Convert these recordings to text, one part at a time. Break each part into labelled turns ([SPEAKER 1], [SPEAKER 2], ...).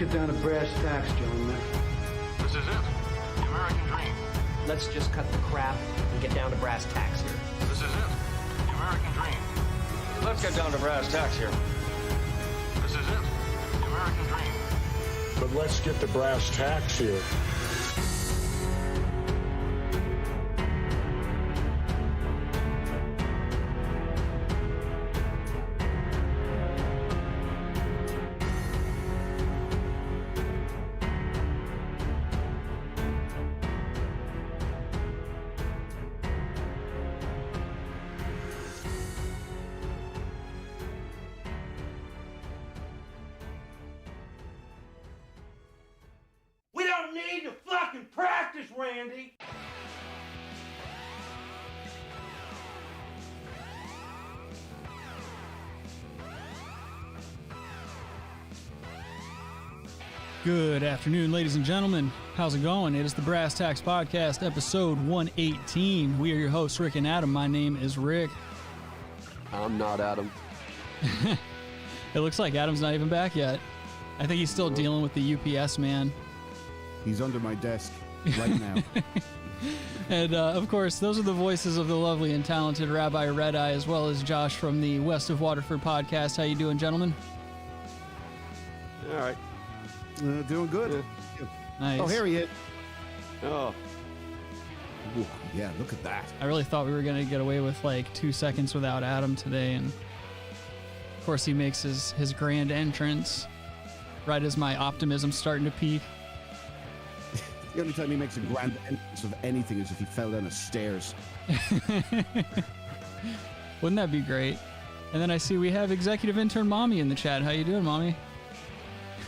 [SPEAKER 1] get down to brass tacks, gentlemen.
[SPEAKER 2] This is it. The American dream.
[SPEAKER 3] Let's just cut the crap and get down to brass tacks here.
[SPEAKER 2] This is it. The American dream.
[SPEAKER 4] Let's get down to brass tacks here.
[SPEAKER 2] This is it. The American dream.
[SPEAKER 5] But let's get to brass tacks here.
[SPEAKER 1] Randy.
[SPEAKER 6] Good afternoon, ladies and gentlemen. How's it going? It is the Brass Tacks Podcast, episode 118. We are your hosts, Rick and Adam. My name is Rick.
[SPEAKER 7] I'm not Adam.
[SPEAKER 6] It looks like Adam's not even back yet. I think he's still dealing with the UPS man.
[SPEAKER 8] He's under my desk right now.
[SPEAKER 6] And, of course, those are the voices of the lovely and talented Rabbi Red Eye, as well as Josh from the West of Waterford Podcast. How you doing, gentlemen?
[SPEAKER 7] All right.
[SPEAKER 8] Doing good.
[SPEAKER 7] Yeah.
[SPEAKER 6] Nice.
[SPEAKER 8] Oh, here he is.
[SPEAKER 7] Oh.
[SPEAKER 8] Ooh, yeah, look at that.
[SPEAKER 6] I really thought we were going to get away with, 2 seconds without Adam today, and, of course, he makes his grand entrance right as my optimism's starting to peak.
[SPEAKER 8] The only time he makes a grand entrance of anything is if he fell down the stairs.
[SPEAKER 6] Wouldn't that be great? And then I see we have executive intern Mommy in the chat. How you doing, Mommy?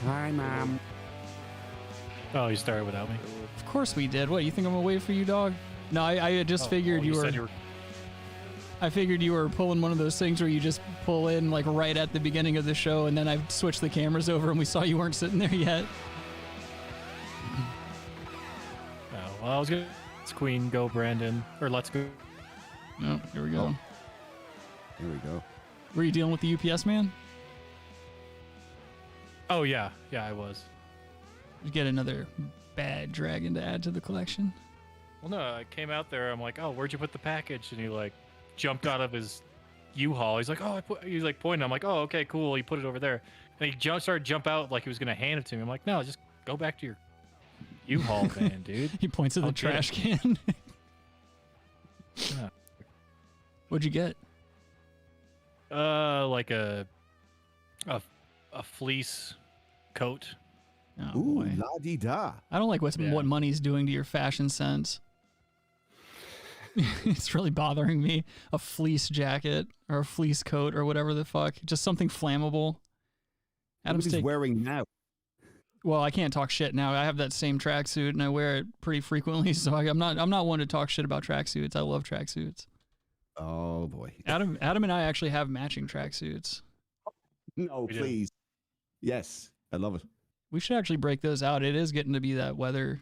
[SPEAKER 8] Hi, Mom.
[SPEAKER 9] Oh, you started without me?
[SPEAKER 6] Of course we did. What, you think I'm gonna wait for you, dog? No, I just figured you were... I figured you were pulling one of those things where you just pull in right at the beginning of the show, and then I switched the cameras over and we saw you weren't sitting there yet.
[SPEAKER 9] Well, I was going to... Let's Queen, go Brandon. Or let's go.
[SPEAKER 6] No, here we go.
[SPEAKER 8] Here we go.
[SPEAKER 6] Were you dealing with the UPS man?
[SPEAKER 9] Oh, yeah. Yeah, I was.
[SPEAKER 6] Did you get another bad dragon to add to the collection?
[SPEAKER 9] Well, no, I came out there. I'm like, oh, where'd you put the package? And he, jumped out of his U-Haul. He's like, oh, he's, pointing. I'm like, oh, okay, cool. He put it over there. And he started to jump out like he was going to hand it to me. I'm like, no, just go back to your U-Haul van, dude.
[SPEAKER 6] He points at the trash can.
[SPEAKER 9] Yeah.
[SPEAKER 6] What'd you get?
[SPEAKER 9] Like a fleece coat.
[SPEAKER 6] Oh,
[SPEAKER 8] Ooh,
[SPEAKER 6] boy.
[SPEAKER 8] la-di-da.
[SPEAKER 6] I don't like what money's doing to your fashion sense. It's really bothering me. A fleece jacket or a fleece coat or whatever the fuck. Just something flammable.
[SPEAKER 8] What he's wearing now.
[SPEAKER 6] Well, I can't talk shit now. I have that same tracksuit and I wear it pretty frequently, so I'm not one to talk shit about tracksuits. I love tracksuits.
[SPEAKER 8] Oh boy.
[SPEAKER 6] Adam and I actually have matching tracksuits.
[SPEAKER 8] No, please. Yes, I love it.
[SPEAKER 6] We should actually break those out. It is getting to be that weather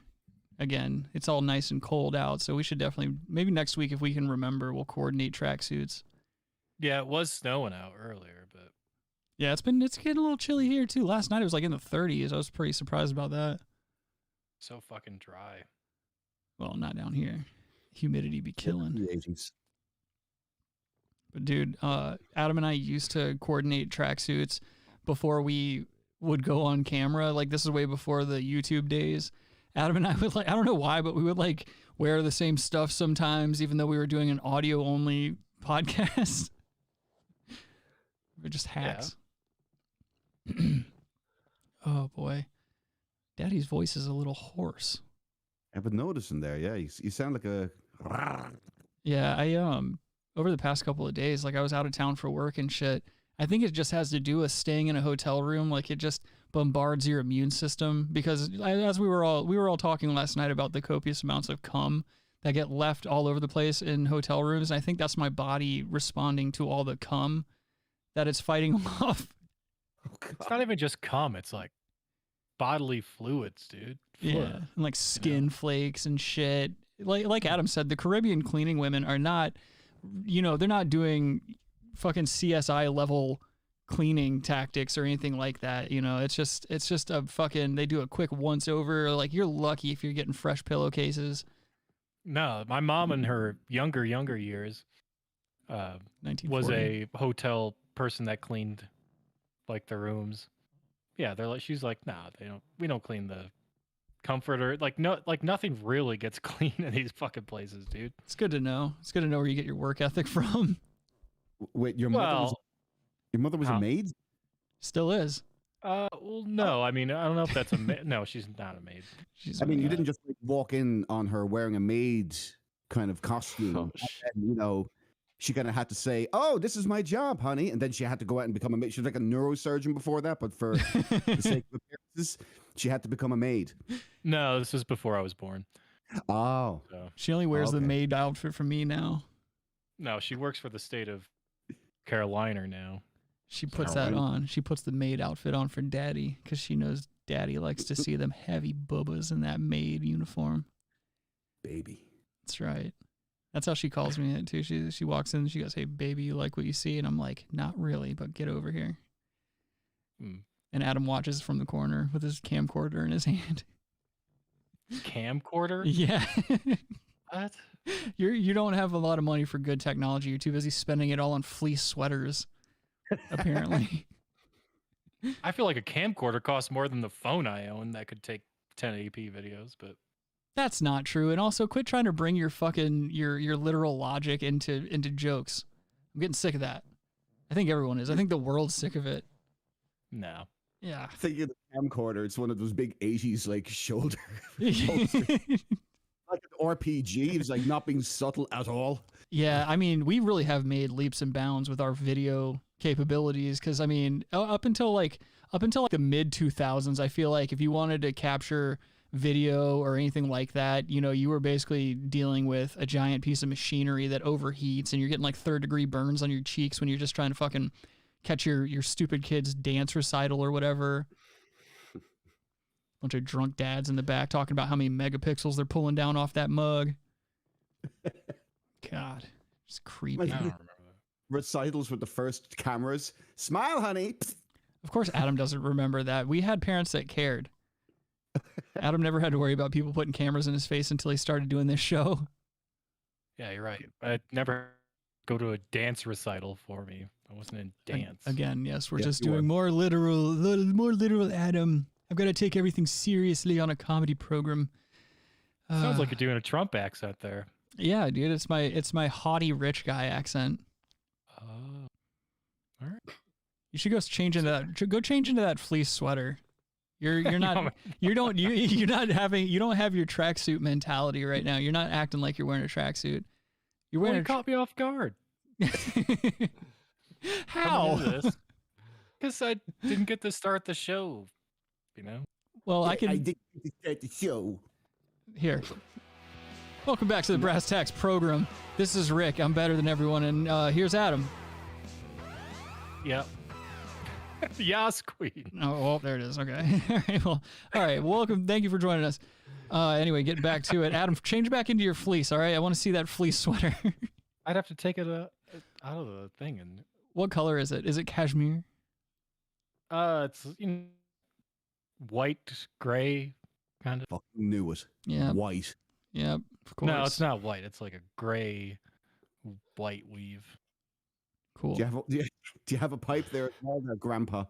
[SPEAKER 6] again. It's all nice and cold out, so we should definitely, maybe next week if we can remember, we'll coordinate tracksuits.
[SPEAKER 9] Yeah, it was snowing out earlier, but
[SPEAKER 6] yeah, it's getting a little chilly here too. Last night it was in the 30s. I was pretty surprised about that.
[SPEAKER 9] So fucking dry.
[SPEAKER 6] Well, not down here. Humidity be killing.
[SPEAKER 8] The 80s.
[SPEAKER 6] But dude, Adam and I used to coordinate tracksuits before we would go on camera. This is way before the YouTube days. Adam and I would I don't know why, but we would wear the same stuff sometimes, even though we were doing an audio only podcast. We're just hacks. Yeah. Oh boy. Daddy's voice is a little hoarse.
[SPEAKER 8] I've been noticing there, yeah. You sound like a...
[SPEAKER 6] Yeah, I over the past couple of days, I was out of town for work and shit. I think it just has to do with staying in a hotel room. It just bombards your immune system because as we were all talking last night about the copious amounts of cum that get left all over the place in hotel rooms. And I think that's my body responding to all the cum that it's fighting off.
[SPEAKER 9] It's not even just cum. It's bodily fluids, dude.
[SPEAKER 6] Yeah, and skin flakes and shit. Like Adam said, the Caribbean cleaning women are not, they're not doing fucking CSI level cleaning tactics or anything like that. You know, it's just a fucking, they do a quick once over. Like, you're lucky if you're getting fresh pillowcases.
[SPEAKER 9] No, my mom in her younger years was a hotel person that cleaned like the rooms. Yeah, they're like, she's like, nah, we don't clean the comforter. Like, no, like nothing really gets clean in these fucking places, dude.
[SPEAKER 6] It's good to know. It's good to know where you get your work ethic from.
[SPEAKER 8] Wait, your mother was a maid?
[SPEAKER 6] Still is.
[SPEAKER 9] Well, no. I mean, I don't know if that's a maid. No, she's not a maid.
[SPEAKER 8] You didn't just like, walk in on her wearing a maid kind of costume. And, you know, she kind of had to say, "Oh, this is my job, honey," and then she had to go out and become a maid. She was like a neurosurgeon before that, but for the sake of appearances, she had to become a maid.
[SPEAKER 9] No, this is before I was born.
[SPEAKER 8] Oh,
[SPEAKER 9] So,
[SPEAKER 6] she only wears the maid outfit for me now.
[SPEAKER 9] no, she works for the state of Carolina now.
[SPEAKER 6] She puts that on. She puts the maid outfit on for daddy because she knows daddy likes to see them heavy bubbas in that maid uniform.
[SPEAKER 8] Baby.
[SPEAKER 6] That's right. That's how she calls me too. She walks in and she goes, "Hey, baby, you like what you see?" And I'm like, "Not really, but get over here." And Adam watches from the corner with his camcorder in his hand.
[SPEAKER 9] Camcorder?
[SPEAKER 6] Yeah.
[SPEAKER 9] What?
[SPEAKER 6] You don't have a lot of money for good technology. You're too busy spending it all on fleece sweaters, apparently.
[SPEAKER 9] I feel like a camcorder costs more than the phone I own that could take 1080p videos, but
[SPEAKER 6] That's not true. And also, quit trying to bring your fucking your literal logic into jokes. I'm getting sick of that. I think everyone is. I think the world's sick of it.
[SPEAKER 9] no.
[SPEAKER 6] Yeah.
[SPEAKER 8] Thinking of the camcorder, it's one of those big 80s like shoulder. Like an RPG. It's like not being subtle at all.
[SPEAKER 6] Yeah, I mean, we really have made leaps and bounds with our video capabilities because, I mean, up until the mid 2000s, I feel like if you wanted to capture video or anything like that, you know, you were basically dealing with a giant piece of machinery that overheats and you're getting like 3rd-degree burns on your cheeks when you're just trying to fucking catch your stupid kid's dance recital or whatever. Bunch of drunk dads in the back talking about how many megapixels they're pulling down off that mug. God, it's creepy.
[SPEAKER 9] I don't remember that.
[SPEAKER 8] Recitals with the first cameras. Smile, honey.
[SPEAKER 6] Of course, Adam doesn't remember that. We had parents that cared. Adam never had to worry about people putting cameras in his face until he started doing this show.
[SPEAKER 9] Yeah, you're right. I'd never go to a dance recital for me. I wasn't in dance.
[SPEAKER 6] Again, yes, we're just doing more literal Adam. I've got to take everything seriously on a comedy program.
[SPEAKER 9] Sounds like you're doing a Trump accent there.
[SPEAKER 6] Yeah, dude, it's my haughty rich guy accent.
[SPEAKER 9] Oh, all right.
[SPEAKER 6] You should go change into that fleece sweater. You're not you don't have your tracksuit mentality right now. You're not acting like you're wearing a tracksuit. You're wearing.
[SPEAKER 9] You caught me off guard.
[SPEAKER 6] How?
[SPEAKER 9] Because I didn't get to start the show. You know.
[SPEAKER 6] Well,
[SPEAKER 8] I did start the show.
[SPEAKER 6] Here. Welcome back to the Brass Tacks program. This is Rick. I'm better than everyone, and here's Adam.
[SPEAKER 9] Yep. Yas, Queen.
[SPEAKER 6] Oh, well, there it is. Okay. All right. Welcome. Thank you for joining us. Anyway, getting back to it. Adam, change back into your fleece, all right? I want to see that fleece sweater.
[SPEAKER 9] I'd have to take it out of the thing. And
[SPEAKER 6] what color is it? Is it cashmere?
[SPEAKER 9] It's white, gray, kind of.
[SPEAKER 8] Fucking knew it.
[SPEAKER 6] Yeah.
[SPEAKER 8] White.
[SPEAKER 6] Yeah, of course.
[SPEAKER 9] No, it's not white. It's like a gray, white weave.
[SPEAKER 6] Cool.
[SPEAKER 8] Do you have a pipe there as well, there, Grandpa?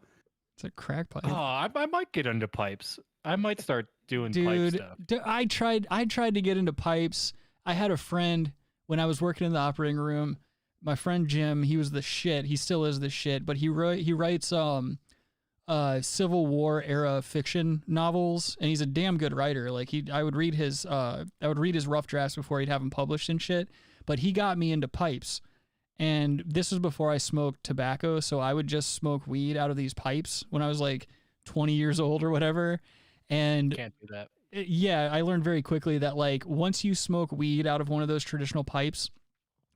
[SPEAKER 6] It's a crack pipe.
[SPEAKER 9] Oh, I might get into pipes. I might start doing pipe stuff.
[SPEAKER 6] I tried to get into pipes. I had a friend when I was working in the operating room. My friend Jim, he was the shit. He still is the shit, but he writes Civil War era fiction novels, and he's a damn good writer. Like I would read his rough drafts before he'd have them published and shit. But he got me into pipes. And this was before I smoked tobacco, so I would just smoke weed out of these pipes when I was like 20 years old or whatever. And
[SPEAKER 9] can't do that.
[SPEAKER 6] Yeah, I learned very quickly that like once you smoke weed out of one of those traditional pipes,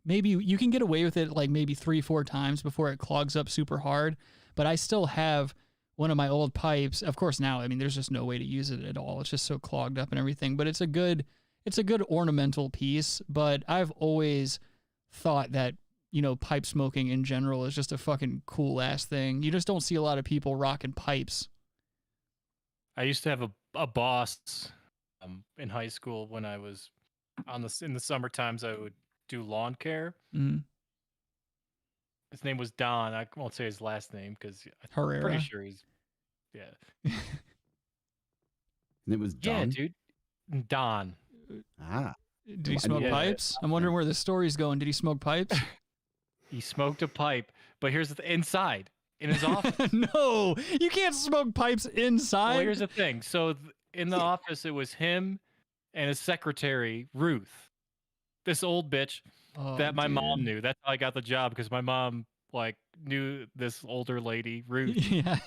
[SPEAKER 6] maybe you can get away with it like maybe 3-4 times before it clogs up super hard. But I still have one of my old pipes. Of course, now, I mean, there's just no way to use it at all. It's just so clogged up and everything. But it's a good ornamental piece. But I've always thought that pipe smoking in general is just a fucking cool ass thing. You just don't see a lot of people rocking pipes.
[SPEAKER 9] I used to have a boss in high school when I was in the summer times. I would do lawn care.
[SPEAKER 6] Mm-hmm.
[SPEAKER 9] His name was Don. I won't say his last name because I'm
[SPEAKER 6] Herrera.
[SPEAKER 9] pretty sure he's
[SPEAKER 8] And it was Don?
[SPEAKER 9] Yeah, dude. Don.
[SPEAKER 8] Ah.
[SPEAKER 6] Did he smoke pipes? I'm wondering where the story's going. Did he smoke pipes?
[SPEAKER 9] He smoked a pipe, but here's the inside in his office.
[SPEAKER 6] No, you can't smoke pipes inside.
[SPEAKER 9] Well, here's the thing. So in the office, it was him and his secretary, Ruth, this old bitch that my mom knew. That's how I got the job, because my mom knew this older lady, Ruth.
[SPEAKER 6] Yeah.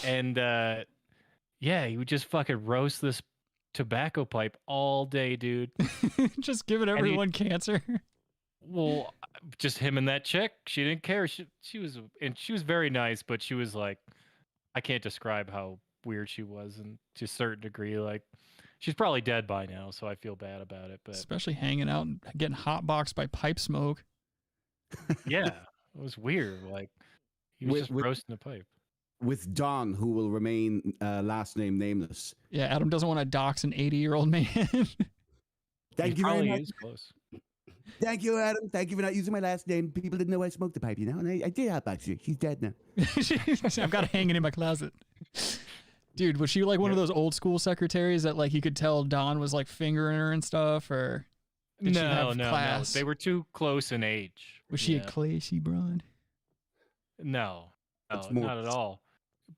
[SPEAKER 9] And he would just fucking roast this tobacco pipe all day, dude.
[SPEAKER 6] Just giving everyone cancer.
[SPEAKER 9] Well, just him and that chick. She didn't care. She was very nice, but she was like, I can't describe how weird she was, and to a certain degree, she's probably dead by now, so I feel bad about it. But
[SPEAKER 6] especially hanging out and getting hotboxed by pipe smoke.
[SPEAKER 9] Yeah, it was weird. He was just roasting a pipe.
[SPEAKER 8] With Don, who will remain last name nameless.
[SPEAKER 6] Yeah, Adam doesn't want to dox an 80-year-old man.
[SPEAKER 8] Thank you very much.
[SPEAKER 9] Is close.
[SPEAKER 8] Thank you, Adam. Thank you for not using my last name. People didn't know I smoked the pipe, and I did hotbox her. She's dead now.
[SPEAKER 6] I've got it hanging in my closet. Dude, was she one of those old school secretaries that you could tell Don was fingering her and stuff, or did she have class?
[SPEAKER 9] No. They were too close in age.
[SPEAKER 6] Was she a classy broad?
[SPEAKER 9] No, not at all.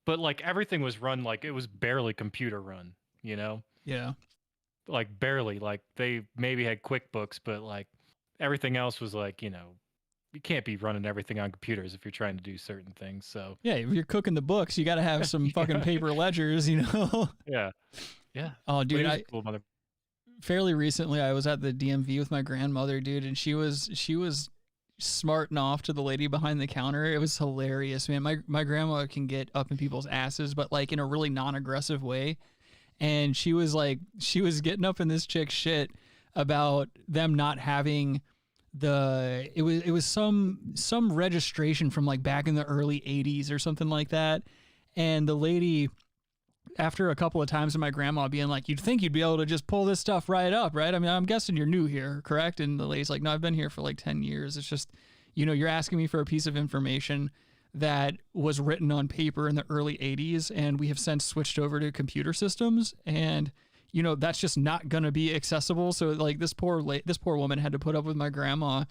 [SPEAKER 9] But everything was run it was barely computer run, Yeah. Barely. They maybe had QuickBooks, but everything else was you can't be running everything on computers if you're trying to do certain things. So
[SPEAKER 6] yeah, if you're cooking the books, you got to have some fucking paper ledgers,
[SPEAKER 9] Yeah.
[SPEAKER 6] Oh, dude, fairly recently I was at the DMV with my grandmother, dude, and she was smarting off to the lady behind the counter. It was hilarious, man. My grandma can get up in people's asses, but in a really non-aggressive way. And she was getting up in this chick's shit about them not having it was some registration from back in the early 80s or something like that. And the lady, after a couple of times of my grandma being you'd think you'd be able to just pull this stuff right up, right? I mean, I'm guessing you're new here, correct? And the lady's no, I've been here for 10 years. It's just, you're asking me for a piece of information that was written on paper in the early 80s, and we have since switched over to computer systems, and that's just not going to be accessible. So this poor woman had to put up with my grandma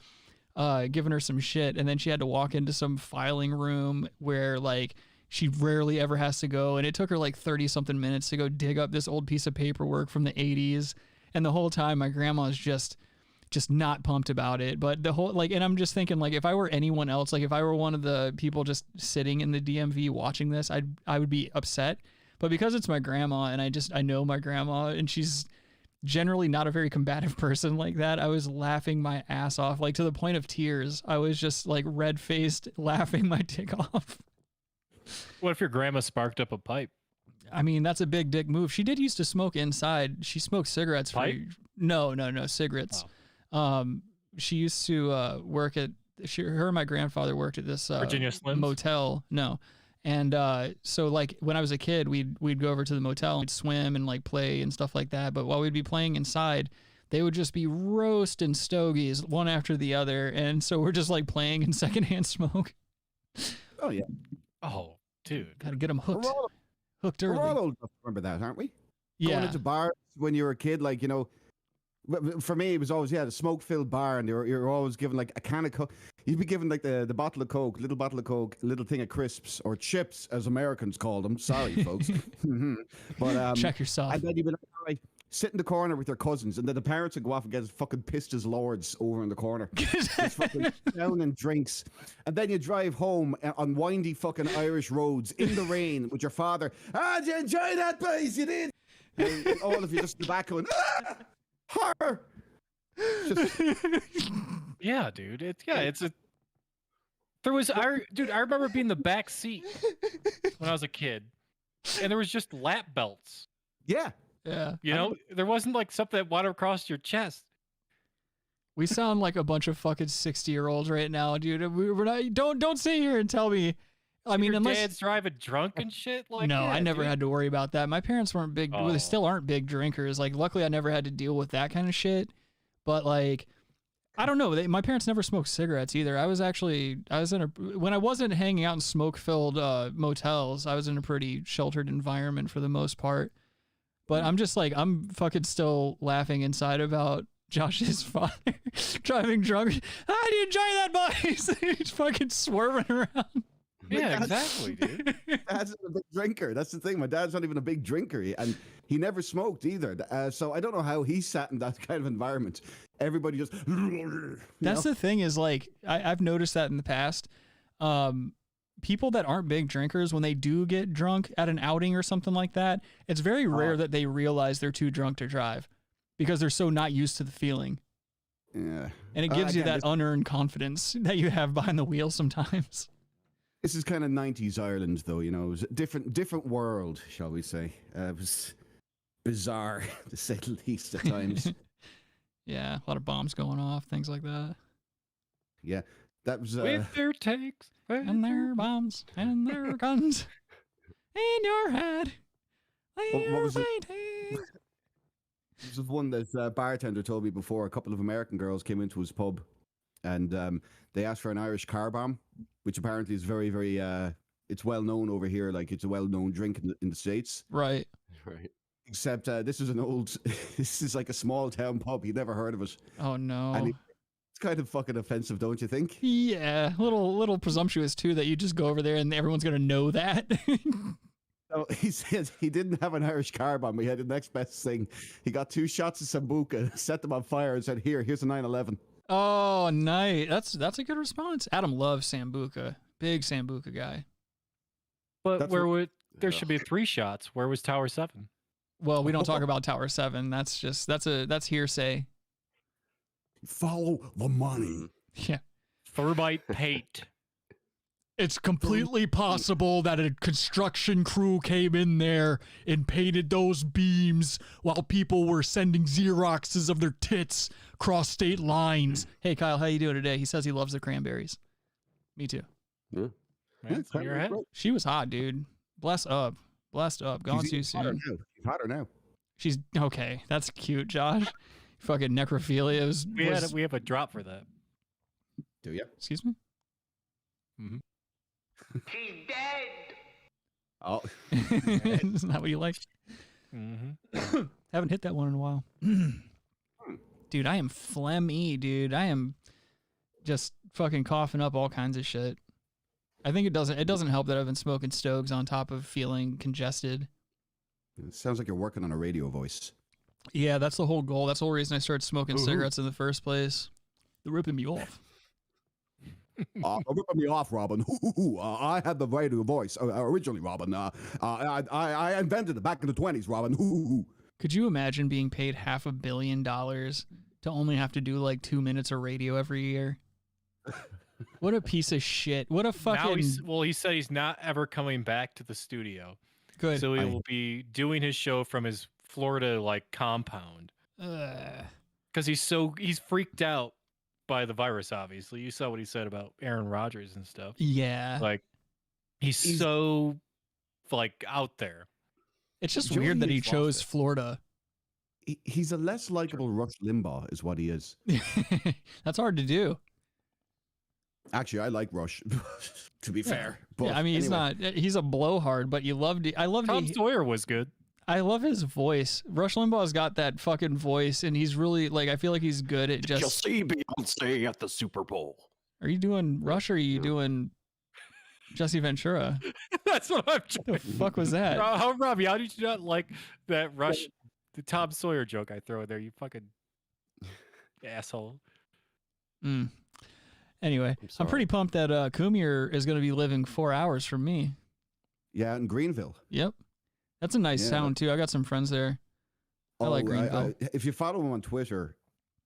[SPEAKER 6] giving her some shit, and then she had to walk into some filing room where she rarely ever has to go, and it took her 30 something minutes to go dig up this old piece of paperwork from the 80s, and the whole time my grandma's just not pumped about it. But the whole and I'm just thinking if I were anyone else, if I were one of the people just sitting in the DMV watching this, I would be upset. But because it's my grandma, and I know my grandma, and she's generally not a very combative person like that, I was laughing my ass off, to the point of tears. I was just red-faced laughing my dick off.
[SPEAKER 9] What if your grandma sparked up a pipe?
[SPEAKER 6] I mean, that's a big dick move. She did used to smoke inside. She smoked cigarettes. No, cigarettes.
[SPEAKER 9] Oh.
[SPEAKER 6] She used to work at, her and my grandfather worked at this
[SPEAKER 9] Virginia Slims?
[SPEAKER 6] motel. No. And so when I was a kid, we'd go over to the motel and swim and play and stuff like that. But while we'd be playing inside, they would just be roasting stogies one after the other. And so we're just playing in secondhand smoke.
[SPEAKER 8] Oh, yeah.
[SPEAKER 9] Oh, dude.
[SPEAKER 6] Got to get them hooked. Hooked early.
[SPEAKER 8] We're all old enough to remember that, aren't we?
[SPEAKER 6] Yeah.
[SPEAKER 8] Going into bars when you were a kid, for me, it was always, the smoke-filled bar, and you're always given a can of Coke. You'd be given the bottle of Coke, little bottle of Coke, little thing of crisps, or chips, as Americans call them. Sorry, folks. But
[SPEAKER 6] check yourself.
[SPEAKER 8] And then you'd be all right, sit in the corner with your cousins, and then the parents would go off and get fucking pissed as lords over in the corner. Just fucking down and drinks. And then you drive home on windy fucking Irish roads in the rain with your father. Did you enjoy that place? You did? And all of you just in the back going, horror.
[SPEAKER 9] Yeah, dude. I remember being in the back seat when I was a kid, and there was just lap belts.
[SPEAKER 8] Yeah.
[SPEAKER 6] Yeah.
[SPEAKER 9] There wasn't something that went across your chest.
[SPEAKER 6] We sound like a bunch of fucking 60-year-olds right now, dude. We're not. Don't sit here and tell me. I mean,
[SPEAKER 9] Your
[SPEAKER 6] unless
[SPEAKER 9] dad's driving drunk and shit. Like,
[SPEAKER 6] no,
[SPEAKER 9] yeah,
[SPEAKER 6] I never
[SPEAKER 9] dude.
[SPEAKER 6] had to worry about that. My parents weren't big. Well, they
[SPEAKER 9] Oh.
[SPEAKER 6] still aren't big drinkers. Like, luckily, I never had to deal with that kind of shit. But like, I don't know. My parents never smoked cigarettes either. I was when I wasn't hanging out in smoke-filled motels. I was in a pretty sheltered environment for the most part. But I'm just like, I'm fucking still laughing inside about Josh's father driving drunk. I didn't enjoy that, boys. He's fucking swerving around.
[SPEAKER 9] Yeah, exactly, dude.
[SPEAKER 8] Dad's not a big drinker. That's the thing. My dad's not even a big drinker, and he never smoked either. So I don't know how he sat in that kind of environment. Everybody just.
[SPEAKER 6] That's the thing is like I've noticed that in the past. People that aren't big drinkers, when they do get drunk at an outing or something like that, it's very rare that they realize they're too drunk to drive because they're so not used to the feeling.
[SPEAKER 8] Yeah.
[SPEAKER 6] And it gives you that unearned confidence that you have behind the wheel sometimes.
[SPEAKER 8] This is kind of 90s Ireland, though, you know. It was a different world, shall we say. It was bizarre, to say the least, at times.
[SPEAKER 6] Yeah, a lot of bombs going off, things like that.
[SPEAKER 8] Yeah, that was...
[SPEAKER 9] With their takes.
[SPEAKER 6] And their bombs, and their guns in your head.
[SPEAKER 8] What was it? This was one that bartender told me before. A couple of American girls came into his pub, and they asked for an Irish car bomb, which apparently is very, very... it's well known over here. Like, it's a well-known drink in the States.
[SPEAKER 6] Right.
[SPEAKER 7] Right.
[SPEAKER 8] Except this is an old... this is like a small-town pub. He'd never heard of it.
[SPEAKER 6] Oh, no.
[SPEAKER 8] And it's kind of fucking offensive, don't you think?
[SPEAKER 6] Yeah, little presumptuous, too, that you just go over there and everyone's going to know that.
[SPEAKER 8] So he said he didn't have an Irish car bomb. He had the next best thing. He got 2 shots of Sambuca, set them on fire, and said, here's a 9/11.
[SPEAKER 6] Oh, nice. That's a good response. Adam loves Sambuca. Big Sambuca guy.
[SPEAKER 9] But there should be 3 shots. Where was Tower 7?
[SPEAKER 6] Well, we don't talk about Tower 7. That's hearsay.
[SPEAKER 8] Follow the money.
[SPEAKER 6] Yeah.
[SPEAKER 9] Thermite paint.
[SPEAKER 6] It's completely possible that a construction crew came in there and painted those beams while people were sending Xeroxes of their tits across state lines. Hey, Kyle, how you doing today? He says he loves the cranberries. Me too.
[SPEAKER 7] Yeah.
[SPEAKER 9] Man, in your head?
[SPEAKER 6] She was hot, dude. Blessed up. Gone too soon.
[SPEAKER 8] She's hotter now.
[SPEAKER 6] She's okay. That's cute, Josh. Fucking necrophilia was.
[SPEAKER 9] We have a drop for that.
[SPEAKER 8] Do you?
[SPEAKER 6] Excuse me.
[SPEAKER 9] Mm-hmm.
[SPEAKER 2] She's dead.
[SPEAKER 8] Oh.
[SPEAKER 6] Isn't that what you like?
[SPEAKER 9] Mm-hmm.
[SPEAKER 6] Haven't hit that one in a while. Dude, I am phlegmy, dude. I am just fucking coughing up all kinds of shit. I think it doesn't help that I've been smoking Stogs on top of feeling congested.
[SPEAKER 8] It sounds like you're working on a radio voice.
[SPEAKER 6] Yeah, that's the whole goal. That's the whole reason I started smoking cigarettes in the first place. They're ripping me off.
[SPEAKER 8] Ripping me off, Robin. I had the radio voice originally, Robin. I invented it back in the 1920s, Robin.
[SPEAKER 6] Could you imagine being paid $500 million to only have to do like 2 minutes of radio every year? What a piece of shit. What a fucking...
[SPEAKER 9] He said he's not ever coming back to the studio.
[SPEAKER 6] Good.
[SPEAKER 9] So he will be doing his show from his Florida like compound. Because he's freaked out by the virus, obviously. You saw what he said about Aaron Rodgers and stuff.
[SPEAKER 6] Yeah.
[SPEAKER 9] Like he's so like out there.
[SPEAKER 6] It's just weird that he chose Florida.
[SPEAKER 8] He's a less likable Rush Limbaugh is what he is.
[SPEAKER 6] That's hard to do.
[SPEAKER 8] Actually, I like Rush, to be fair. But
[SPEAKER 6] yeah, I mean, he's a blowhard, but
[SPEAKER 9] Tom Sawyer was good.
[SPEAKER 6] I love his voice. Rush Limbaugh's got that fucking voice, and he's really, like, I feel like he's good at just...
[SPEAKER 7] You'll see Beyonce at the Super Bowl.
[SPEAKER 6] Are you doing Rush, or are you doing Jesse Ventura?
[SPEAKER 9] That's what I'm
[SPEAKER 6] trying. The fuck was that?
[SPEAKER 9] Robbie, how did you not like that Rush, the Tom Sawyer joke I throw in there? You fucking asshole.
[SPEAKER 6] Anyway, I'm pretty pumped that Kumir is going to be living 4 hours from me.
[SPEAKER 8] Yeah, in Greenville.
[SPEAKER 6] Yep. That's a nice sound, too. I got some friends there. I like Greenville.
[SPEAKER 8] If you follow him on Twitter,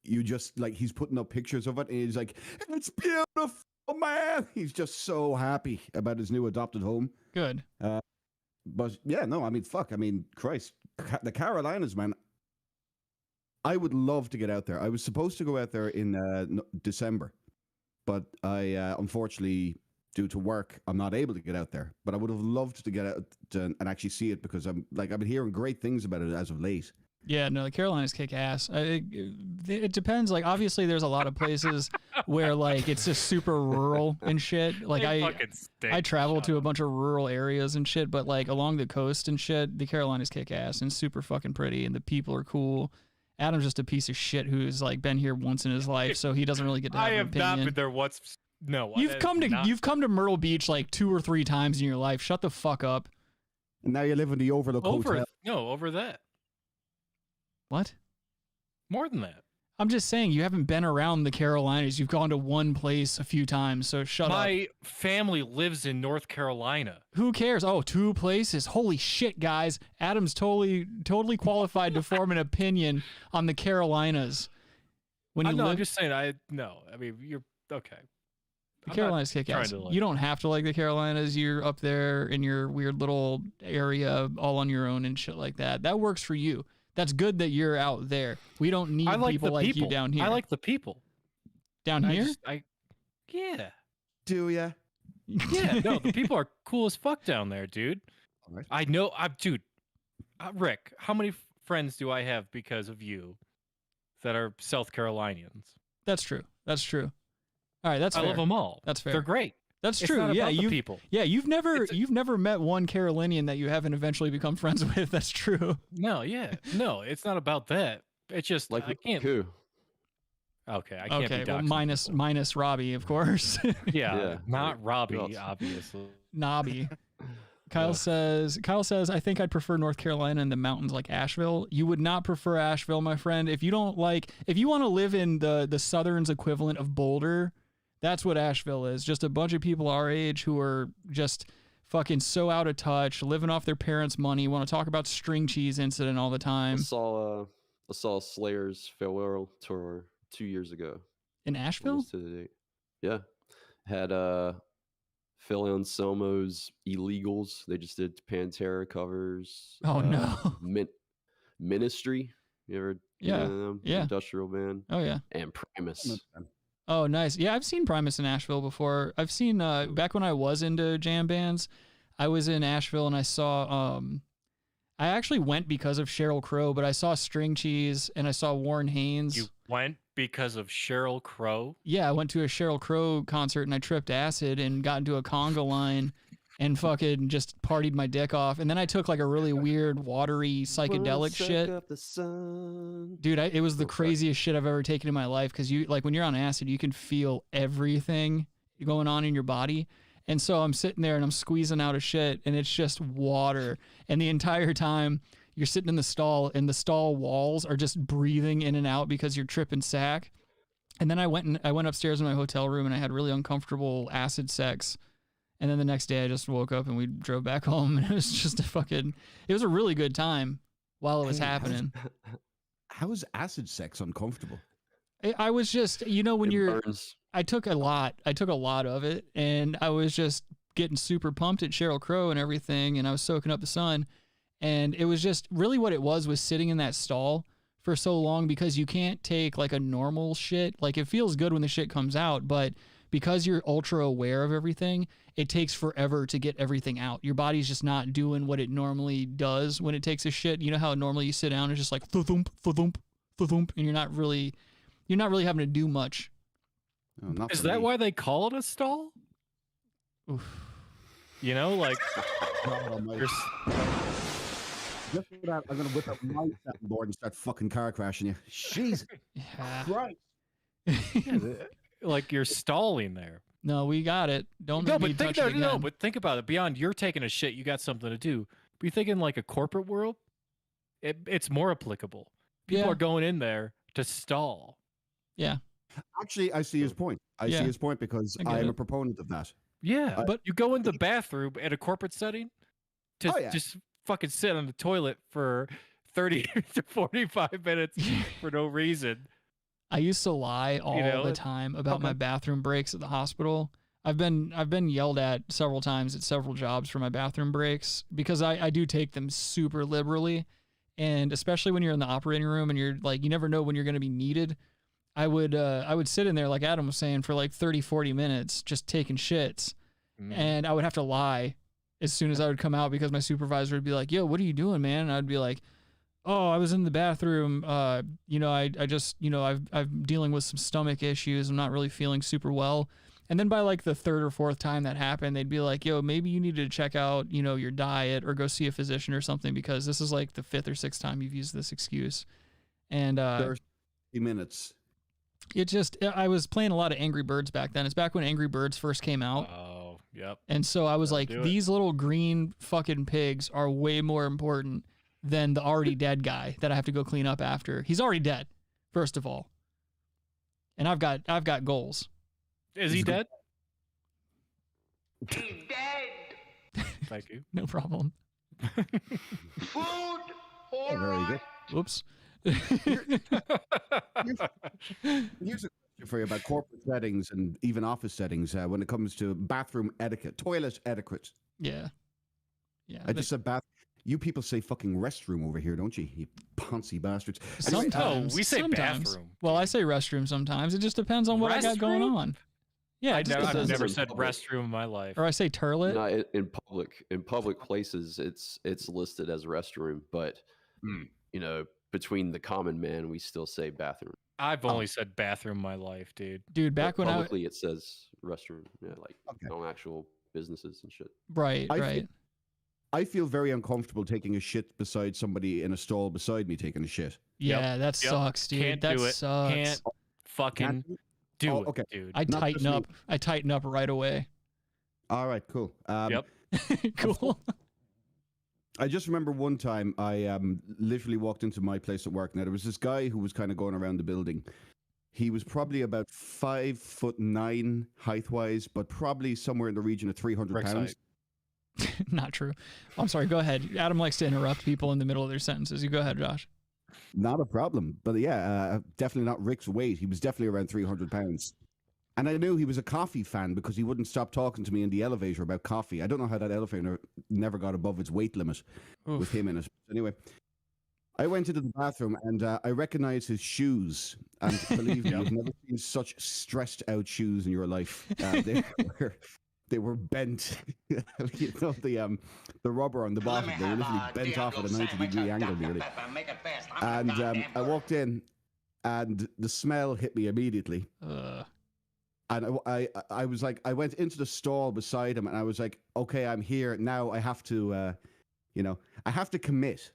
[SPEAKER 8] you just, like, he's putting up pictures of it, and he's like, it's beautiful, man. He's just so happy about his new adopted home.
[SPEAKER 6] Good.
[SPEAKER 8] But, yeah, no, I mean, fuck. I mean, Christ. The Carolinas, man. I would love to get out there. I was supposed to go out there in December, but I unfortunately, due to work, I'm not able to get out there. But I would have loved to get out and actually see it because I've been hearing great things about it as of late.
[SPEAKER 6] Yeah, no, the Carolinas kick ass. It depends. Like, obviously, there's a lot of places where like it's just super rural and shit. Like I travel to a bunch of rural areas and shit, but like along the coast and shit, the Carolinas kick ass and super fucking pretty, and the people are cool. Adam's just a piece of shit who's like been here once in his life, so he doesn't really get to have an opinion. I have
[SPEAKER 9] not been there once. No,
[SPEAKER 6] you've come to Myrtle Beach like 2 or 3 times in your life. Shut the fuck up.
[SPEAKER 8] And now you live in the Overlook Hotel.
[SPEAKER 9] No, over that.
[SPEAKER 6] What?
[SPEAKER 9] More than that.
[SPEAKER 6] I'm just saying you haven't been around the Carolinas. You've gone to one place a few times, so shut up.
[SPEAKER 9] My family lives in North Carolina.
[SPEAKER 6] Who cares? Oh, 2 places. Holy shit, guys. Adam's totally qualified to form an opinion on the Carolinas. I'm
[SPEAKER 9] just saying I mean, you're okay.
[SPEAKER 6] The Carolinas kick ass. You don't have to like the Carolinas. You're up there in your weird little area all on your own and shit like that. That works for you. That's good that you're out there. We don't need people like you down here.
[SPEAKER 9] I like the people.
[SPEAKER 6] Down here?
[SPEAKER 9] Yeah.
[SPEAKER 8] Do ya?
[SPEAKER 9] Yeah, no, the people are cool as fuck down there, dude.
[SPEAKER 8] All right.
[SPEAKER 9] I know, dude. Rick, how many friends do I have because of you that are South Carolinians?
[SPEAKER 6] That's true. That's true. All right, that's fair.
[SPEAKER 9] I love them all.
[SPEAKER 6] That's fair.
[SPEAKER 9] They're great.
[SPEAKER 6] That's true. Yeah, you've never met one Carolinian that you haven't eventually become friends with. That's true.
[SPEAKER 9] No, it's not about that. It's just
[SPEAKER 7] like
[SPEAKER 9] I can't.
[SPEAKER 7] Who?
[SPEAKER 9] Okay, I can't.
[SPEAKER 6] Okay,
[SPEAKER 9] be
[SPEAKER 6] well,
[SPEAKER 9] doxing
[SPEAKER 6] minus Robbie, of course.
[SPEAKER 9] yeah, not Robbie, obviously.
[SPEAKER 6] Nobby. Kyle says, I think I'd prefer North Carolina in the mountains like Asheville. You would not prefer Asheville, my friend. If you want to live in the Southern's equivalent of Boulder, that's what Asheville is. Just a bunch of people our age who are just fucking so out of touch, living off their parents' money, want to talk about string cheese incident all the time.
[SPEAKER 7] I saw Slayer's farewell tour 2 years ago.
[SPEAKER 6] In Asheville?
[SPEAKER 7] To the date. Yeah. Had Phil Anselmo's Illegals. They just did Pantera covers.
[SPEAKER 6] Oh no.
[SPEAKER 7] Ministry. You ever
[SPEAKER 6] hear
[SPEAKER 7] of them?
[SPEAKER 6] Yeah.
[SPEAKER 7] Industrial band.
[SPEAKER 6] Oh yeah.
[SPEAKER 7] And Primus.
[SPEAKER 6] Oh, nice. Yeah, I've seen Primus in Asheville before. I've seen, back when I was into jam bands, I was in Asheville and I saw, I actually went because of Sheryl Crow, but I saw String Cheese and I saw Warren Haynes.
[SPEAKER 9] You went because of Sheryl Crow?
[SPEAKER 6] Yeah, I went to a Sheryl Crow concert and I tripped acid and got into a conga line and fucking just partied my dick off. And then I took like a really weird, watery, psychedelic shit. Dude, it was the craziest shit I've ever taken in my life because when you're on acid, you can feel everything going on in your body. And so I'm sitting there and I'm squeezing out a shit and it's just water. And the entire time you're sitting in the stall and the stall walls are just breathing in and out because you're tripping sack. And then I went upstairs in my hotel room and I had really uncomfortable acid sex. And then the next day I just woke up and we drove back home and it was just it was a really good time while it was happening.
[SPEAKER 8] How is acid sex uncomfortable?
[SPEAKER 6] I was just, I took a lot of it and I was just getting super pumped at Sheryl Crow and everything. And I was soaking up the sun and it was just really what it was sitting in that stall for so long because you can't take like a normal shit. Like it feels good when the shit comes out, but because you're ultra aware of everything, it takes forever to get everything out. Your body's just not doing what it normally does when it takes a shit. You know how normally you sit down and it's just like thump, thump, thump, and you're not really having to do much.
[SPEAKER 8] Oh,
[SPEAKER 9] is that why they call it a stall?
[SPEAKER 6] Oof.
[SPEAKER 9] You know, like
[SPEAKER 8] just for that, I'm gonna whip up my board and start fucking car crashing you. Jesus Christ.
[SPEAKER 9] Like you're stalling there.
[SPEAKER 6] No, we got it. Don't make me touch it again.
[SPEAKER 9] No, but think about it. Beyond you're taking a shit, you got something to do. Be thinking like a corporate world. It's more applicable. People are going in there to stall.
[SPEAKER 6] Yeah.
[SPEAKER 8] Actually, I see his point. I see his point because I am a proponent of that.
[SPEAKER 9] Yeah, but you go in the bathroom at a corporate setting to just fucking sit on the toilet for 30 to 45 minutes for no reason.
[SPEAKER 6] I used to lie all the time about my bathroom breaks at the hospital. I've been yelled at several times at several jobs for my bathroom breaks because I do take them super liberally. And especially when you're in the operating room and you're like, you never know when you're going to be needed. I would sit in there, like Adam was saying, for like 30, 40 minutes, just taking shits. And I would have to lie as soon as I would come out because my supervisor would be like, yo, what are you doing, man? And I'd be like, oh, I was in the bathroom. You know, I just, you know, I'm dealing with some stomach issues. I'm not really feeling super well. And then by like the third or fourth time that happened, they'd be like, yo, maybe you need to check out, you know, your diet or go see a physician or something because this is like the fifth or sixth time you've used this excuse. And
[SPEAKER 8] 30 minutes.
[SPEAKER 6] It just, I was playing a lot of Angry Birds back then. It's back when Angry Birds first came out.
[SPEAKER 9] Oh, yep.
[SPEAKER 6] And so I was like, these little green fucking pigs are way more important than the already dead guy that I have to go clean up after. He's already dead, first of all. And I've got goals.
[SPEAKER 9] Is he dead?
[SPEAKER 2] He's dead.
[SPEAKER 9] Thank you.
[SPEAKER 6] No problem.
[SPEAKER 2] Food. All
[SPEAKER 8] Very good.
[SPEAKER 6] Whoops.
[SPEAKER 8] Here's a question for you about corporate settings and even office settings when it comes to bathroom etiquette, toilet etiquette.
[SPEAKER 6] Yeah. Yeah.
[SPEAKER 8] I just said bath. You people say fucking restroom over here, don't you? You poncy bastards.
[SPEAKER 6] Sometimes.
[SPEAKER 9] we say
[SPEAKER 6] sometimes.
[SPEAKER 9] bathroom.
[SPEAKER 6] Well, I say restroom sometimes. It just depends on what I got going on. Yeah,
[SPEAKER 9] I've
[SPEAKER 6] depends.
[SPEAKER 9] never said restroom in my life.
[SPEAKER 6] Or I say turlet.
[SPEAKER 7] No, in public places, it's listed as restroom, but you know, between the common man, we still say bathroom.
[SPEAKER 9] I've only said bathroom in my life, dude.
[SPEAKER 6] Dude, back
[SPEAKER 7] But
[SPEAKER 6] when
[SPEAKER 7] publicly it says restroom, yeah, like on actual businesses and shit.
[SPEAKER 6] Right.
[SPEAKER 8] I feel very uncomfortable taking a shit beside somebody in a stall beside me taking a shit.
[SPEAKER 6] Yeah, that sucks, dude.
[SPEAKER 9] Can't
[SPEAKER 6] that
[SPEAKER 9] do it.
[SPEAKER 6] sucks.
[SPEAKER 9] Can't fucking do it,
[SPEAKER 8] okay.
[SPEAKER 9] dude.
[SPEAKER 6] I tighten up right away.
[SPEAKER 8] All right, cool.
[SPEAKER 6] Cool.
[SPEAKER 8] I just remember one time I literally walked into my place at work. Now there was this guy who was kind of going around the building. He was probably about 5'9" height-wise, but probably somewhere in the region of 300 pounds.
[SPEAKER 6] Not true. I'm sorry. Go ahead. Adam likes to interrupt people in the middle of their sentences. You go ahead, Josh.
[SPEAKER 8] Not a problem. But yeah, definitely not Rick's weight. He was definitely around 300 pounds. And I knew he was a coffee fan because he wouldn't stop talking to me in the elevator about coffee. I don't know how that elevator never got above its weight limit with him in it. Anyway, I went into the bathroom and I recognized his shoes. And believe me, you've never seen such stressed out shoes in your life. They were bent. You know, the rubber on the bottom, they were literally bent off at a 90-degree angle nearly. And I walked in and the smell hit me immediately. And I was like, I went into the stall beside him and I was like, okay, I'm here. Now I have to, I have to commit.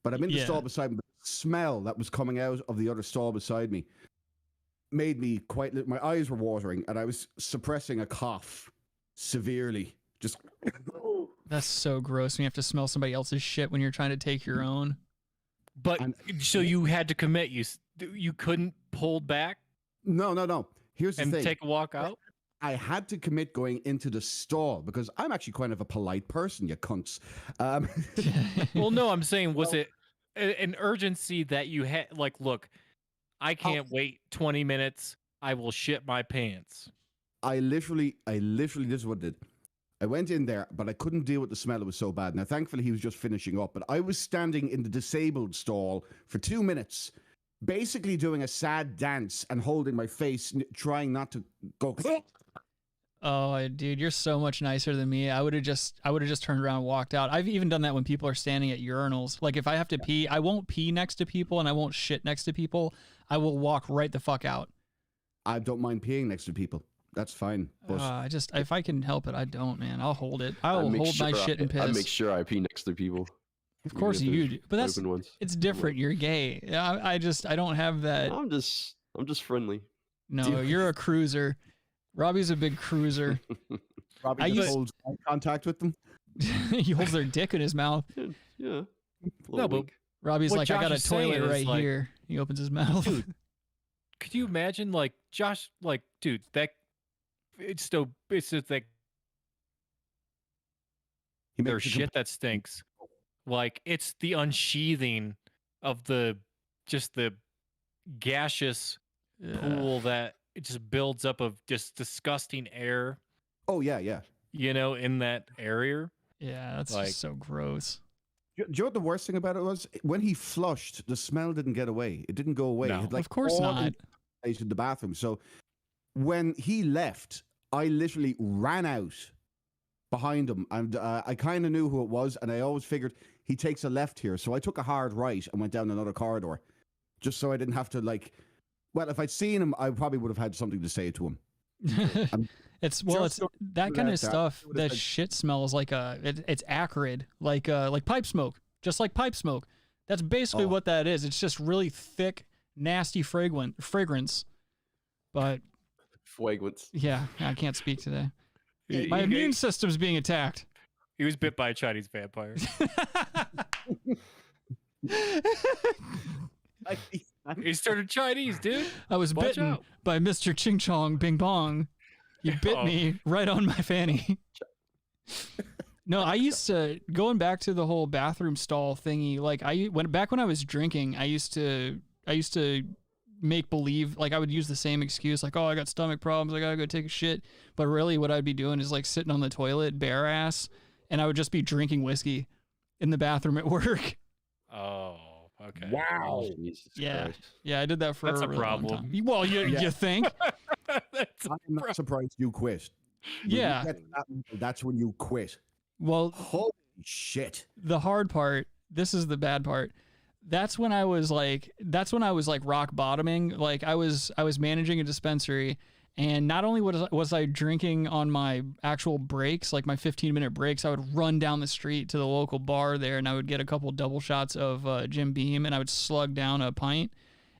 [SPEAKER 8] But I'm in the stall beside him. The smell that was coming out of the other stall beside me made me my eyes were watering and I was suppressing a cough severely. Just
[SPEAKER 6] That's so gross when you have to smell somebody else's shit when you're trying to take your own.
[SPEAKER 9] But so you had to commit. You couldn't pull back.
[SPEAKER 8] No. Here's the thing.
[SPEAKER 9] And take a walk out.
[SPEAKER 8] I had to commit going into the stall because I'm actually kind of a polite person, you cunts.
[SPEAKER 9] Well, no, I'm saying, was it an urgency that you had? Like, look, I can't wait 20 minutes. I will shit my pants.
[SPEAKER 8] I literally, this is what I did. I went in there, but I couldn't deal with the smell. It was so bad. Now, thankfully, he was just finishing up. But I was standing in the disabled stall for 2 minutes, basically doing a sad dance and holding my face, trying not to go.
[SPEAKER 6] Oh, dude, you're so much nicer than me. I would have just turned around and walked out. I've even done that when people are standing at urinals. Like if I have to pee, I won't pee next to people and I won't shit next to people. I will walk right the fuck out.
[SPEAKER 8] I don't mind peeing next to people. That's fine. But
[SPEAKER 6] if I can help it, I don't, man. I'll hold it. I'll hold my shit and piss.
[SPEAKER 7] I make sure I pee next to people.
[SPEAKER 6] Of course you do, but it's different. You're gay. I don't have that.
[SPEAKER 7] I'm just friendly.
[SPEAKER 6] No, you're a cruiser. Robbie's a big cruiser.
[SPEAKER 8] Robbie holds eye contact with them.
[SPEAKER 6] He holds their dick in his mouth.
[SPEAKER 7] Yeah.
[SPEAKER 9] No, but
[SPEAKER 6] Robbie's like, I got a toilet right here. He opens his mouth.
[SPEAKER 9] Dude, could you imagine, like, Josh, like, dude, it's just like there's shit that stinks. Like, it's the unsheathing of the gaseous pool that it just builds up of just disgusting air.
[SPEAKER 8] Oh, yeah.
[SPEAKER 9] You know, in that area.
[SPEAKER 6] Yeah, that's just so gross.
[SPEAKER 8] Do you know what the worst thing about it was? When he flushed, the smell didn't get away. It didn't go away.
[SPEAKER 9] No.
[SPEAKER 8] It had, like,
[SPEAKER 6] Of course
[SPEAKER 8] all
[SPEAKER 6] not.
[SPEAKER 8] into the bathroom. So when he left, I literally ran out behind him, and I kind of knew who it was, and I always figured he takes a left here. So I took a hard right and went down another corridor, just so I didn't have to, like. Well, if I'd seen him, I probably would have had something to say to him.
[SPEAKER 6] It's
[SPEAKER 8] Just
[SPEAKER 6] that kind of
[SPEAKER 8] that,
[SPEAKER 6] stuff.
[SPEAKER 8] would
[SPEAKER 6] The
[SPEAKER 8] have said-
[SPEAKER 6] shit smells like it's acrid, like pipe smoke, just like pipe smoke. That's basically what that is. It's just really thick, nasty fragrance. But
[SPEAKER 7] Fragrance.
[SPEAKER 6] yeah, I can't speak today.
[SPEAKER 9] He-
[SPEAKER 6] My
[SPEAKER 9] he-
[SPEAKER 6] immune system's being attacked.
[SPEAKER 9] He was bit by a Chinese vampire. He started Chinese, dude.
[SPEAKER 6] I was
[SPEAKER 9] Watch
[SPEAKER 6] bitten
[SPEAKER 9] out.
[SPEAKER 6] by Mr. Ching Chong Bing Bong. You bit
[SPEAKER 9] Oh.
[SPEAKER 6] me right on my fanny. No, I used to, going back to the whole bathroom stall thingy. Like back when I was drinking, I used to make believe, like I would use the same excuse, like, oh, I got stomach problems, I gotta go take a shit. But really, what I'd be doing is like sitting on the toilet, bare ass, and I would just be drinking whiskey in the bathroom at work.
[SPEAKER 9] Oh, okay.
[SPEAKER 8] Wow.
[SPEAKER 7] Jesus
[SPEAKER 6] Yeah.
[SPEAKER 7] Christ.
[SPEAKER 6] Yeah, I did that for
[SPEAKER 9] That's a
[SPEAKER 6] really long
[SPEAKER 9] problem.
[SPEAKER 6] time. Well, you think?
[SPEAKER 9] That's
[SPEAKER 8] I'm not surprised you quit. When
[SPEAKER 6] Yeah.
[SPEAKER 8] you get to that level, that's when you quit.
[SPEAKER 6] Well,
[SPEAKER 8] Holy shit.
[SPEAKER 6] the hard part, this is the bad part. That's when I was like rock bottoming. Like I was managing a dispensary, and not only was I drinking on my actual breaks, like my 15-minute breaks, I would run down the street to the local bar there, and I would get a couple double shots of Jim Beam, and I would slug down a pint,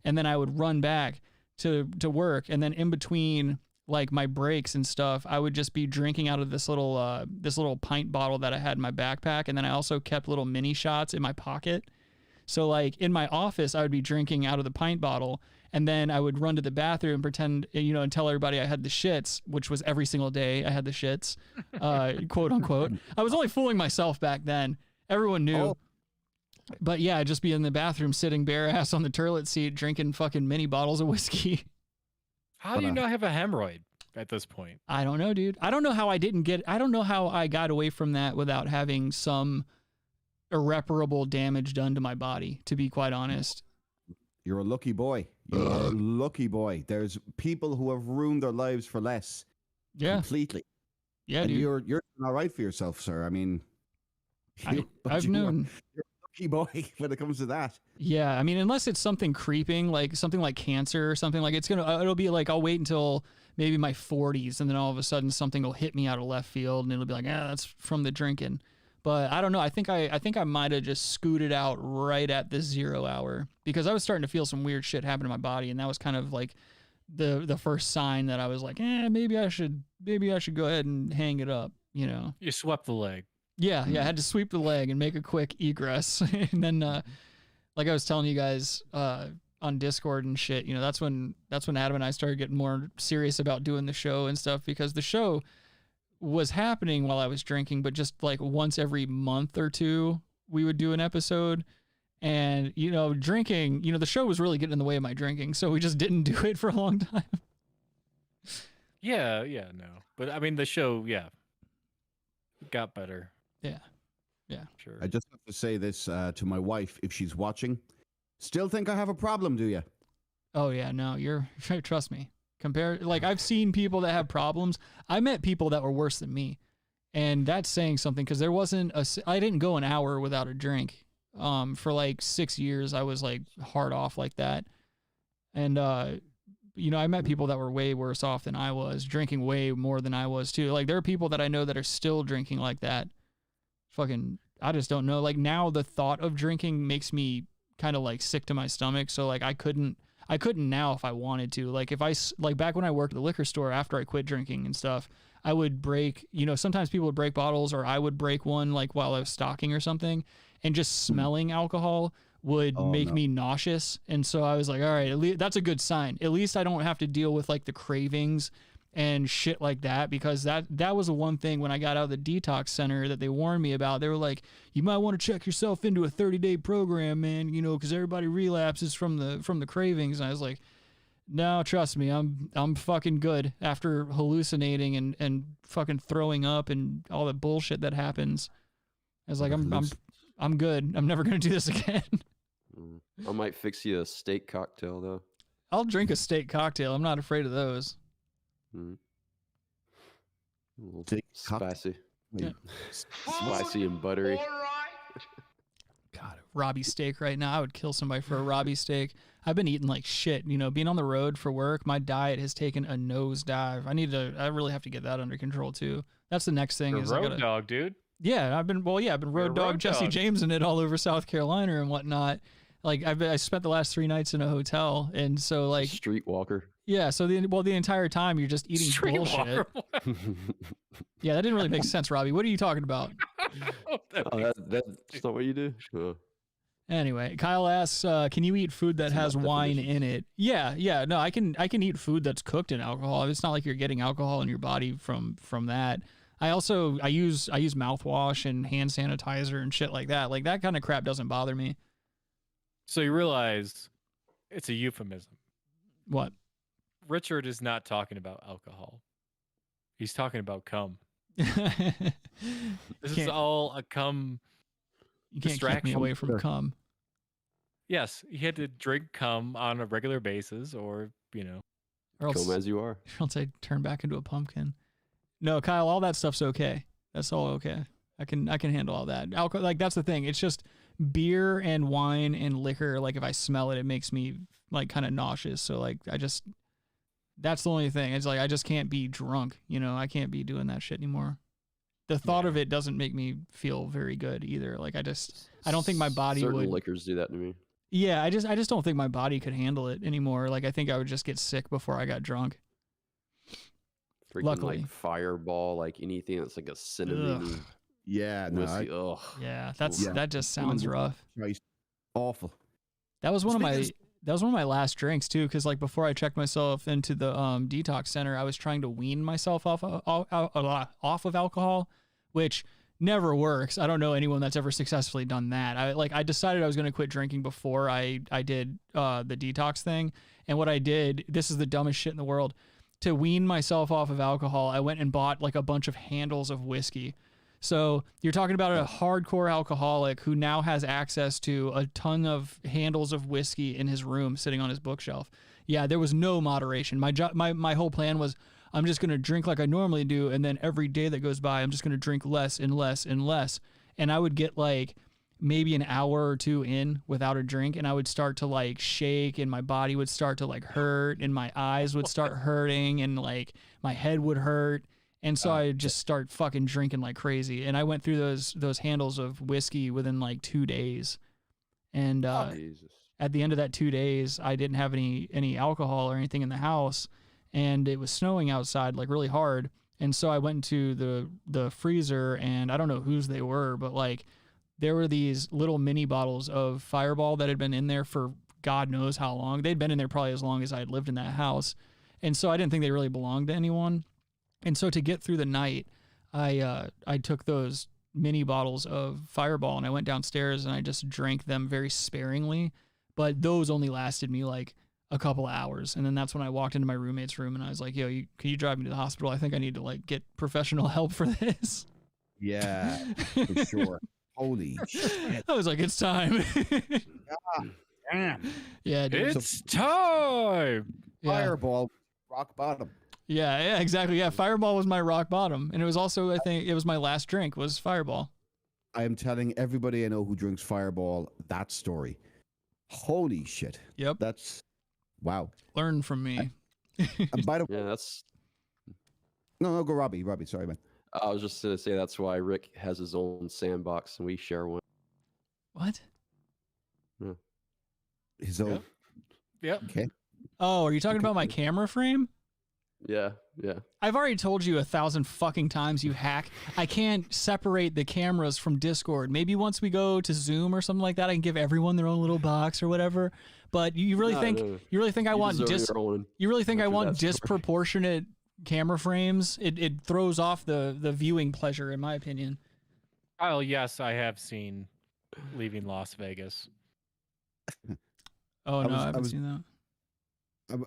[SPEAKER 6] and then I would run back to work, and then in between like my breaks and stuff, I would just be drinking out of this little pint bottle that I had in my backpack, and then I also kept little mini shots in my pocket. So like in my office, I would be drinking out of the pint bottle, and then I would run to the bathroom and pretend, and tell everybody I had the shits, which was every single day I had the shits, quote unquote. I was only fooling myself back then. Everyone knew.
[SPEAKER 8] Oh.
[SPEAKER 6] But yeah, I'd just be in the bathroom sitting bare ass on the toilet seat drinking fucking mini bottles of whiskey.
[SPEAKER 9] How do you not have a hemorrhoid at this point?
[SPEAKER 6] I don't know, dude. I don't know how I got away from that without having some irreparable damage done to my body, to be quite honest.
[SPEAKER 8] You're a lucky boy. You're a lucky boy. There's people who have ruined their lives for less.
[SPEAKER 6] Yeah.
[SPEAKER 8] Completely.
[SPEAKER 6] Yeah,
[SPEAKER 8] And
[SPEAKER 6] dude.
[SPEAKER 8] you're doing all right for yourself, sir. I mean,
[SPEAKER 6] I've known.
[SPEAKER 8] You're a lucky boy when it comes to that.
[SPEAKER 6] Yeah, I mean, unless it's something creeping, like something like cancer or something, like it'll be like I'll wait until maybe my 40s, and then all of a sudden something will hit me out of left field, and it'll be like, that's from the drinking. But I don't know. I think I might have just scooted out right at the 0 hour, because I was starting to feel some weird shit happen to my body, and that was kind of like the first sign that I was like, maybe I should go ahead and hang it up.
[SPEAKER 9] You swept the leg.
[SPEAKER 6] Yeah, I had to sweep the leg and make a quick egress. And then, like I was telling you guys on Discord and shit, that's when Adam and I started getting more serious about doing the show and stuff, because the show was happening while I was drinking, but just like once every month or two, we would do an episode. And, drinking, the show was really getting in the way of my drinking, so we just didn't do it for a long time.
[SPEAKER 9] Yeah, no. But I mean, the show, got better.
[SPEAKER 6] Yeah.
[SPEAKER 9] Sure.
[SPEAKER 8] I just have to say this to my wife, if she's watching. Still think I have a problem, do you?
[SPEAKER 6] Oh yeah, no, trust me. Like I've seen people that have problems. I met people that were worse than me, and that's saying something, because I didn't go an hour without a drink. For like 6 years, I was like hard off like that, and I met people that were way worse off than I was, drinking way more than I was too. Like there are people that I know that are still drinking like that. Fucking, I just don't know. Like now, the thought of drinking makes me kind of like sick to my stomach. So like I couldn't now if I wanted to. Like if like back when I worked at the liquor store after I quit drinking and stuff, I would break, sometimes people would break bottles, or I would break one like while I was stocking or something, and just smelling alcohol would make me nauseous. And so I was like, all right, at least that's a good sign. At least I don't have to deal with like the cravings and shit like that, because that was the one thing when I got out of the detox center that they warned me about. They were like, you might want to check yourself into a 30-day program, man, because everybody relapses from the cravings. And I was like, no, trust me, I'm fucking good after hallucinating and fucking throwing up and all the bullshit that happens. I was like, I'm good. I'm never gonna do this again.
[SPEAKER 7] I might fix you a steak cocktail though.
[SPEAKER 6] I'll drink a steak cocktail. I'm not afraid of those.
[SPEAKER 7] A little
[SPEAKER 8] Steak
[SPEAKER 7] spicy.
[SPEAKER 6] Yeah.
[SPEAKER 7] Spicy and buttery.
[SPEAKER 6] God, Robbie steak right now. I would kill somebody for a Robbie steak. I've been eating like shit. You know, being on the road for work, my diet has taken a nosedive. I really have to get that under control too. That's the next thing.
[SPEAKER 9] You're
[SPEAKER 6] Is
[SPEAKER 9] a
[SPEAKER 6] I
[SPEAKER 9] road
[SPEAKER 6] gotta,
[SPEAKER 9] dog, dude.
[SPEAKER 6] Yeah, I've been road dog Jesse James in it all over South Carolina and whatnot. Like I spent the last 3 nights in a hotel, and so like
[SPEAKER 7] Streetwalker.
[SPEAKER 6] yeah. So the entire time you're just eating bullshit. Yeah, that didn't really make sense, Robbie. What are you talking about?
[SPEAKER 7] That's not what you do.
[SPEAKER 6] Anyway, Kyle asks, can you eat food that has wine in it? Yeah. No, I can eat food that's cooked in alcohol. It's not like you're getting alcohol in your body from that. I use mouthwash and hand sanitizer and shit like that. Like that kind of crap doesn't bother me.
[SPEAKER 9] So you realize it's a euphemism.
[SPEAKER 6] What?
[SPEAKER 9] Richard is not talking about alcohol. He's talking about cum. This is all a cum
[SPEAKER 6] You can't
[SPEAKER 9] distraction.
[SPEAKER 6] keep me away from cum.
[SPEAKER 9] Yes, he had to drink cum on a regular basis, or
[SPEAKER 6] Or else,
[SPEAKER 7] Come as you are.
[SPEAKER 6] or else I turn back into a pumpkin. No, Kyle, all that stuff's okay. That's all okay. I can handle all that. Alcohol, like that's the thing. It's just beer and wine and liquor. Like if I smell it, it makes me like kind of nauseous. So like that's the only thing. It's like I just can't be drunk. I can't be doing that shit anymore. The thought of it doesn't make me feel very good either. Like I don't think my body
[SPEAKER 7] Certain
[SPEAKER 6] would.
[SPEAKER 7] liquors do that to me.
[SPEAKER 6] Yeah, I just don't think my body could handle it anymore. Like I think I would just get sick before I got drunk.
[SPEAKER 7] Freaking
[SPEAKER 6] Luckily.
[SPEAKER 7] like Fireball, like anything that's like a cinnamon
[SPEAKER 8] Yeah, no,
[SPEAKER 7] whiskey. Ugh.
[SPEAKER 6] Yeah, that just sounds rough.
[SPEAKER 8] awful.
[SPEAKER 6] That was one of my last drinks too, because like before I checked myself into the detox center, I was trying to wean myself off of alcohol, which never works. I don't know anyone that's ever successfully done that. I decided I was going to quit drinking before I did the detox thing, and what I did, this is the dumbest shit in the world, to wean myself off of alcohol, I went and bought like a bunch of handles of whiskey. So you're talking about a hardcore alcoholic who now has access to a ton of handles of whiskey in his room sitting on his bookshelf. Yeah, there was no moderation. My whole plan was I'm just going to drink like I normally do, and then every day that goes by, I'm just going to drink less and less and less. And I would get like maybe an hour or two in without a drink, and I would start to like shake, and my body would start to like hurt, and my eyes would start hurting, and like my head would hurt. And so I just start fucking drinking like crazy. And I went through those handles of whiskey within like 2 days. And at the end of that 2 days, I didn't have any alcohol or anything in the house. And it was snowing outside like really hard. And so I went into the freezer, and I don't know whose they were, but like there were these little mini bottles of Fireball that had been in there for God knows how long. They'd been in there probably as long as I had lived in that house. And so I didn't think they really belonged to anyone. And so to get through the night, I took those mini bottles of Fireball, and I went downstairs and I just drank them very sparingly. But those only lasted me like a couple of hours. And then that's when I walked into my roommate's room and I was like, yo, can you drive me to the hospital? I think I need to like get professional help for this.
[SPEAKER 8] Yeah, for sure. Holy shit.
[SPEAKER 6] I was like, it's time.
[SPEAKER 8] Damn.
[SPEAKER 6] Yeah, dude.
[SPEAKER 9] It's time.
[SPEAKER 6] Yeah.
[SPEAKER 8] Fireball, rock bottom.
[SPEAKER 6] Yeah, exactly. Yeah, Fireball was my rock bottom. And it was also, I think, it was my last drink was Fireball.
[SPEAKER 8] I am telling everybody I know who drinks Fireball that story. Holy shit.
[SPEAKER 6] Yep.
[SPEAKER 8] That's, wow.
[SPEAKER 6] Learn from me.
[SPEAKER 8] And by the way,
[SPEAKER 7] Yeah, that's.
[SPEAKER 8] no, go Robbie. Sorry, man.
[SPEAKER 7] I was just gonna say that's why Rick has his own sandbox and we share one.
[SPEAKER 6] What?
[SPEAKER 7] Yeah.
[SPEAKER 8] His own.
[SPEAKER 9] Yep.
[SPEAKER 8] Okay.
[SPEAKER 6] Oh, are you talking about my camera frame?
[SPEAKER 7] Yeah.
[SPEAKER 6] I've already told you 1,000 fucking times, you hack. I can't separate the cameras from Discord. Maybe once we go to Zoom or something like that, I can give everyone their own little box or whatever. But you really think I want disproportionate camera frames? It throws off the viewing pleasure, in my opinion.
[SPEAKER 9] Kyle, yes, I have seen Leaving Las Vegas.
[SPEAKER 6] Oh no, I haven't seen that.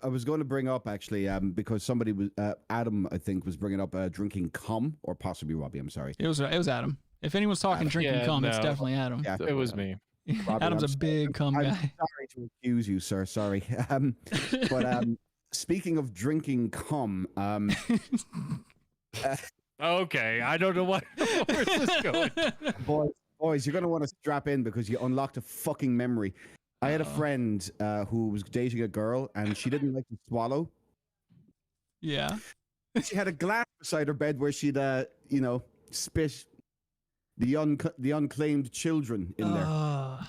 [SPEAKER 8] I was going to bring up actually, because somebody was Adam, I think, was bringing up drinking cum, or possibly Robbie. I'm sorry.
[SPEAKER 6] It was Adam. If anyone's talking drinking cum, it's definitely Adam.
[SPEAKER 8] Yeah.
[SPEAKER 9] It was me.
[SPEAKER 6] Adam's a big cum
[SPEAKER 8] I'm
[SPEAKER 6] guy.
[SPEAKER 8] sorry to accuse you, sir. Sorry. But speaking of drinking cum,
[SPEAKER 9] Okay, I don't know where's this going.
[SPEAKER 8] boys, you're gonna want to strap in because you unlocked a fucking memory. I had a friend who was dating a girl and she didn't like to swallow.
[SPEAKER 6] Yeah.
[SPEAKER 8] She had a glass beside her bed where she'd, spit the unclaimed children in there.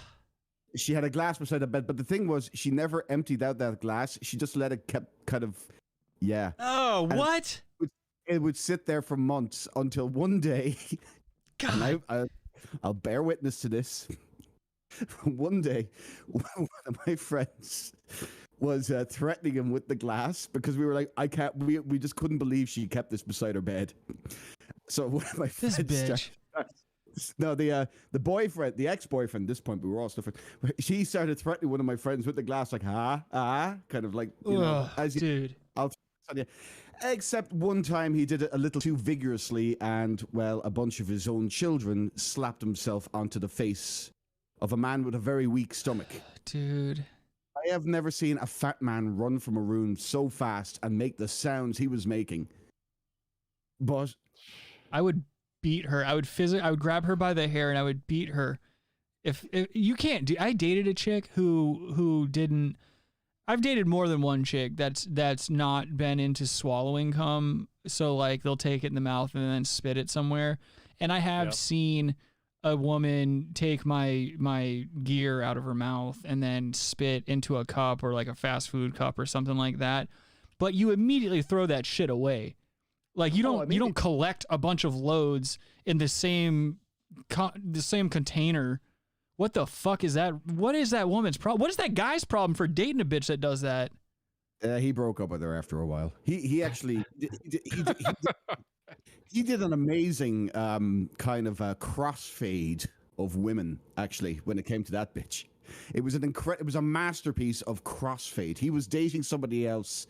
[SPEAKER 8] She had a glass beside the bed, but the thing was, she never emptied out that glass. She just let it kept kind of, yeah.
[SPEAKER 6] Oh,
[SPEAKER 8] and
[SPEAKER 6] what?
[SPEAKER 8] It would sit there for months until one day,
[SPEAKER 6] God.
[SPEAKER 8] and I'll bear witness to this. One day, one of my friends was threatening him with the glass because we were like, I can't. We just couldn't believe she kept this beside her bed. So one of my friends,
[SPEAKER 6] bitch.
[SPEAKER 8] No, the boyfriend, the ex-boyfriend. At this point, we were all stuff. She started threatening one of my friends with the glass, like kind of like,
[SPEAKER 6] dude.
[SPEAKER 8] I'll tell you. Except one time he did it a little too vigorously, and well, a bunch of his own children slapped himself onto the face of a man with a very weak stomach.
[SPEAKER 6] Dude.
[SPEAKER 8] I have never seen a fat man run from a room so fast and make the sounds he was making. But
[SPEAKER 6] I would beat her. I would grab her by the hair and I would beat her. If you can't do, I dated a chick who didn't. I've dated more than one chick that's not been into swallowing cum. So like they'll take it in the mouth and then spit it somewhere. And I have seen a woman take my gear out of her mouth and then spit into a cup or like a fast food cup or something like that. But you immediately throw that shit away. Like you don't collect a bunch of loads in the same container. What the fuck is that? What is that woman's problem? What is that guy's problem for dating a bitch that does that?
[SPEAKER 8] He broke up with her after a while. He actually he did an amazing kind of a crossfade of women. Actually, when it came to that bitch, it was it was a masterpiece of crossfade. He was dating somebody else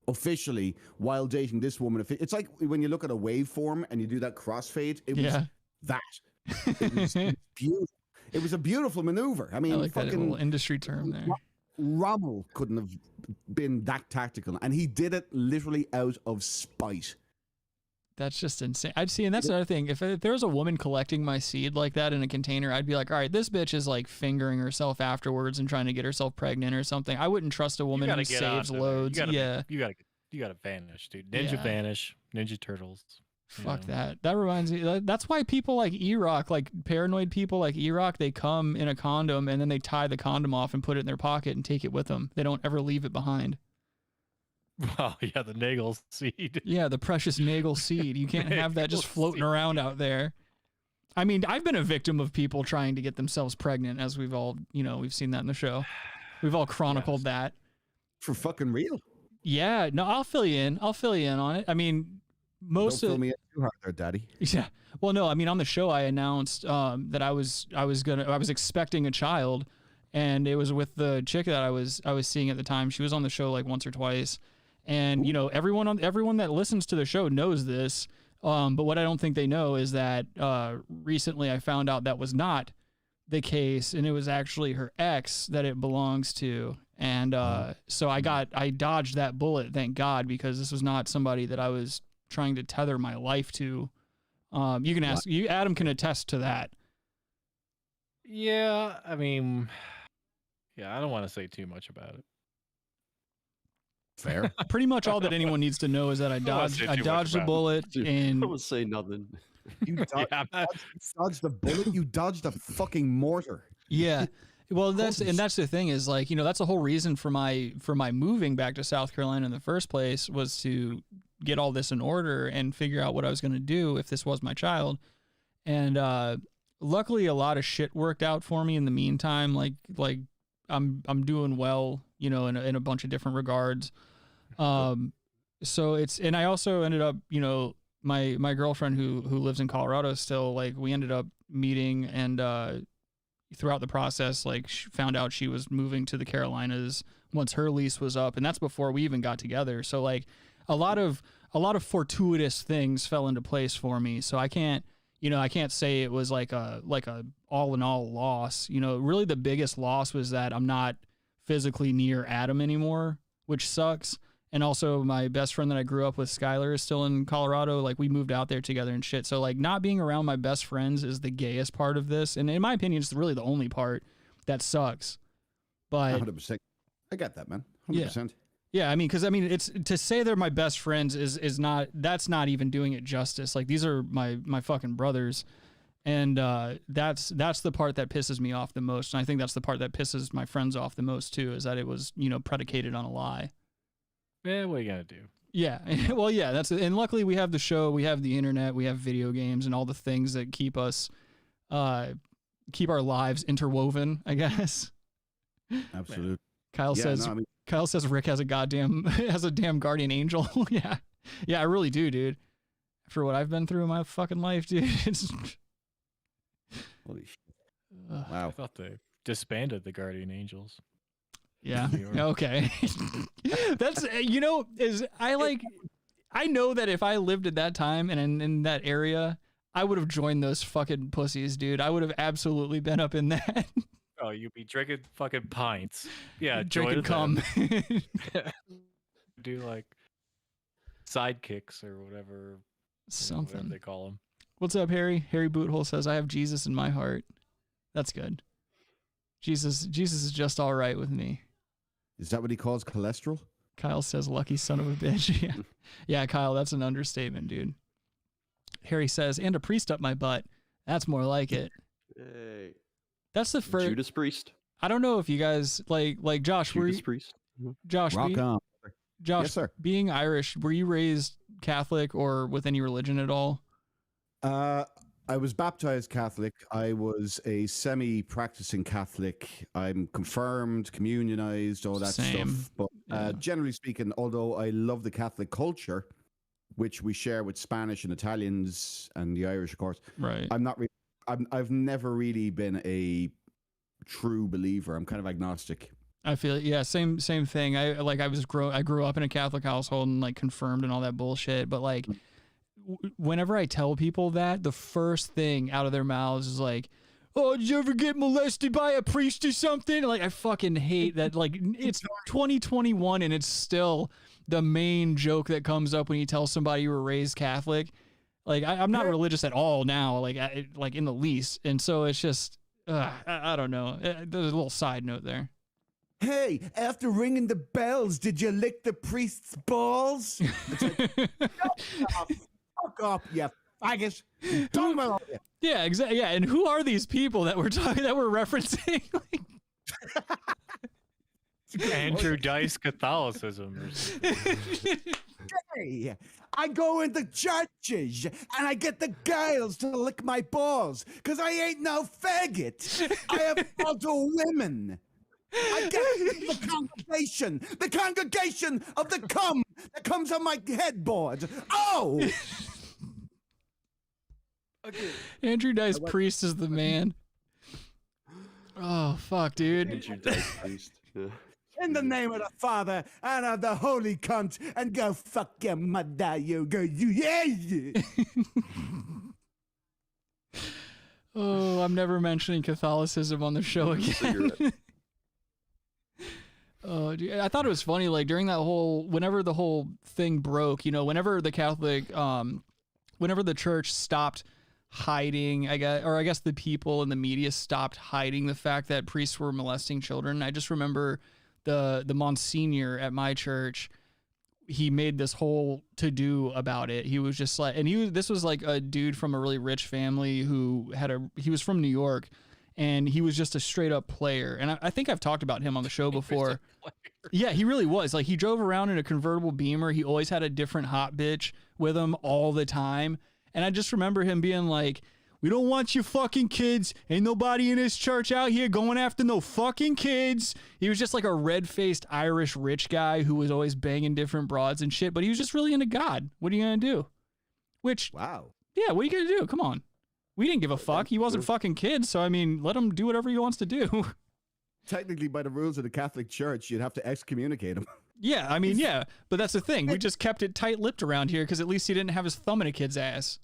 [SPEAKER 8] officially while dating this woman. It's like when you look at a waveform and you do that crossfade. It was that. It was beautiful. It was a beautiful maneuver. I mean,
[SPEAKER 6] I like that little industry term there.
[SPEAKER 8] Rommel couldn't have been that tactical, and he did it literally out of spite.
[SPEAKER 6] That's just insane. I'd see, and that's another thing. If there was a woman collecting my seed like that in a container, I'd be like, all right, this bitch is like fingering herself afterwards and trying to get herself pregnant or something. I wouldn't trust a woman who saves loads. You
[SPEAKER 9] gotta vanish, dude. Vanish. Ninja Turtles.
[SPEAKER 6] Fuck that. That reminds me. That's why people like E-Rock, like paranoid people like E-Rock, they come in a condom and then they tie the condom off and put it in their pocket and take it with them. They don't ever leave it behind.
[SPEAKER 9] Oh, yeah, the Nagel seed.
[SPEAKER 6] Yeah, the precious Nagel seed. You can't have that just floating around out there. I mean, I've been a victim of people trying to get themselves pregnant, as we've all, we've seen that in the show. We've all chronicled that.
[SPEAKER 8] For fucking real.
[SPEAKER 6] Yeah, no, I'll fill you in. I'll fill you in on it. I mean,
[SPEAKER 8] Don't fill me in too hard there, Daddy.
[SPEAKER 6] Yeah. Well, no, I mean, on the show, I announced that I was expecting a child, and it was with the chick that I was seeing at the time. She was on the show like once or twice, and everyone that listens to the show knows this. But what I don't think they know is that recently I found out that was not the case, and it was actually her ex that it belongs to. And so I dodged that bullet, thank God, because this was not somebody that I was trying to tether my life to. You can ask Adam can attest to that.
[SPEAKER 9] Yeah, I mean, I don't want to say too much about it.
[SPEAKER 8] Fair.
[SPEAKER 6] Pretty much all that anyone needs to know is that I dodged a bullet. And
[SPEAKER 7] I would say nothing.
[SPEAKER 8] You dodged the bullet. You dodged a fucking mortar.
[SPEAKER 6] Yeah. Well, that's the thing is like, that's the whole reason for my moving back to South Carolina in the first place, was to get all this in order and figure out what I was going to do if this was my child. And luckily a lot of shit worked out for me in the meantime. Like I'm doing well, in a bunch of different regards. So and I also ended up, my girlfriend who lives in Colorado still, like we ended up meeting, and throughout the process, like she found out she was moving to the Carolinas once her lease was up, and that's before we even got together. So like a lot of fortuitous things fell into place for me. So I can't, you know, I can't say it was like a all in all loss. You know, really the biggest loss was that I'm not physically near Adam anymore, which sucks. And also my best friend that I grew up with, Skylar, is still in Colorado. Like, we moved out there together and shit. So like, not being around my best friends is the gayest part of this. And in my opinion, it's really the only part that sucks. But
[SPEAKER 8] 100%. I get that, man. 100%.
[SPEAKER 6] Yeah, I mean, because I mean, it's to say they're my best friends is not, that's not even doing it justice. Like, these are my fucking brothers, and that's the part that pisses me off the most. And I think that's the part that pisses my friends off the most too, is that it was, you know, predicated on a lie.
[SPEAKER 9] Yeah, what are you gonna do?
[SPEAKER 6] Yeah, well, yeah, that's it. And luckily we have the show, we have the internet, we have video games, and all the things that keep us, keep our lives interwoven, I guess.
[SPEAKER 8] Absolutely.
[SPEAKER 6] Kyle says. No, I mean, Kyle says Rick has a damn guardian angel. Yeah. Yeah, I really do, dude. For what I've been through in my fucking life, dude. It's...
[SPEAKER 8] Holy shit. Wow.
[SPEAKER 9] I thought they disbanded the guardian angels.
[SPEAKER 6] Yeah. Okay. That's, you know, I know that if I lived at that time and in that area, I would have joined those fucking pussies, dude. I would have absolutely been up in that.
[SPEAKER 9] Oh, you'd be drinking fucking pints. Yeah,
[SPEAKER 6] drinking cum.
[SPEAKER 9] Do like sidekicks or whatever.
[SPEAKER 6] Something
[SPEAKER 9] whatever they call them.
[SPEAKER 6] What's up, Harry? Harry Boothole says, I have Jesus in my heart. That's good. Jesus is just all right with me.
[SPEAKER 8] Is that what he calls cholesterol?
[SPEAKER 6] Kyle says, lucky son of a bitch. Yeah. Yeah, Kyle, that's an understatement, dude. Harry says, and a priest up my butt. That's more like it.
[SPEAKER 7] Hey.
[SPEAKER 6] That's the first
[SPEAKER 7] Judas Priest.
[SPEAKER 6] I don't know if you guys like Josh.
[SPEAKER 7] Judas Priest.
[SPEAKER 6] Josh,
[SPEAKER 8] rock on.
[SPEAKER 6] Josh,
[SPEAKER 8] yes, sir.
[SPEAKER 6] Being Irish, were you raised Catholic or with any religion at all?
[SPEAKER 8] I was baptized Catholic. I was a semi-practicing Catholic. I'm confirmed, communionized, all that stuff. But generally speaking, although I love the Catholic culture, which we share with Spanish and Italians and the Irish, of course,
[SPEAKER 6] right?
[SPEAKER 8] I'm not really. I've never really been a true believer. I'm kind of agnostic.
[SPEAKER 6] I feel same thing. I grew up in a Catholic household and like confirmed and all that bullshit. But like, whenever I tell people that, the first thing out of their mouths is like, "Oh, did you ever get molested by a priest or something?" Like, I fucking hate that. Like, it's 2021 and it's still the main joke that comes up when you tell somebody you were raised Catholic. Like, I'm not religious at all now, like in the least. And so it's just, I don't know. There's a little side note there.
[SPEAKER 8] Hey, after ringing the bells, did you lick the priest's balls? Fuck off, you faggot.
[SPEAKER 6] Yeah, exactly. Yeah, and who are these people that we're referencing?
[SPEAKER 9] Andrew Dice Catholicism.
[SPEAKER 8] Hey, I go into churches and I get the girls to lick my balls because I ain't no faggot. I have also women. I get the congregation of the cum that comes on my headboard. Oh!
[SPEAKER 6] Okay. Andrew Dice Priest is the man. Oh, fuck, dude.
[SPEAKER 7] Andrew Dice Priest. Yeah.
[SPEAKER 8] In the name of the Father and of the Holy Cunt, and go fuck your mother, you go, yeah.
[SPEAKER 6] Oh, I'm never mentioning Catholicism on the show again. Oh, dude, I thought it was funny, like during that whenever the whole thing broke, you know, whenever the Catholic, whenever the church stopped hiding, I guess the people in the media stopped hiding the fact that priests were molesting children. I just remember the Monsignor at my church, he made this whole to-do about it. He was just like, and this was like a dude from a really rich family who he was from New York, and he was just a straight up player. And I think I've talked about him on the show before. Yeah, he really was. Like, he drove around in a convertible Beamer. He always had a different hot bitch with him all the time. And I just remember him being like, "We don't want you fucking kids. Ain't nobody in this church out here going after no fucking kids." He was just like a red-faced Irish rich guy who was always banging different broads and shit, but he was just really into God. What are you going to do?
[SPEAKER 8] Wow.
[SPEAKER 6] Yeah, what are you going to do? Come on. We didn't give a fuck. He wasn't fucking kids, so I mean, let him do whatever he wants to do.
[SPEAKER 8] Technically, by the rules of the Catholic Church, you'd have to excommunicate him.
[SPEAKER 6] Yeah, I mean, yeah, but that's the thing. We just kept it tight-lipped around here because at least he didn't have his thumb in a kid's ass.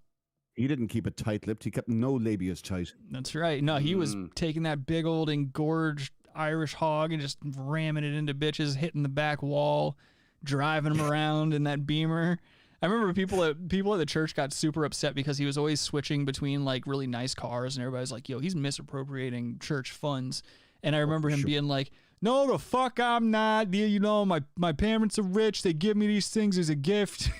[SPEAKER 8] He didn't keep it tight-lipped. He kept no labias tight.
[SPEAKER 6] That's right. No, he was taking that big old engorged Irish hog and just ramming it into bitches, hitting the back wall, driving them around in that Beamer. I remember people at the church got super upset because he was always switching between like really nice cars, and everybody's like, "Yo, he's misappropriating church funds." And I remember him being like, "No, the fuck I'm not. You know, my parents are rich. They give me these things as a gift."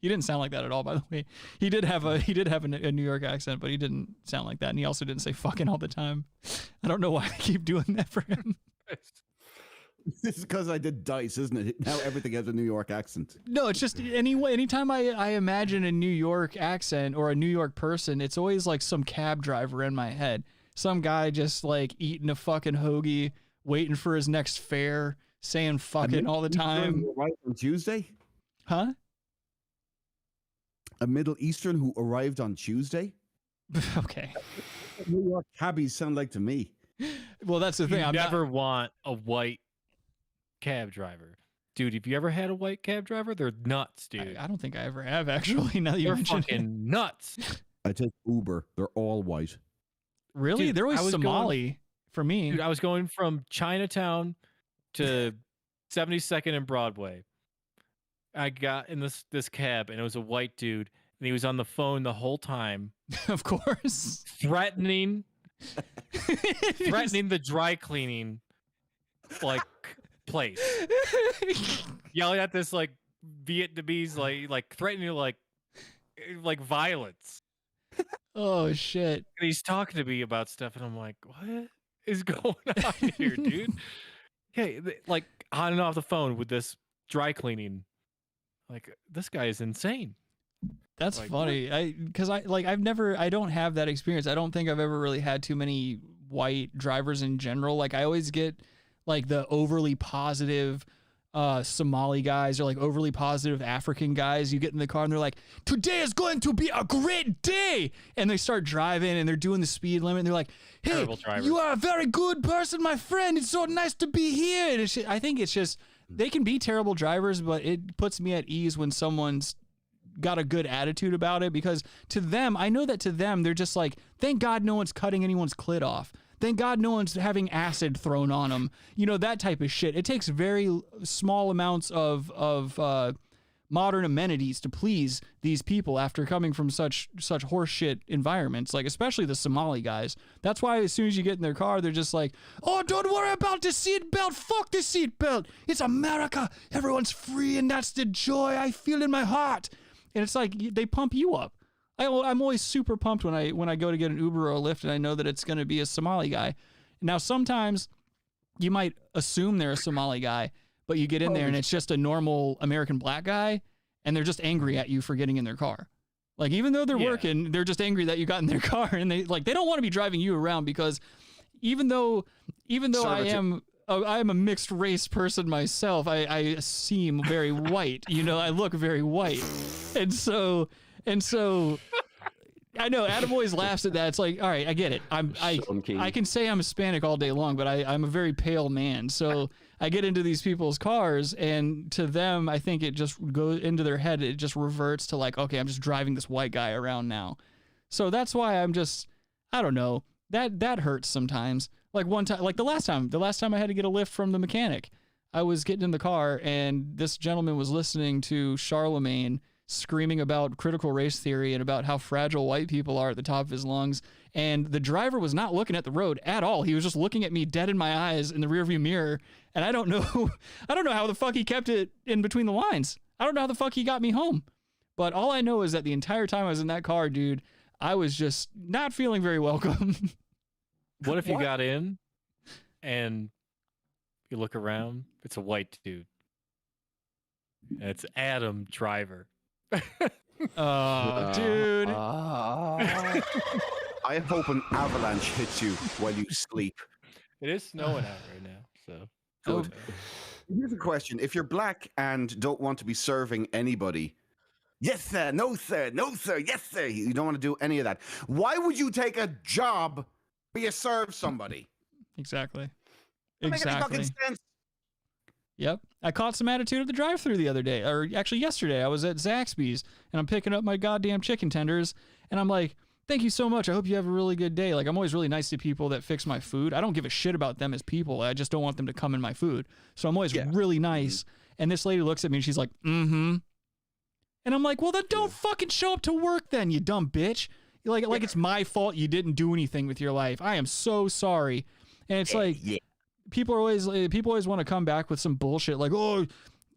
[SPEAKER 6] He didn't sound like that at all, by the way. He did have a New York accent, but he didn't sound like that, and he also didn't say "fucking" all the time. I don't know why I keep doing that for him.
[SPEAKER 8] This is because I did Dice, isn't it? Now everything has a New York accent.
[SPEAKER 6] No, it's just anytime I imagine a New York accent or a New York person, it's always like some cab driver in my head. Some guy just like eating a fucking hoagie, waiting for his next fare, saying "fucking" all the time.
[SPEAKER 8] Right on Tuesday?
[SPEAKER 6] Huh?
[SPEAKER 8] A Middle Eastern who arrived on Tuesday?
[SPEAKER 6] Okay.
[SPEAKER 8] New York cabbies sound like to me.
[SPEAKER 6] Well, that's the thing.
[SPEAKER 9] You never want a white cab driver. Dude, have you ever had a white cab driver? They're nuts, dude.
[SPEAKER 6] I don't think I ever have, actually. Now that you mention
[SPEAKER 9] fucking
[SPEAKER 6] it.
[SPEAKER 9] Nuts.
[SPEAKER 8] I take Uber. They're all white.
[SPEAKER 6] Really?
[SPEAKER 9] Dude,
[SPEAKER 6] They're always Somali for me.
[SPEAKER 9] Dude, I was going from Chinatown to 72nd and Broadway. I got in this cab, and it was a white dude, and he was on the phone the whole time.
[SPEAKER 6] Of course.
[SPEAKER 9] Threatening the dry cleaning like place. Yelling at this like Vietnamese like threatening like violence.
[SPEAKER 6] Oh shit.
[SPEAKER 9] And he's talking to me about stuff, and I'm like, what is going on here, dude? Hey, like on and off the phone with this dry cleaning. Like, this guy is insane.
[SPEAKER 6] That's
[SPEAKER 9] like,
[SPEAKER 6] funny. I don't have that experience. I don't think I've ever really had too many white drivers in general. Like, I always get like the overly positive Somali guys or like overly positive African guys. You get in the car and they're like, "Today is going to be a great day," and they start driving and they're doing the speed limit and they're like, "Hey, you are a very good person, my friend. It's so nice to be here." And I think it's just they can be terrible drivers, but it puts me at ease when someone's got a good attitude about it, because to them, I know that to them, they're just like, thank God no one's cutting anyone's clit off. Thank God no one's having acid thrown on them. You know, that type of shit. It takes very small amounts of modern amenities to please these people after coming from such horseshit environments, like especially the Somali guys. That's why as soon as you get in their car, they're just like, "Oh, don't worry about the seatbelt. Fuck the seatbelt. It's America. Everyone's free, and that's the joy I feel in my heart." And it's like they pump you up. I'm always super pumped when I go to get an Uber or a Lyft and I know that it's going to be a Somali guy. Now, sometimes you might assume they're a Somali guy, but you get in there and it's just a normal American black guy, and they're just angry at you for getting in their car. Like, even though they're working, they're just angry that you got in their car, and they don't want to be driving you around, because even though I am a mixed race person myself, I seem very white. You know, I look very white. And so I know Adam always laughs at that. It's like, all right, I get it. I can say I'm Hispanic all day long, but I'm a very pale man. So I get into these people's cars, and to them, I think it just goes into their head. It just reverts to like, okay, I'm just driving this white guy around now. So that's why I don't know. That hurts sometimes. Like one time, like the last time I had to get a lift from the mechanic, I was getting in the car and this gentleman was listening to Charlemagne screaming about critical race theory and about how fragile white people are at the top of his lungs. And the driver was not looking at the road at all. He was just looking at me dead in my eyes in the rearview mirror. And I don't know how the fuck he kept it in between the lines. I don't know how the fuck he got me home. But all I know is that the entire time I was in that car, dude, I was just not feeling very welcome.
[SPEAKER 9] What if you got in and you look around? It's a white dude. And it's Adam Driver.
[SPEAKER 6] Oh, dude.
[SPEAKER 8] I hope an avalanche hits you while you sleep.
[SPEAKER 9] It is snowing out right now, so.
[SPEAKER 8] Good. Here's a question. If you're black and don't want to be serving anybody, yes, sir, no, sir, no, sir, yes, sir, you don't want to do any of that, why would you take a job where you serve somebody?
[SPEAKER 6] Exactly.
[SPEAKER 8] Doesn't make any fucking sense.
[SPEAKER 6] Yep. I caught some attitude at the drive-thru the other day, or actually yesterday. I was at Zaxby's and I'm picking up my goddamn chicken tenders, and I'm like, thank you so much. I hope you have a really good day. Like, I'm always really nice to people that fix my food. I don't give a shit about them as people. I just don't want them to come in my food. So I'm always really nice. And this lady looks at me and she's like, mm-hmm. And I'm like, well, then don't fucking show up to work then, you dumb bitch. Like it's my fault you didn't do anything with your life. I am so sorry. And it's like, people always want to come back with some bullshit like, oh,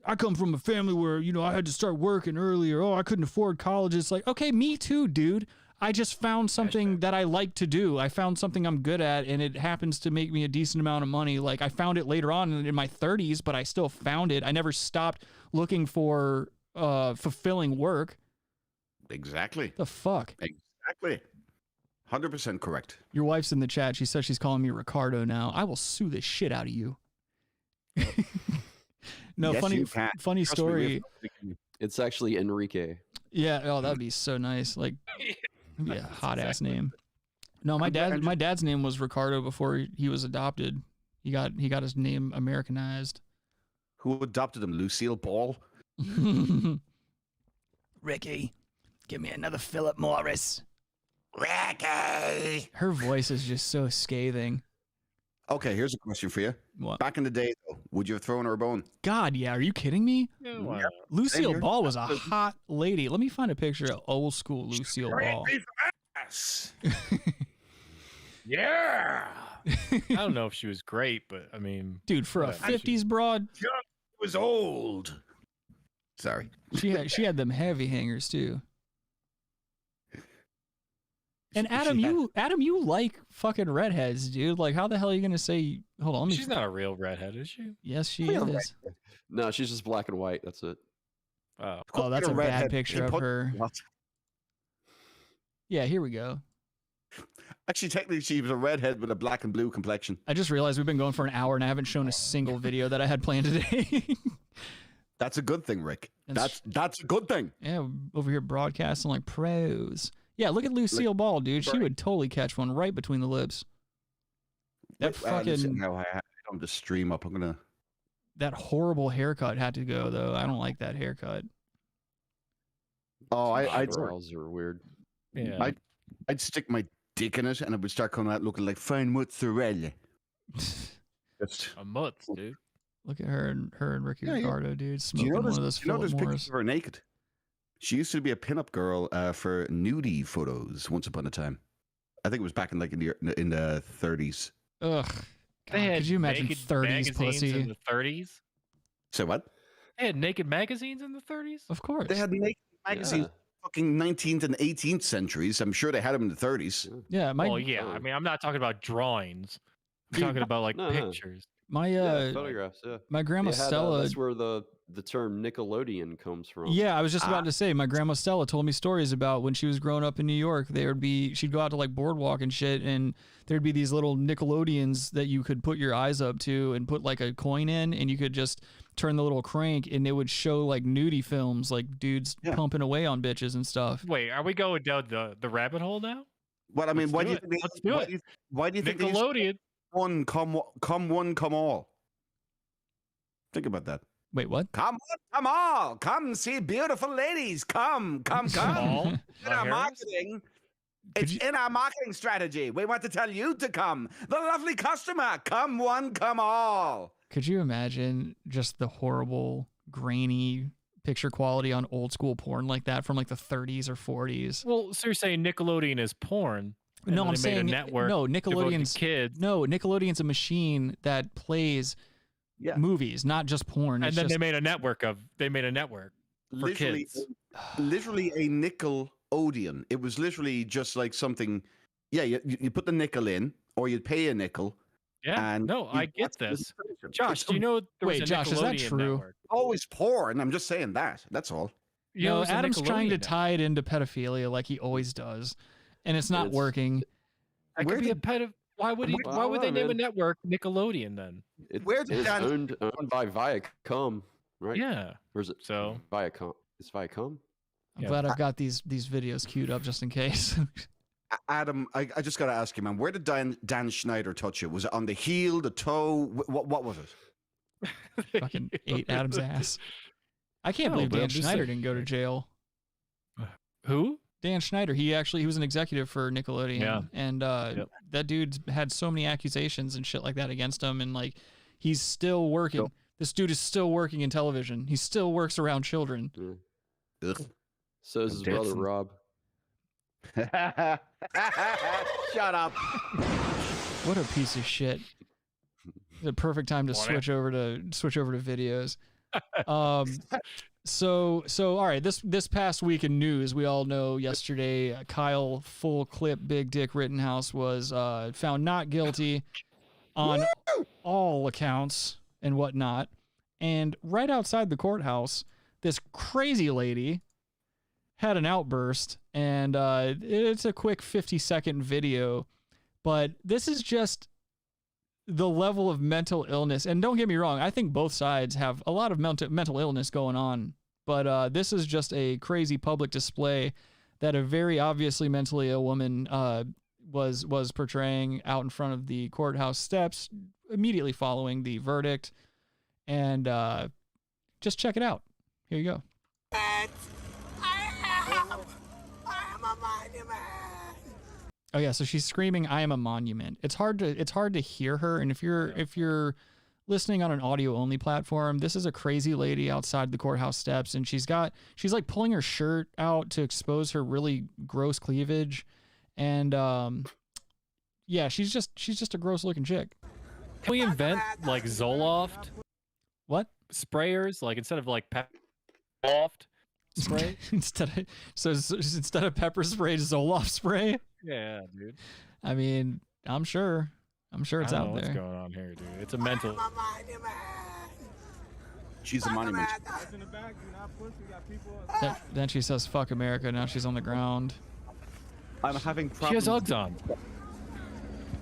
[SPEAKER 6] I come from a family where, you know, I had to start working earlier. Oh, I couldn't afford college. It's like, okay, me too, dude. I just found something that I like to do. I found something I'm good at, and it happens to make me a decent amount of money. Like, I found it later on in my 30s, but I still found it. I never stopped looking for fulfilling work.
[SPEAKER 8] Exactly.
[SPEAKER 6] The fuck?
[SPEAKER 8] Exactly. 100% correct.
[SPEAKER 6] Your wife's in the chat. She says she's calling me Ricardo now. I will sue the shit out of you. No,
[SPEAKER 8] Yes,
[SPEAKER 6] funny
[SPEAKER 8] Trust
[SPEAKER 6] story.
[SPEAKER 8] me,
[SPEAKER 7] It's actually Enrique.
[SPEAKER 6] Yeah, oh, that'd be so nice. Like, that'd be a hot ass name. No, my dad's name was Ricardo before he was adopted. He got his name Americanized.
[SPEAKER 8] Who adopted him? Lucille Ball?
[SPEAKER 6] Ricky, give me another Philip Morris.
[SPEAKER 8] Ricky!
[SPEAKER 6] Her voice is just so scathing.
[SPEAKER 8] Okay, here's a question for you.
[SPEAKER 6] What?
[SPEAKER 8] Back in the day, though, would you have thrown her a bone?
[SPEAKER 6] God, yeah. Are you kidding me?
[SPEAKER 9] Wow.
[SPEAKER 6] Lucille Ball was a hot lady. Let me find a picture of old school Lucille Ball.
[SPEAKER 8] Yeah!
[SPEAKER 9] I don't know if she was great, but I mean,
[SPEAKER 6] Dude, for a 50s broad,
[SPEAKER 8] was old. Sorry.
[SPEAKER 6] she had them heavy hangers too. And Adam, you like fucking redheads, dude. Like, how the hell are you gonna say? Hold on,
[SPEAKER 9] she's not a real redhead, is she?
[SPEAKER 6] Yes, she is.
[SPEAKER 7] No, she's just black and white. That's it.
[SPEAKER 6] Oh, that's a bad picture of her. Yeah, here we go.
[SPEAKER 8] Actually, technically, she was a redhead with a black and blue complexion.
[SPEAKER 6] I just realized we've been going for an hour and I haven't shown a single video that I had planned today.
[SPEAKER 8] That's a good thing, Rick. That's a good thing.
[SPEAKER 6] Yeah, over here broadcasting like pros. Yeah, look at Lucille Ball, dude. She would totally catch one right between the lips. That fucking...
[SPEAKER 8] No, I don't just stream up. I'm gonna...
[SPEAKER 6] That horrible haircut had to go, though. I don't like that haircut.
[SPEAKER 8] Oh,
[SPEAKER 7] eyebrows are weird.
[SPEAKER 9] Yeah.
[SPEAKER 8] I'd stick my dick in it and it would start coming out looking like fine mozzarella. Just
[SPEAKER 9] a mutz, dude.
[SPEAKER 6] Look at her and Ricky Ricardo, dude, smoking one of those
[SPEAKER 8] Philip Morris.
[SPEAKER 6] Pictures
[SPEAKER 8] of her naked? She used to be a pinup girl for nudie photos once upon a time. I think it was back in like in the 30s.
[SPEAKER 6] Ugh. God, could you imagine 30s pussy
[SPEAKER 9] in the 30s?
[SPEAKER 8] Say what?
[SPEAKER 9] They had naked magazines in the 30s?
[SPEAKER 6] Of course.
[SPEAKER 8] They had naked magazines. Fucking 19th and 18th centuries. I'm sure they had them in the 30s.
[SPEAKER 6] Yeah.
[SPEAKER 9] I mean, I'm not talking about drawings. I'm talking about like pictures.
[SPEAKER 6] My
[SPEAKER 7] photographs. Yeah.
[SPEAKER 6] My grandma Stella.
[SPEAKER 7] That's where the term Nickelodeon comes from.
[SPEAKER 6] Yeah, I was just about to say. My grandma Stella told me stories about when she was growing up in New York. She'd go out to like Boardwalk and shit, and there'd be these little Nickelodeons that you could put your eyes up to and put like a coin in, and you could just turn the little crank, and it would show like nudie films, like dudes pumping away on bitches and stuff.
[SPEAKER 9] Wait, are we going down the rabbit hole now?
[SPEAKER 8] Well, I mean, why do you think
[SPEAKER 9] Nickelodeon?
[SPEAKER 8] One come all. Think about that.
[SPEAKER 6] Wait, what?
[SPEAKER 8] Come all. Come see beautiful ladies. Come. In our marketing. It's in our marketing strategy. We want to tell you to come. The lovely customer. Come one, come all.
[SPEAKER 6] Could you imagine just the horrible, grainy picture quality on old school porn like that from like the 30s or 40s?
[SPEAKER 9] Well, so you're saying Nickelodeon is porn?
[SPEAKER 6] No, I'm saying
[SPEAKER 9] network.
[SPEAKER 6] No, Nickelodeon's
[SPEAKER 9] kids.
[SPEAKER 6] No, Nickelodeon's a machine that plays movies, not just porn.
[SPEAKER 9] And then they made a network for kids.
[SPEAKER 8] Literally a Nickelodeon. It was literally just like something. Yeah, you put the nickel in, or you'd pay a nickel.
[SPEAKER 9] Yeah. And no, I get this. Josh, do you know there was a
[SPEAKER 6] Josh,
[SPEAKER 9] Nickelodeon
[SPEAKER 6] is that true?
[SPEAKER 9] network?
[SPEAKER 8] Always porn. I'm just saying that. That's all.
[SPEAKER 6] No, Adam's trying to tie it into pedophilia like he always does. And it's not working.
[SPEAKER 9] That could be a Why would they name a network Nickelodeon then?
[SPEAKER 7] It's owned by Viacom, right?
[SPEAKER 9] Yeah.
[SPEAKER 7] Or is it Viacom? It's Viacom.
[SPEAKER 6] I'm glad I've got these videos queued up just in case.
[SPEAKER 8] Adam, I just got to ask you, man, where did Dan Schneider touch you? Was it on the heel, the toe? What was it?
[SPEAKER 6] Fucking ate Adam's ass. I can't believe Dan Schneider didn't go to jail.
[SPEAKER 9] Who?
[SPEAKER 6] Dan Schneider. He was an executive for Nickelodeon.
[SPEAKER 9] Yeah.
[SPEAKER 6] And that dude had so many accusations and shit like that against him. And like, he's still working.
[SPEAKER 7] Yep.
[SPEAKER 6] This dude is still working in television. He still works around children.
[SPEAKER 7] Ugh. So is his brother Rob.
[SPEAKER 8] Shut up.
[SPEAKER 6] What a piece of shit. The perfect time to switch over to videos. So all right, this past week in news, we all know yesterday Kyle full clip Big Dick Rittenhouse was found not guilty on all accounts and whatnot. And right outside the courthouse, this crazy lady had an outburst, and it's a quick 50-second video, but this is just the level of mental illness. And don't get me wrong, I think both sides have a lot of mental illness going on, but this is just a crazy public display that a very obviously mentally ill woman was portraying out in front of the courthouse steps immediately following the verdict. And just check it out. Here you go.
[SPEAKER 10] I am a monument.
[SPEAKER 6] Oh yeah, so she's screaming, "I am a monument." It's hard to hear her, and if you're listening on an audio only platform, this is a crazy lady outside the courthouse steps, and she's like pulling her shirt out to expose her really gross cleavage, and yeah, she's just a gross looking chick.
[SPEAKER 9] Can we invent like Zoloft?
[SPEAKER 6] What?
[SPEAKER 9] Sprayers, like instead of like Zoloft spray?
[SPEAKER 6] instead of pepper spray, Zoloft spray?
[SPEAKER 9] Yeah, dude.
[SPEAKER 6] I mean, I'm sure it's out there.
[SPEAKER 9] What's going on here, dude? It's a mental.
[SPEAKER 8] She's a monument.
[SPEAKER 6] Then she says, "Fuck America." Now she's on the ground.
[SPEAKER 8] I'm having problems.
[SPEAKER 9] She has Uggs on.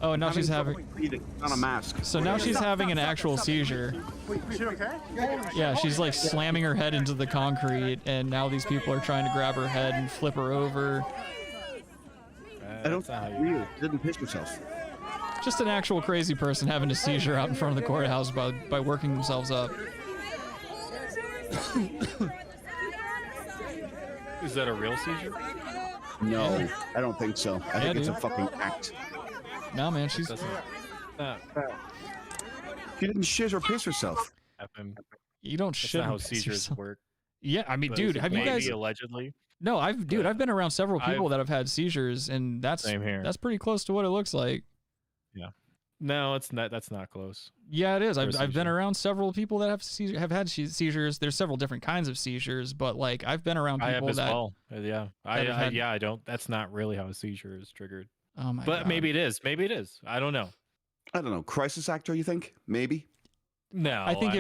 [SPEAKER 6] Oh, now she's having
[SPEAKER 8] on a mask.
[SPEAKER 6] So now she's having an actual seizure.
[SPEAKER 10] She okay?
[SPEAKER 6] Yeah, she's like slamming her head into the concrete, and now these people are trying to grab her head and flip her over.
[SPEAKER 8] I don't think didn't piss yourself.
[SPEAKER 6] Just an actual crazy person having a seizure out in front of the courthouse by working themselves up.
[SPEAKER 9] Is that a real seizure?
[SPEAKER 8] No, I don't think so. I think it's a fucking act.
[SPEAKER 6] No, man, she's.
[SPEAKER 8] She didn't shit or piss herself.
[SPEAKER 6] You don't shit.
[SPEAKER 9] That's not how
[SPEAKER 6] and piss
[SPEAKER 9] seizures
[SPEAKER 6] yourself.
[SPEAKER 9] work.
[SPEAKER 6] Yeah, I mean, dude, have you guys
[SPEAKER 9] allegedly?
[SPEAKER 6] No, I've been around several people that have had seizures, and that's
[SPEAKER 9] Same here.
[SPEAKER 6] That's pretty close to what it looks like.
[SPEAKER 9] Yeah. No, it's not. That's not close.
[SPEAKER 6] Yeah, it is. I've been around several people that have had seizures. There's several different kinds of seizures, but like I've been around people
[SPEAKER 9] I have as
[SPEAKER 6] that.
[SPEAKER 9] well. Yeah. I don't. That's not really how a seizure is triggered.
[SPEAKER 6] Oh my
[SPEAKER 9] But
[SPEAKER 6] God.
[SPEAKER 9] maybe it is. Maybe it is. I don't know.
[SPEAKER 8] I don't know. Crisis actor, you think? Maybe.
[SPEAKER 9] No,
[SPEAKER 6] I think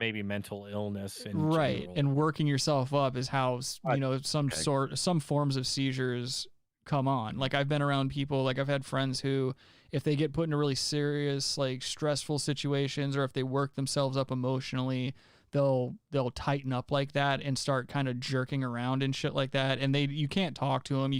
[SPEAKER 9] maybe mental illness in
[SPEAKER 6] right,
[SPEAKER 9] general.
[SPEAKER 6] and working yourself up is how some forms of seizures come on. Like I've been around people, like I've had friends who, if they get put into really serious, like stressful situations, or if they work themselves up emotionally, they'll tighten up like that and start kind of jerking around and shit like that. And you can't talk to them.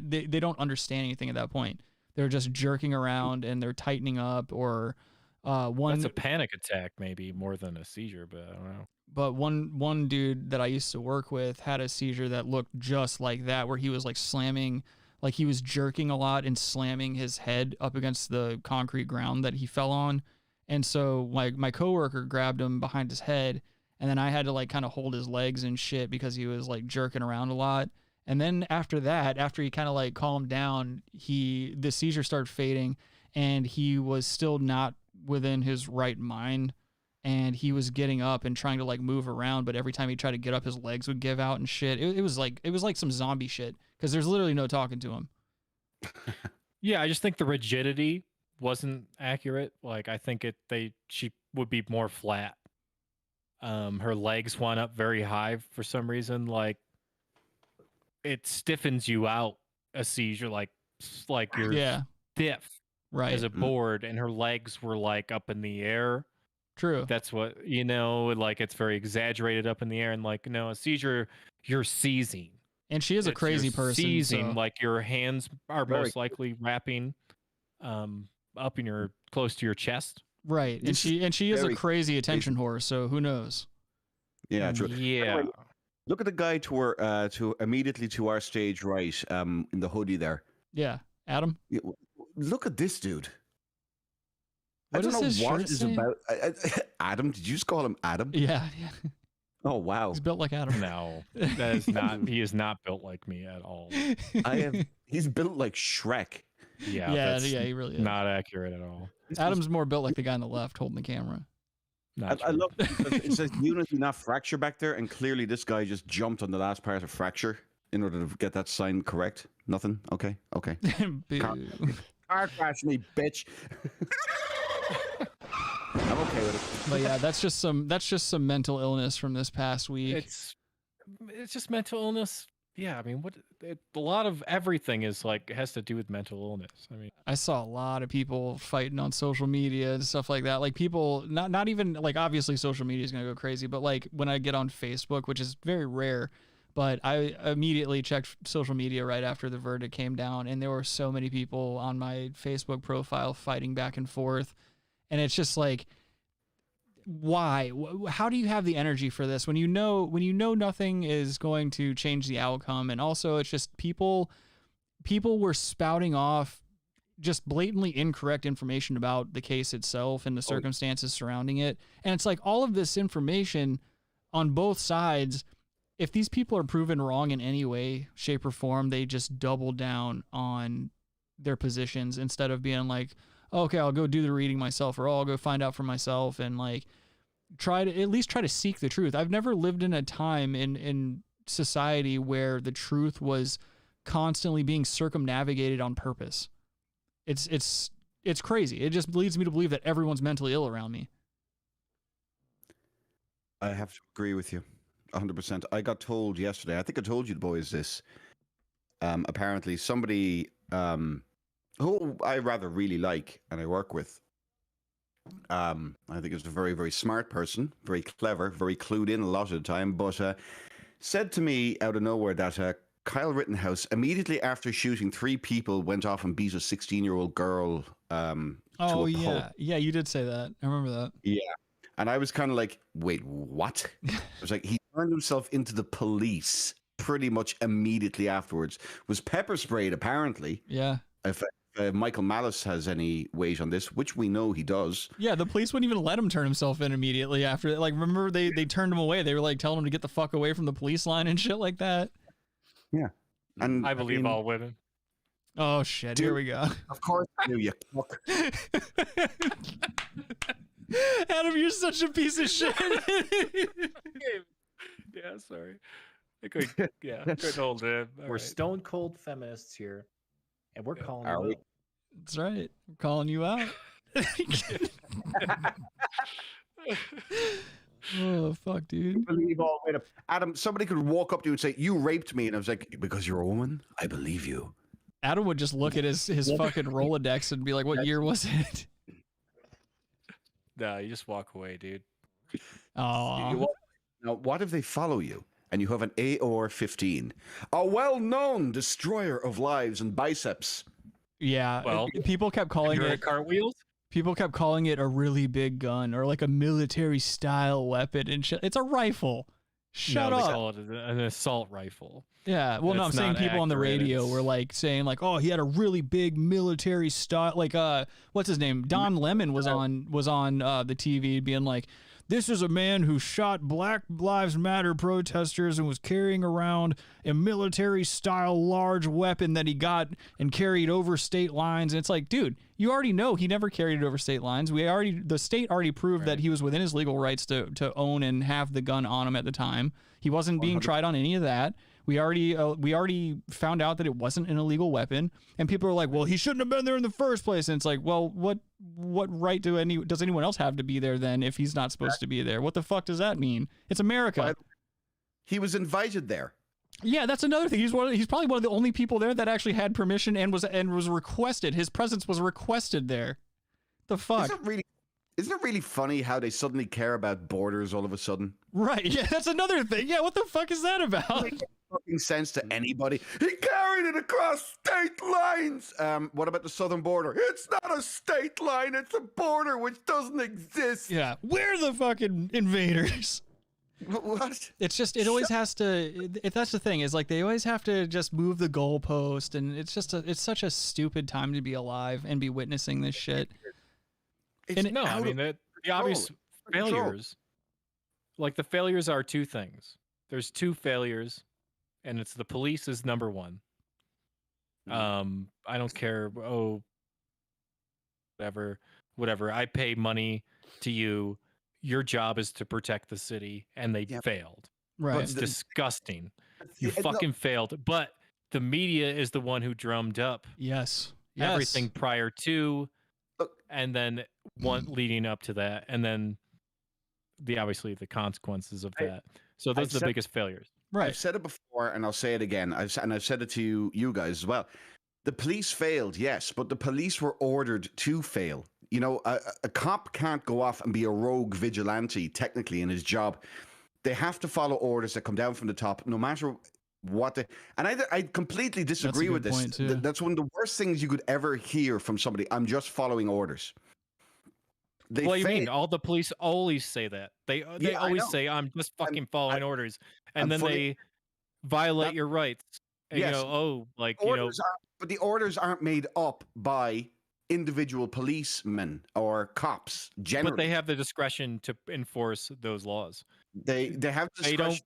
[SPEAKER 6] They don't understand anything at that point. They're just jerking around and they're tightening up, or
[SPEAKER 9] that's a panic attack, maybe more than a seizure, but I don't know.
[SPEAKER 6] But one dude that I used to work with had a seizure that looked just like that, where he was like slamming, like he was jerking a lot and slamming his head up against the concrete ground that he fell on. And so like my coworker grabbed him behind his head, and then I had to like kind of hold his legs and shit because he was like jerking around a lot. And then after he kind of like calmed down, the seizure started fading, and he was still not within his right mind, and he was getting up and trying to like move around, but every time he tried to get up, his legs would give out and shit. It was like some zombie shit, because there's literally no talking to him.
[SPEAKER 9] Yeah, I just think the rigidity wasn't accurate. Like I think she would be more flat. Her legs went up very high for some reason. Like it stiffens you out, a seizure, like you're stiff.
[SPEAKER 6] Right.
[SPEAKER 9] As a board, and her legs were like up in the air.
[SPEAKER 6] True.
[SPEAKER 9] That's what, like it's very exaggerated up in the air, and like, no, a seizure, you're seizing.
[SPEAKER 6] And she is a crazy person.
[SPEAKER 9] Seizing,
[SPEAKER 6] so.
[SPEAKER 9] like your hands are most likely wrapping up in close to your chest,
[SPEAKER 6] Right, and she is a crazy attention whore. So who knows?
[SPEAKER 11] Yeah, true.
[SPEAKER 9] Yeah.
[SPEAKER 11] Anyway, look at the guy to immediately to our stage right, in the hoodie there.
[SPEAKER 6] Yeah, Adam.
[SPEAKER 11] Look at this dude.
[SPEAKER 6] What
[SPEAKER 11] I don't
[SPEAKER 6] does his
[SPEAKER 11] know what
[SPEAKER 6] shirt
[SPEAKER 11] is
[SPEAKER 6] say?
[SPEAKER 11] about. Adam, did you just call him Adam?
[SPEAKER 6] Yeah.
[SPEAKER 11] Oh wow.
[SPEAKER 6] He's built like Adam.
[SPEAKER 9] No, that is not. He is not built like me at all.
[SPEAKER 11] He's built like Shrek.
[SPEAKER 9] Yeah,
[SPEAKER 6] he really is.
[SPEAKER 9] not accurate at all.
[SPEAKER 6] Adam's more built like the guy on the left holding the camera.
[SPEAKER 11] I love it says unity, not fracture back there, and clearly this guy just jumped on the last part of fracture in order to get that sign correct. Nothing. Okay. Car crash me, bitch. I'm okay with it.
[SPEAKER 6] But yeah, that's just some mental illness from this past week.
[SPEAKER 9] It's just mental illness. Yeah, I mean, a lot of everything is like has to do with mental illness. I mean,
[SPEAKER 6] I saw a lot of people fighting on social media and stuff like that. Like people, not even like obviously social media is gonna go crazy, but like when I get on Facebook, which is very rare, but I immediately checked social media right after the verdict came down, and there were so many people on my Facebook profile fighting back and forth, and it's just like, why? How do you have the energy for this when you know nothing is going to change the outcome? And also, it's just people were spouting off just blatantly incorrect information about the case itself and the circumstances surrounding it. And it's like all of this information on both sides, if these people are proven wrong in any way, shape, or form, they just double down on their positions instead of being like, okay, I'll go do the reading myself, or I'll go find out for myself, and like try to seek the truth. I've never lived in a time in society where the truth was constantly being circumnavigated on purpose. It's crazy. It just leads me to believe that everyone's mentally ill around me.
[SPEAKER 11] I have to agree with you 100%. I got told yesterday, I think I told you boys this, apparently somebody who I rather really like and I work with, I think is a very, very smart person, very clever, very clued in a lot of the time, but said to me out of nowhere that Kyle Rittenhouse, immediately after shooting 3 people, went off and beat a 16-year-old girl to a pulp.
[SPEAKER 6] Yeah, you did say that. I remember that.
[SPEAKER 11] Yeah. And I was kind of like, wait, what? I was like, he turned himself into the police pretty much immediately afterwards, was pepper sprayed, apparently.
[SPEAKER 6] Yeah.
[SPEAKER 11] If Michael Malice has any weight on this, which we know he does.
[SPEAKER 6] Yeah, the police wouldn't even let him turn himself in immediately after. Like, remember they turned him away. They were like telling him to get the fuck away from the police line and shit like that.
[SPEAKER 11] Yeah. And
[SPEAKER 9] I believe all women.
[SPEAKER 6] Oh shit, dude, here we go.
[SPEAKER 11] Of course I knew, you fuck.
[SPEAKER 6] Adam, you're such a piece of shit.
[SPEAKER 9] Yeah, sorry. I couldn't hold it.
[SPEAKER 3] We're stone cold feminists here, and we're calling
[SPEAKER 11] Are
[SPEAKER 3] you
[SPEAKER 11] we?
[SPEAKER 3] out.
[SPEAKER 6] That's right. I'm calling you out. Oh fuck, dude.
[SPEAKER 11] Believe all women. Adam, somebody could walk up to you and say, "You raped me," and I was like, "Because you're a woman, I believe you."
[SPEAKER 6] Adam would just look at his fucking Rolodex and be like, "What year was it?"
[SPEAKER 9] Nah, you just walk away, dude.
[SPEAKER 6] Oh.
[SPEAKER 11] Now, what if they follow you and you have an AR-15, a well-known destroyer of lives and biceps?
[SPEAKER 6] Yeah.
[SPEAKER 9] Well,
[SPEAKER 6] people kept calling it
[SPEAKER 9] cartwheels.
[SPEAKER 6] People kept calling it a really big gun or like a military style weapon and shit. It's a rifle. Shut up.
[SPEAKER 9] They call it an assault rifle.
[SPEAKER 6] Yeah. Well, no, I'm saying people on the radio were like saying like, oh, he had a really big military style. Like, what's his name? Don Lemon was on the TV being like, this is a man who shot Black Lives Matter protesters and was carrying around a military-style large weapon that he got and carried over state lines. And it's like, dude, you already know he never carried it over state lines. The state already proved that he was within his legal rights to own and have the gun on him at the time. He wasn't being tried on any of that. We already found out that it wasn't an illegal weapon, and people are like, "Well, he shouldn't have been there in the first place." And it's like, well, what right does anyone else have to be there then if he's not supposed to be there? What the fuck does that mean? It's America.
[SPEAKER 11] He was invited there.
[SPEAKER 6] Yeah, that's another thing. He's probably one of the only people there that actually had permission and was requested. His presence was requested there. The fuck.
[SPEAKER 11] Isn't it really funny how they suddenly care about borders all of a sudden?
[SPEAKER 6] Right. Yeah, that's another thing. Yeah, what the fuck is that about?
[SPEAKER 11] fucking sense to anybody. He carried it across state lines. What about the southern border? It's not a state line. It's a border which doesn't exist.
[SPEAKER 6] Yeah, we're the fucking invaders.
[SPEAKER 11] What?
[SPEAKER 6] It's just, it always has to, that's the thing, is like they always have to just move the goalpost, and it's just, it's such a stupid time to be alive and be witnessing this shit.
[SPEAKER 9] No, I mean, the obvious failures, like the failures are two things. There's two failures, and it's the police is number one. I don't care, whatever. I pay money to you. Your job is to protect the city, and they failed.
[SPEAKER 6] Right.
[SPEAKER 9] It's disgusting. You fucking failed. But the media is the one who drummed up everything prior to, and then one leading up to that, and then obviously the consequences of that. So those are the biggest failures.
[SPEAKER 6] Right.
[SPEAKER 11] I've said it before, and I'll say it again. I've said it to you guys as well. The police failed, yes, but the police were ordered to fail. You know, a cop can't go off and be a rogue vigilante, technically, in his job. They have to follow orders that come down from the top, no matter what. And I completely disagree with this. That's one of the worst things you could ever hear from somebody. I'm just following orders.
[SPEAKER 9] What do you mean? All the police always say that. They always say, I'm just fucking following orders. And then they violate your rights. And,
[SPEAKER 11] yes.
[SPEAKER 9] But
[SPEAKER 11] the orders aren't made up by individual policemen or cops generally.
[SPEAKER 9] But they have the discretion to enforce those laws.
[SPEAKER 11] They have discretion.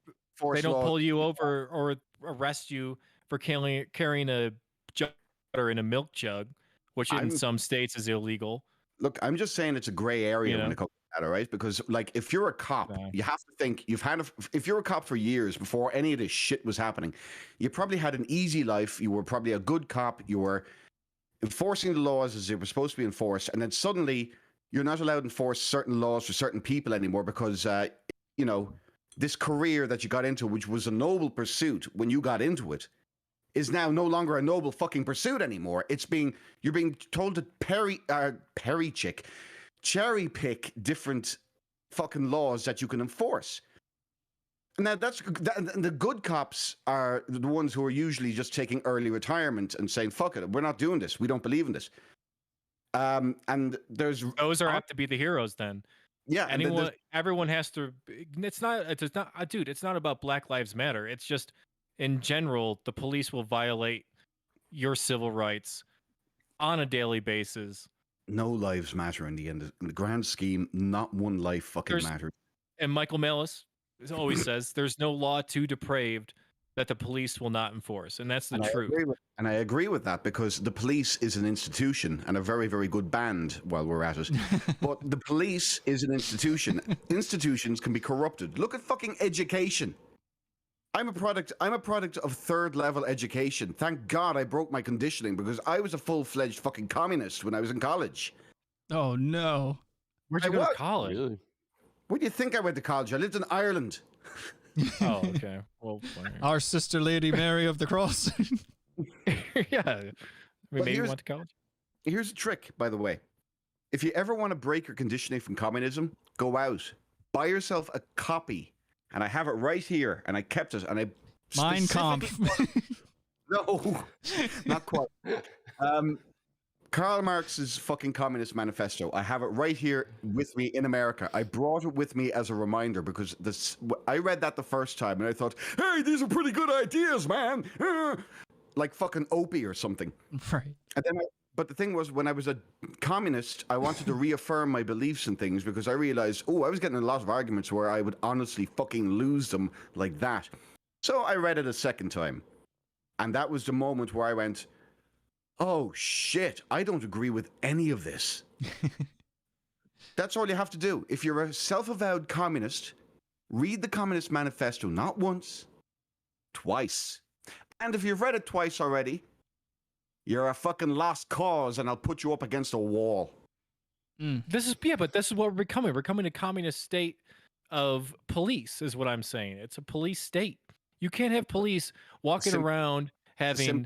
[SPEAKER 9] They don't pull you over or arrest you for carrying a jug in a milk jug, which in some states is illegal.
[SPEAKER 11] Look, I'm just saying it's a gray area when it comes to that, all right? Because like if you're a cop, you have to think if you're a cop for years before any of this shit was happening, you probably had an easy life. You were probably a good cop. You were enforcing the laws as they were supposed to be enforced, and then suddenly you're not allowed to enforce certain laws for certain people anymore because this career that you got into, which was a noble pursuit when you got into it, is now no longer a noble fucking pursuit anymore. You're being told to cherry pick different fucking laws that you can enforce. Now the good cops are the ones who are usually just taking early retirement and saying, fuck it, we're not doing this. We don't believe in this. And those
[SPEAKER 9] have to be the heroes then.
[SPEAKER 11] Yeah.
[SPEAKER 9] Everyone has to, it's not about Black Lives Matter. It's just in general, the police will violate your civil rights on a daily basis.
[SPEAKER 11] No lives matter in the end. In the grand scheme, not one life fucking matters.
[SPEAKER 9] And Michael Malice always says there's no law too depraved that the police will not enforce. And that's the truth.
[SPEAKER 11] I agree with that because the police is an institution and a very, very good band while we're at it. But the police is an institution. Institutions can be corrupted. Look at fucking education. I'm a product of third level education. Thank God I broke my conditioning because I was a full-fledged fucking communist when I was in college.
[SPEAKER 6] Oh no.
[SPEAKER 9] Where'd you go to college? Really?
[SPEAKER 11] Where do you think I went to college? I lived in Ireland.
[SPEAKER 9] Oh, okay. Well,
[SPEAKER 6] Our Sister Lady Mary of the Cross.
[SPEAKER 9] Yeah. Maybe you went to college.
[SPEAKER 11] Here's a trick, by the way. If you ever want to break your conditioning from communism, go out, buy yourself a copy. And I have it right here, and I kept it, and I
[SPEAKER 6] Mein Kampf.
[SPEAKER 11] No, not quite. Karl Marx's fucking Communist Manifesto. I have it right here with me in America. I brought it with me as a reminder because I read that the first time, and I thought, hey, these are pretty good ideas, man. Like fucking Opie or something.
[SPEAKER 6] Right.
[SPEAKER 11] And then but the thing was, when I was a communist, I wanted to reaffirm my beliefs and things because I realized, I was getting a lot of arguments where I would honestly fucking lose them like that. So I read it a second time. And that was the moment where I went, oh shit, I don't agree with any of this. That's all you have to do. If you're a self-avowed communist, read the Communist Manifesto not once, twice. And if you've read it twice already, you're a fucking lost cause, and I'll put you up against a wall.
[SPEAKER 9] This is what we're becoming. We're becoming a communist state of police, is what I'm saying. It's a police state. You can't have police walking around having.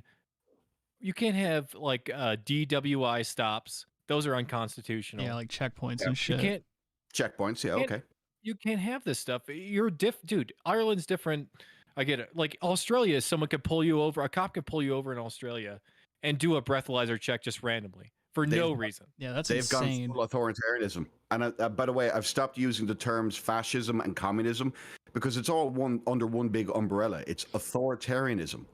[SPEAKER 9] You can't have like DWI stops. Those are unconstitutional.
[SPEAKER 6] Yeah, like checkpoints and shit.
[SPEAKER 9] You can't
[SPEAKER 11] checkpoints. Yeah, okay.
[SPEAKER 9] You can't have this stuff. You're dude. Ireland's different. I get it. Like Australia, someone could pull you over. A cop could pull you over in Australia and do a breathalyzer check just randomly for no reason.
[SPEAKER 6] Yeah, that's
[SPEAKER 11] They've
[SPEAKER 6] insane.
[SPEAKER 11] gone full authoritarianism. And by the way, I've stopped using the terms fascism and communism because it's all under one big umbrella. It's authoritarianism.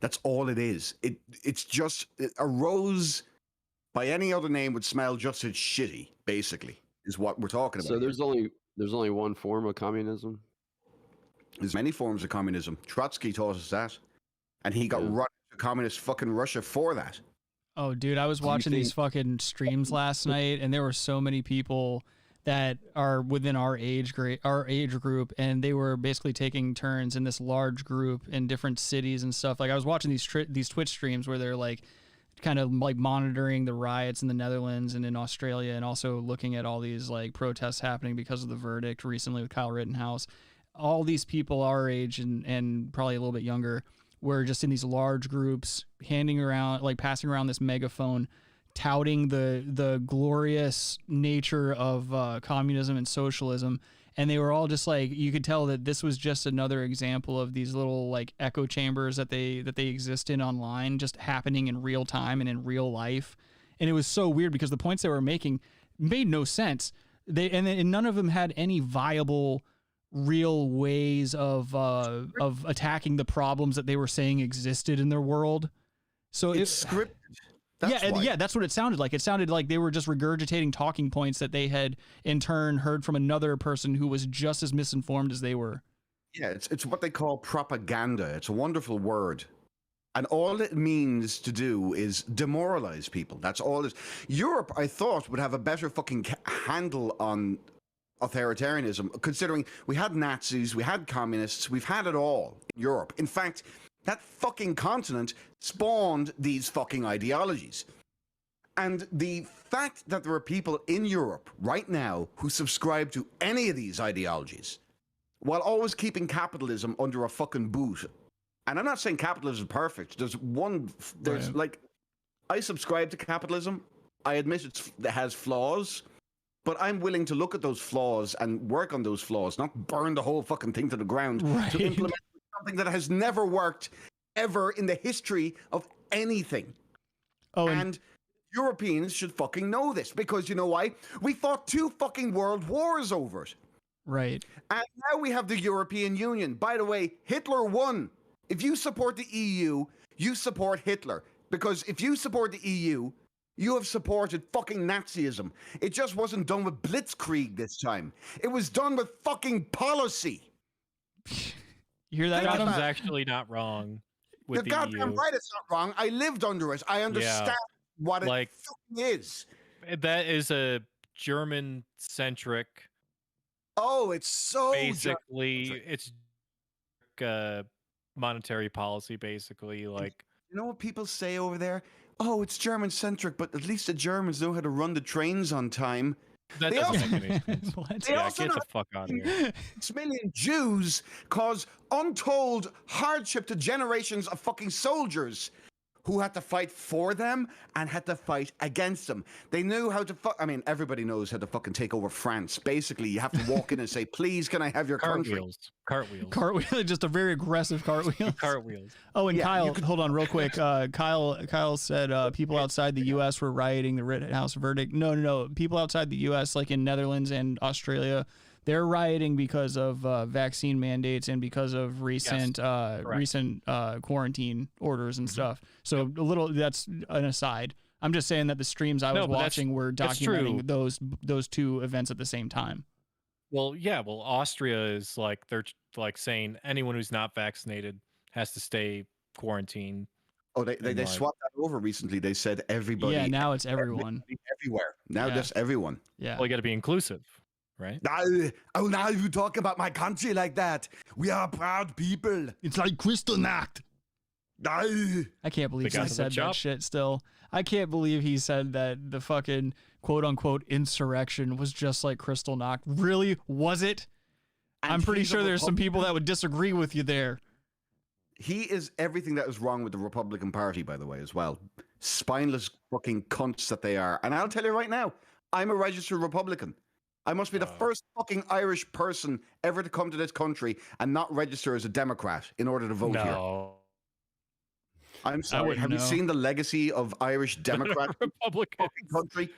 [SPEAKER 11] That's all it is. It's just a rose by any other name would smell just as shitty, basically, is what we're talking about.
[SPEAKER 7] So there's only one form of communism?
[SPEAKER 11] There's many forms of communism. Trotsky taught us that. And he got run to communist fucking Russia for that.
[SPEAKER 6] Oh, dude, I was watching these fucking streams last night, and there were so many people that are within our age group, and they were basically taking turns in this large group in different cities and stuff. Like I was watching these Twitch streams where they're like kind of like monitoring the riots in the Netherlands and in Australia, and also looking at all these like protests happening because of the verdict recently with Kyle Rittenhouse. All these people our age and probably a little bit younger were just in these large groups passing around this megaphone, touting the glorious nature of communism and socialism. And they were all just like, you could tell that this was just another example of these little like echo chambers that they exist in online, just happening in real time and in real life. And it was so weird because the points they were making made no sense. And none of them had any viable real ways of attacking the problems that they were saying existed in their world. So
[SPEAKER 11] it's scripted.
[SPEAKER 6] That's what it sounded like. It sounded like they were just regurgitating talking points that they had in turn heard from another person who was just as misinformed as they were.
[SPEAKER 11] Yeah, it's what they call propaganda. It's a wonderful word. And all it means to do is demoralize people. That's all it is. Europe, I thought, would have a better fucking handle on authoritarianism, considering we had Nazis, we had communists, we've had it all in Europe. In fact, that fucking continent spawned these fucking ideologies. And the fact that there are people in Europe right now who subscribe to any of these ideologies, while always keeping capitalism under a fucking boot. And I'm not saying capitalism is perfect. Like, I subscribe to capitalism. I admit it has flaws. But I'm willing to look at those flaws and work on those flaws, not burn the whole fucking thing to the ground to implement something that has never worked ever in the history of anything. And Europeans should fucking know this, because you know why? We fought 2 fucking world wars over it.
[SPEAKER 6] Right.
[SPEAKER 11] And now we have the European Union. By the way, Hitler won. If you support the EU, you support Hitler. Because if you support the EU, you have supported fucking Nazism. It just wasn't done with blitzkrieg this time. It was done with fucking policy.
[SPEAKER 6] You hear that?
[SPEAKER 9] Adam's actually not wrong.
[SPEAKER 11] You're goddamn right, it's not wrong. I lived under it. I understand what it fucking is.
[SPEAKER 9] That is a German-centric.
[SPEAKER 11] Oh, it's so
[SPEAKER 9] basically it's monetary policy. Basically, like,
[SPEAKER 11] you know what people say over there? Oh, it's German-centric, but at least the Germans know how to run the trains on time.
[SPEAKER 9] That doesn't make any sense.
[SPEAKER 6] Yeah,
[SPEAKER 9] get the fuck out of here.
[SPEAKER 11] 6 million Jews cause untold hardship to generations of fucking soldiers who had to fight for them and had to fight against them. They knew how to I mean, everybody knows how to fucking take over France. Basically, you have to walk in and say, please, can I have your country?
[SPEAKER 9] Cartwheels.
[SPEAKER 6] Just a very aggressive cartwheel.
[SPEAKER 9] Cartwheels.
[SPEAKER 6] Oh, and Kyle, hold on real quick. Kyle said people outside the U.S. were rioting the Rittenhouse verdict. No. People outside the U.S., like in Netherlands and Australia, they're rioting because of vaccine mandates and because of recent quarantine orders and stuff. So that's an aside. I'm just saying that the streams I was watching were documenting those 2 events at the same time.
[SPEAKER 9] Well, yeah. Well, Austria is like, they're like saying anyone who's not vaccinated has to stay quarantined.
[SPEAKER 11] Oh, they swapped that over recently. They said everybody.
[SPEAKER 6] Yeah, now it's everyone.
[SPEAKER 11] Everywhere. Now just everyone.
[SPEAKER 6] Yeah.
[SPEAKER 9] Well, you got to be inclusive, right?
[SPEAKER 11] Now you talk about my country like that. We are proud people.
[SPEAKER 6] It's like Kristallnacht. I can't believe he said that shit still. I can't believe he said that the fucking quote-unquote insurrection was just like Kristallnacht. Really? Was it? And I'm pretty sure there's some people that would disagree with you there.
[SPEAKER 11] He is everything that is wrong with the Republican Party, by the way, as well. Spineless fucking cunts that they are. And I'll tell you right now, I'm a registered Republican. I must be the first fucking Irish person ever to come to this country and not register as a Democrat in order to vote here. I'm sorry. Have you seen the legacy of Irish Democrats?
[SPEAKER 9] Republican
[SPEAKER 11] country.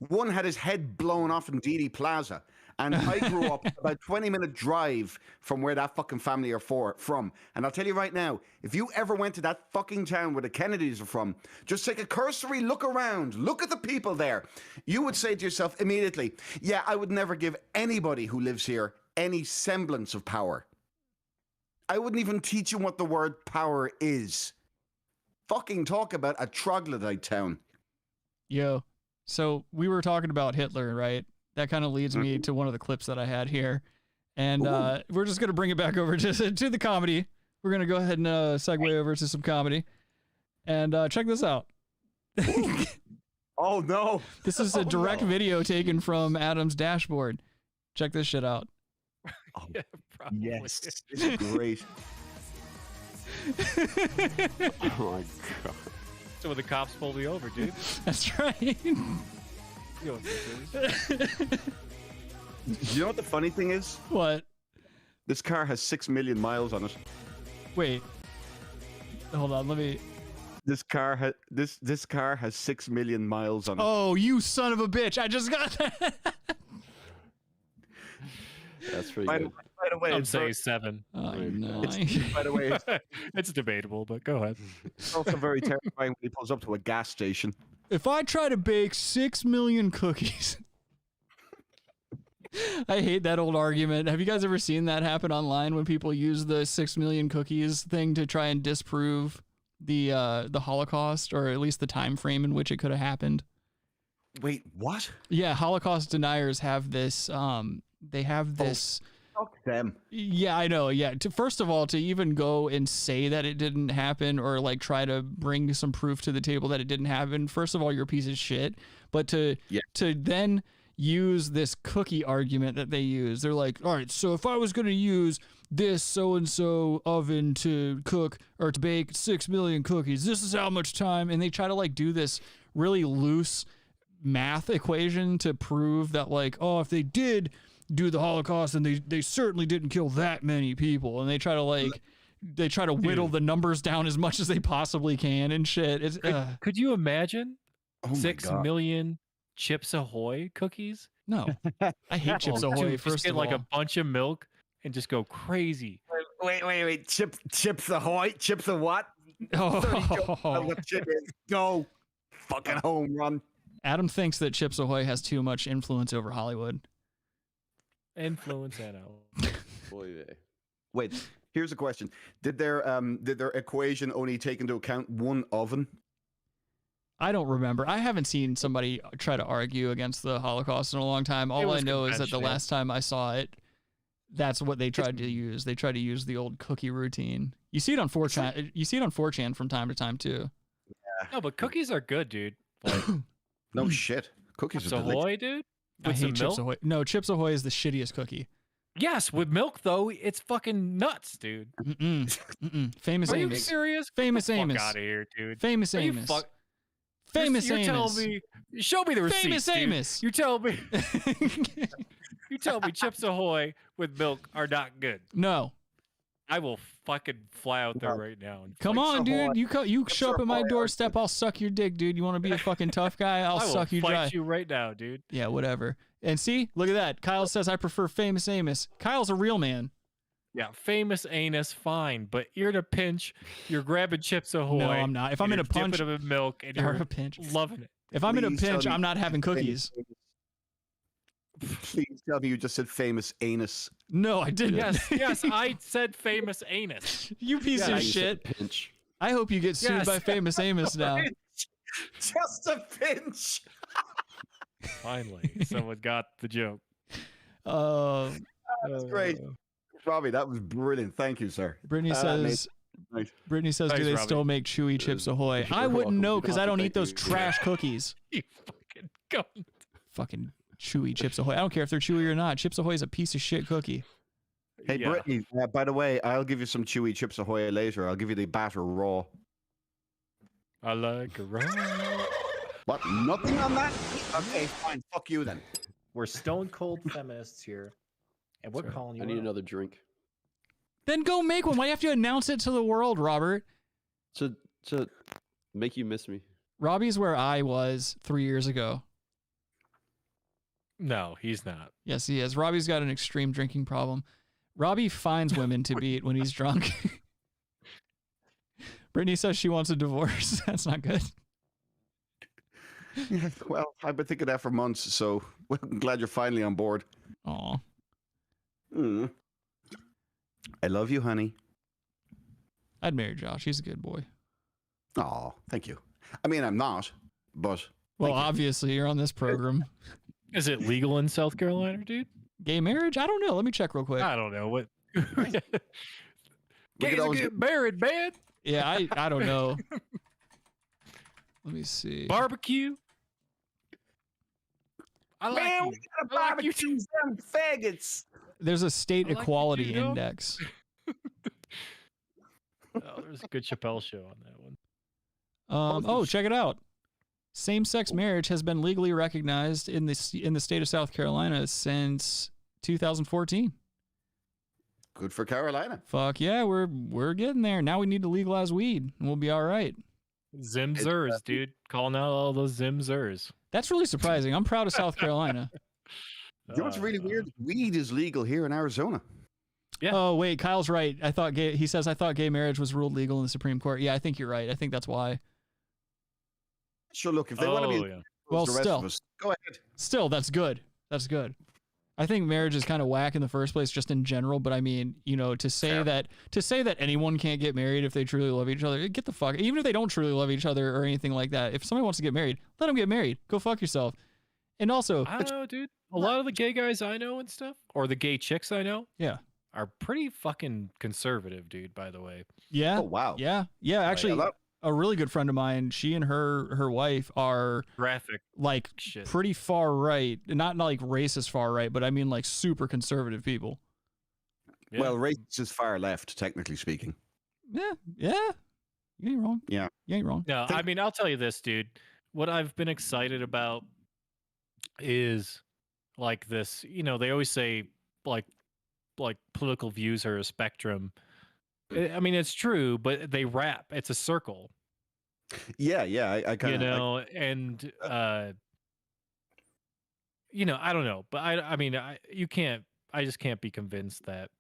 [SPEAKER 11] One had his head blown off in Dealey Plaza. And I grew up about a 20-minute drive from where that fucking family are from. And I'll tell you right now, if you ever went to that fucking town where the Kennedys are from, just take a cursory look around. Look at the people there. You would say to yourself immediately, yeah, I would never give anybody who lives here any semblance of power. I wouldn't even teach you what the word power is. Fucking talk about a troglodyte town.
[SPEAKER 6] Yo, so we were talking about Hitler, right? That kind of leads me to one of the clips that I had here. And we're just going to bring it back over to the comedy. We're going to go ahead and segue over to some comedy. And check this out.
[SPEAKER 11] Oh, no.
[SPEAKER 6] This is a direct video taken from Adam's dashboard. Check this shit out.
[SPEAKER 11] Oh, yeah, yes. This is great.
[SPEAKER 7] Oh, my God.
[SPEAKER 9] So when the cops pulled me over, dude.
[SPEAKER 6] That's right.
[SPEAKER 11] You know what the funny thing is?
[SPEAKER 6] What?
[SPEAKER 11] This car has 6 million miles on it.
[SPEAKER 6] Wait. Hold on, let me...
[SPEAKER 11] This car has 6 million miles on it.
[SPEAKER 6] Oh, you son of a bitch. I just got that.
[SPEAKER 7] That's pretty
[SPEAKER 11] By
[SPEAKER 7] good.
[SPEAKER 11] the way,
[SPEAKER 9] I'd say 7.
[SPEAKER 6] Oh, no.
[SPEAKER 11] By the way,
[SPEAKER 9] It's debatable, but go ahead.
[SPEAKER 11] it's also very terrifying when he pulls up to a gas station.
[SPEAKER 6] If I try to bake 6 million cookies... I hate that old argument. Have you guys ever seen that happen online when people use the 6 million cookies thing to try and disprove the Holocaust, or at least the time frame in which it could have happened?
[SPEAKER 11] Wait, what?
[SPEAKER 6] Yeah, Holocaust deniers have this. They have this.
[SPEAKER 11] Fuck them.
[SPEAKER 6] Yeah, I know. Yeah. First of all, to even go and say that it didn't happen, or like try to bring some proof to the table that it didn't happen, first of all, you're a piece of shit. But to then use this cookie argument that they use, they're like, all right, so if I was going to use this so-and-so oven to cook or to bake 6 million cookies, this is how much time. And they try to like do this really loose math equation to prove that, like, oh, if they did do the Holocaust and they certainly didn't kill that many people. And they try to whittle the numbers down as much as they possibly can and shit. It's
[SPEAKER 9] Could you imagine 6
[SPEAKER 11] God.
[SPEAKER 9] million Chips Ahoy cookies?
[SPEAKER 6] No, I hate Chips Ahoy.
[SPEAKER 9] Dude,
[SPEAKER 6] First
[SPEAKER 9] just get
[SPEAKER 6] of
[SPEAKER 9] like
[SPEAKER 6] all,
[SPEAKER 9] a bunch of milk and just go crazy.
[SPEAKER 11] Wait. Chips Ahoy? Chips a what? What chip is? Go. Fucking home run.
[SPEAKER 6] Adam thinks that Chips Ahoy has too much influence over Hollywood.
[SPEAKER 9] Influence that out.
[SPEAKER 7] Boy,
[SPEAKER 11] Wait, here's a question. Did their equation only take into account one oven?
[SPEAKER 6] I don't remember. I haven't seen somebody try to argue against the Holocaust in a long time. All I know is that the last time I saw it, that's what they tried to use. They tried to use the old cookie routine. You see it on 4chan. You see it on 4chan from time to time too.
[SPEAKER 11] Yeah.
[SPEAKER 9] No, but cookies are good, dude. Like,
[SPEAKER 11] no shit. Cookies
[SPEAKER 9] Chips
[SPEAKER 11] are delicious.
[SPEAKER 9] Ahoy, dude.
[SPEAKER 6] I
[SPEAKER 9] With some
[SPEAKER 6] hate Chips
[SPEAKER 9] milk?
[SPEAKER 6] Ahoy. No, Chips Ahoy is the shittiest cookie.
[SPEAKER 9] Yes, with milk though, it's fucking nuts, dude.
[SPEAKER 6] Famous
[SPEAKER 9] Are you
[SPEAKER 6] Amos.
[SPEAKER 9] serious?
[SPEAKER 6] Famous
[SPEAKER 9] Get the
[SPEAKER 6] Amos.
[SPEAKER 9] fuck out of here, dude.
[SPEAKER 6] Famous
[SPEAKER 9] Are you
[SPEAKER 6] Amos.
[SPEAKER 9] Famous
[SPEAKER 6] Amos.
[SPEAKER 9] telling me, show me the receipts,
[SPEAKER 6] Famous
[SPEAKER 9] dude.
[SPEAKER 6] Amos.
[SPEAKER 9] You tell me. You tell me Chips Ahoy with milk are not good.
[SPEAKER 6] No.
[SPEAKER 9] I will fucking fly out there right now. And
[SPEAKER 6] Come
[SPEAKER 9] fight
[SPEAKER 6] on,
[SPEAKER 9] Ahoy.
[SPEAKER 6] dude. You show up at my doorstep, I'll suck your dick, dude. You want to be a fucking tough guy? I'll
[SPEAKER 9] I will
[SPEAKER 6] suck you
[SPEAKER 9] fight
[SPEAKER 6] dry.
[SPEAKER 9] you right now, dude.
[SPEAKER 6] Yeah, whatever. And see, look at that. Kyle says I prefer Famous Amos. Kyle's a real man.
[SPEAKER 9] Yeah, Famous Anus, fine, but you're in a pinch. You're grabbing Chips Ahoy.
[SPEAKER 6] No, I'm not. If I'm in a punch,
[SPEAKER 9] dipping them in milk, and
[SPEAKER 6] or
[SPEAKER 9] you're
[SPEAKER 6] a pinch.
[SPEAKER 9] loving it.
[SPEAKER 6] If I'm in a
[SPEAKER 11] Please
[SPEAKER 6] pinch,
[SPEAKER 11] tell me-
[SPEAKER 6] I'm not having cookies.
[SPEAKER 11] Please tell me you just said famous anus.
[SPEAKER 6] No, I didn't.
[SPEAKER 9] Yes, I said Famous Anus.
[SPEAKER 6] You piece
[SPEAKER 11] Yeah,
[SPEAKER 6] of
[SPEAKER 11] you
[SPEAKER 6] shit.
[SPEAKER 7] pinch.
[SPEAKER 6] I hope you get sued
[SPEAKER 9] Yes.
[SPEAKER 6] by Famous Amos now.
[SPEAKER 11] Just a pinch.
[SPEAKER 9] Finally, someone got the joke.
[SPEAKER 11] That's great. Robbie, that was brilliant. Thank you, sir.
[SPEAKER 6] Brittany says,
[SPEAKER 11] Nice.
[SPEAKER 6] Brittany says,
[SPEAKER 9] Thanks,
[SPEAKER 6] do they
[SPEAKER 9] Robbie.
[SPEAKER 6] still make chewy Chips Ahoy? I
[SPEAKER 7] You're
[SPEAKER 6] wouldn't
[SPEAKER 7] welcome.
[SPEAKER 6] know
[SPEAKER 7] You
[SPEAKER 6] because
[SPEAKER 7] don't
[SPEAKER 6] I
[SPEAKER 7] have to
[SPEAKER 6] don't eat
[SPEAKER 7] thank
[SPEAKER 6] those
[SPEAKER 7] me.
[SPEAKER 6] trash cookies.
[SPEAKER 9] You fucking cunt.
[SPEAKER 6] Fucking chewy Chips Ahoy. I don't care if they're chewy or not. Chips Ahoy is a piece of shit cookie.
[SPEAKER 11] Hey,
[SPEAKER 9] Yeah.
[SPEAKER 11] Brittany, by the way, I'll give you some chewy Chips Ahoy later. I'll give you the batter raw.
[SPEAKER 9] I like a raw.
[SPEAKER 11] What? Nothing on that? Okay, fine. Fuck you then.
[SPEAKER 12] We're stone cold feminists here, and we're calling you.
[SPEAKER 7] I need
[SPEAKER 12] out.
[SPEAKER 7] another drink.
[SPEAKER 6] Then go make one. Why do you have to announce it to the world, Robert?
[SPEAKER 7] To make you miss me.
[SPEAKER 6] Robbie's where I was 3 years ago.
[SPEAKER 9] No, he's not.
[SPEAKER 6] Yes, he is. Robbie's got an extreme drinking problem. Robbie finds women to beat when he's drunk. Brittany says she wants a divorce. That's not good.
[SPEAKER 11] Yeah, well, I've been thinking that for months, so I'm glad you're finally on board.
[SPEAKER 6] Aw.
[SPEAKER 11] I love you, honey.
[SPEAKER 6] I'd marry Josh. He's a good boy.
[SPEAKER 11] Aw, thank you. I mean, I'm not, but...
[SPEAKER 6] Well, obviously, you're on this program.
[SPEAKER 9] Is it legal in South Carolina, dude?
[SPEAKER 6] Gay marriage? I don't know. Let me check real quick.
[SPEAKER 9] I don't know. What?
[SPEAKER 11] Gays
[SPEAKER 9] get married, man.
[SPEAKER 6] Yeah, I don't know. Let me see.
[SPEAKER 9] Barbecue. I like
[SPEAKER 11] Man,
[SPEAKER 9] you.
[SPEAKER 11] we gotta barbecue them faggots.
[SPEAKER 6] There's a state
[SPEAKER 9] I like
[SPEAKER 6] equality
[SPEAKER 9] you too, though.
[SPEAKER 6] index.
[SPEAKER 9] Oh, there's a good Chappelle show on that one.
[SPEAKER 6] Oh, check it out. Same-sex marriage has been legally recognized in the state of South Carolina since 2014.
[SPEAKER 11] Good for Carolina.
[SPEAKER 6] Fuck yeah, we're getting there. Now we need to legalize weed, and we'll be all right.
[SPEAKER 9] Zimzers, dude. Calling out all those Zimzers.
[SPEAKER 6] That's really surprising. I'm proud of South Carolina.
[SPEAKER 11] You know what's really weird? Weed is legal here in Arizona.
[SPEAKER 9] Yeah.
[SPEAKER 6] Oh wait, Kyle's right. I thought gay marriage was ruled legal in the Supreme Court. Yeah, I think you're right. I think that's why.
[SPEAKER 11] Sure, look, if they want to be
[SPEAKER 6] well,
[SPEAKER 11] the rest
[SPEAKER 6] still,
[SPEAKER 11] of us, go ahead.
[SPEAKER 6] Still, that's good. That's good. I think marriage is kind of whack in the first place, just in general. But I mean, you know, to say that anyone can't get married if they truly love each other, get the fuck. Even if they don't truly love each other or anything like that, if somebody wants to get married, let them get married. Go fuck yourself. And also,
[SPEAKER 9] I don't know, dude. A lot of the gay guys I know and stuff, or the gay chicks I know,
[SPEAKER 6] yeah,
[SPEAKER 9] are pretty fucking conservative, dude. By the way.
[SPEAKER 6] Yeah.
[SPEAKER 11] Oh wow.
[SPEAKER 6] Yeah. Actually, a really good friend of mine, she and her wife are
[SPEAKER 9] graphic,
[SPEAKER 6] like
[SPEAKER 9] shit.
[SPEAKER 6] Pretty far right, not like racist far right, but I mean like super conservative people.
[SPEAKER 11] Yeah. Well, racist is far left, technically speaking.
[SPEAKER 6] Yeah. You ain't wrong.
[SPEAKER 11] Yeah.
[SPEAKER 6] You ain't wrong.
[SPEAKER 9] No, I mean, I'll tell you this, dude. What I've been excited about is like this, you know, they always say like political views are a spectrum. I mean, it's true, but they wrap. It's a circle.
[SPEAKER 11] Yeah. I kind of,
[SPEAKER 9] you know, and you know, I don't know, but I mean, I just can't be convinced that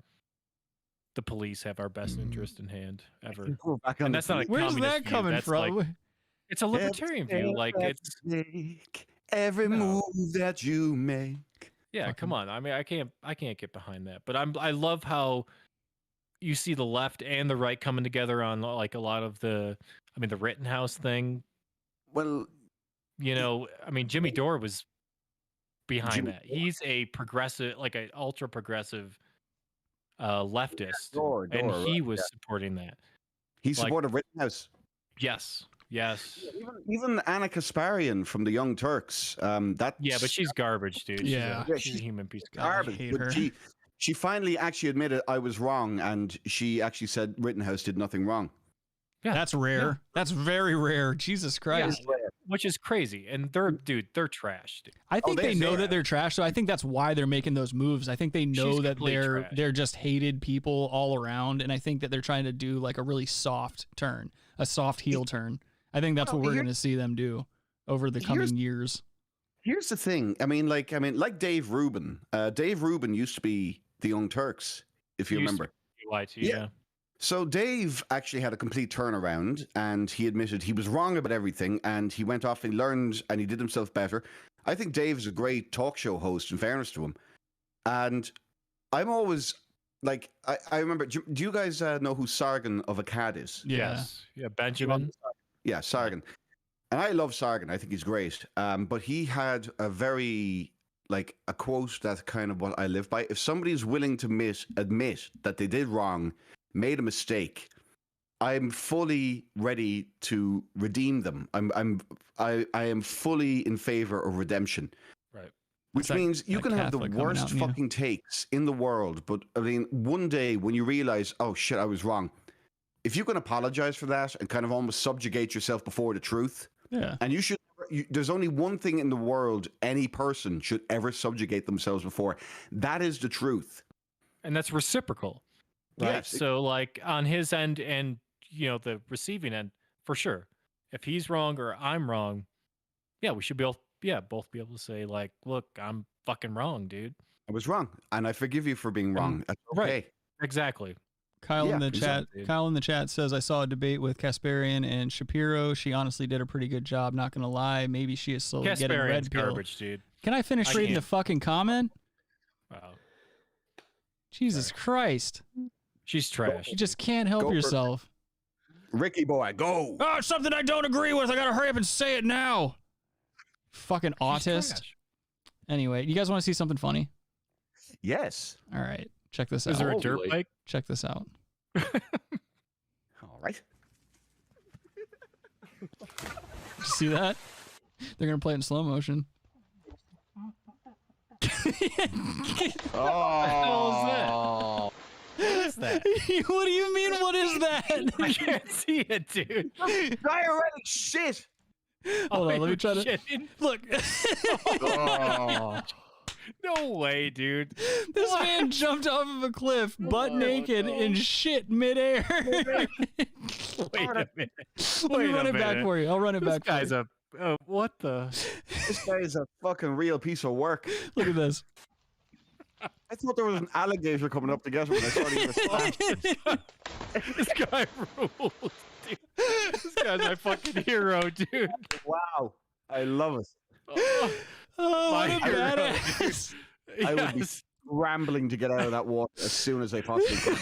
[SPEAKER 9] the police have our best interest in hand ever. And that's not a
[SPEAKER 6] Where's
[SPEAKER 9] communist
[SPEAKER 6] that
[SPEAKER 9] view.
[SPEAKER 6] coming
[SPEAKER 9] That's
[SPEAKER 6] from?
[SPEAKER 9] like, it's a libertarian view. Like it's
[SPEAKER 11] every move that you make.
[SPEAKER 9] Yeah, come on. I mean, I can't get behind that. But I love how you see the left and the right coming together on like a lot of the Rittenhouse thing.
[SPEAKER 11] Well,
[SPEAKER 9] you know, I mean, Jimmy Dore was behind that. He's a progressive, like an ultra progressive leftist, and he was supporting that.
[SPEAKER 11] He supported Rittenhouse.
[SPEAKER 9] Yes.
[SPEAKER 11] Even Anna Kasparian from the Young Turks. But
[SPEAKER 9] she's garbage, dude.
[SPEAKER 6] Yeah,
[SPEAKER 9] she's a human piece of
[SPEAKER 11] garbage. But she finally actually admitted I was wrong, and she actually said Rittenhouse did nothing wrong.
[SPEAKER 6] Yeah, that's rare. Yeah. That's very rare. Jesus Christ.
[SPEAKER 9] Yeah. Which is crazy. And they're trash. Dude.
[SPEAKER 6] I think they know that they're trash, so I think that's why they're making those moves. I think they know that they're just hated people all around, and I think that they're trying to do like a really soft turn, a soft heel turn. I think that's what we're going to see them do over the coming years.
[SPEAKER 11] Here's the thing. I mean, like Dave Rubin. Dave Rubin used to be the Young Turks, if you remember.
[SPEAKER 9] Yeah.
[SPEAKER 11] So Dave actually had a complete turnaround, and he admitted he was wrong about everything, and he went off and learned, and he did himself better. I think Dave is a great talk show host, in fairness to him. And I'm always like, I remember, do you guys know who Sargon of Akkad is?
[SPEAKER 9] Yes. Yeah, Benjamin.
[SPEAKER 11] Yeah, Sargon. And I love Sargon. I think he's great. But he had a very, like, a quote that's kind of what I live by. If somebody's willing to admit that they did wrong, made a mistake, I'm fully ready to redeem them. I am fully in favor of redemption.
[SPEAKER 9] Right.
[SPEAKER 11] Which means you can have the worst fucking takes in the world, but I mean, one day when you realize, oh shit, I was wrong. If you can apologize for that and kind of almost subjugate yourself before the truth,
[SPEAKER 6] yeah,
[SPEAKER 11] and you should there's only one thing in the world any person should ever subjugate themselves before. That is the truth.
[SPEAKER 9] And that's reciprocal. Right.
[SPEAKER 11] Yes.
[SPEAKER 9] So like on his end and, the receiving end, for sure. If he's wrong or I'm wrong, yeah, we should both be able to say like, look, I'm fucking wrong, dude.
[SPEAKER 11] I was wrong. And I forgive you for being wrong. That's okay.
[SPEAKER 9] Right. Exactly.
[SPEAKER 6] Kyle in the chat. Kyle in the chat says, "I saw a debate with Kasparian and Shapiro. She honestly did a pretty good job. Not gonna lie. Maybe she is slowly getting red pill."
[SPEAKER 9] Garbage, dude.
[SPEAKER 6] Can I finish reading the fucking comment?
[SPEAKER 9] Wow.
[SPEAKER 6] Jesus Christ.
[SPEAKER 9] She's trash.
[SPEAKER 6] You just can't help yourself.
[SPEAKER 11] Ricky boy, go.
[SPEAKER 6] Oh, it's something I don't agree with. I gotta hurry up and say it now. Fucking autist. Anyway, you guys want to see something funny?
[SPEAKER 11] Yes.
[SPEAKER 6] All right. Check this out.
[SPEAKER 9] Is there a dirt bike?
[SPEAKER 6] Check this out.
[SPEAKER 11] All right.
[SPEAKER 6] See that? They're gonna play it in slow motion.
[SPEAKER 11] Oh.
[SPEAKER 9] What is that?
[SPEAKER 6] What do you mean? What is that?
[SPEAKER 9] I can't see it, dude.
[SPEAKER 11] Diuretic shit.
[SPEAKER 6] Hold on, let me try to look.
[SPEAKER 11] Oh.
[SPEAKER 9] No way, dude.
[SPEAKER 6] This man jumped off of a cliff, butt naked, and shit midair.
[SPEAKER 9] Wait a minute.
[SPEAKER 6] Let me run it back for you. I'll run it back for
[SPEAKER 9] This
[SPEAKER 6] you.
[SPEAKER 9] guy's what the?
[SPEAKER 11] This guy is a fucking real piece of work.
[SPEAKER 6] Look at this.
[SPEAKER 11] I thought there was an alligator coming up to get him when I saw he was
[SPEAKER 9] This guy rules, dude. This guy's my fucking hero, dude.
[SPEAKER 11] Wow. I love it.
[SPEAKER 6] Oh, what a
[SPEAKER 11] My
[SPEAKER 6] badass.
[SPEAKER 11] I would be scrambling to get out of that water as soon as I possibly could.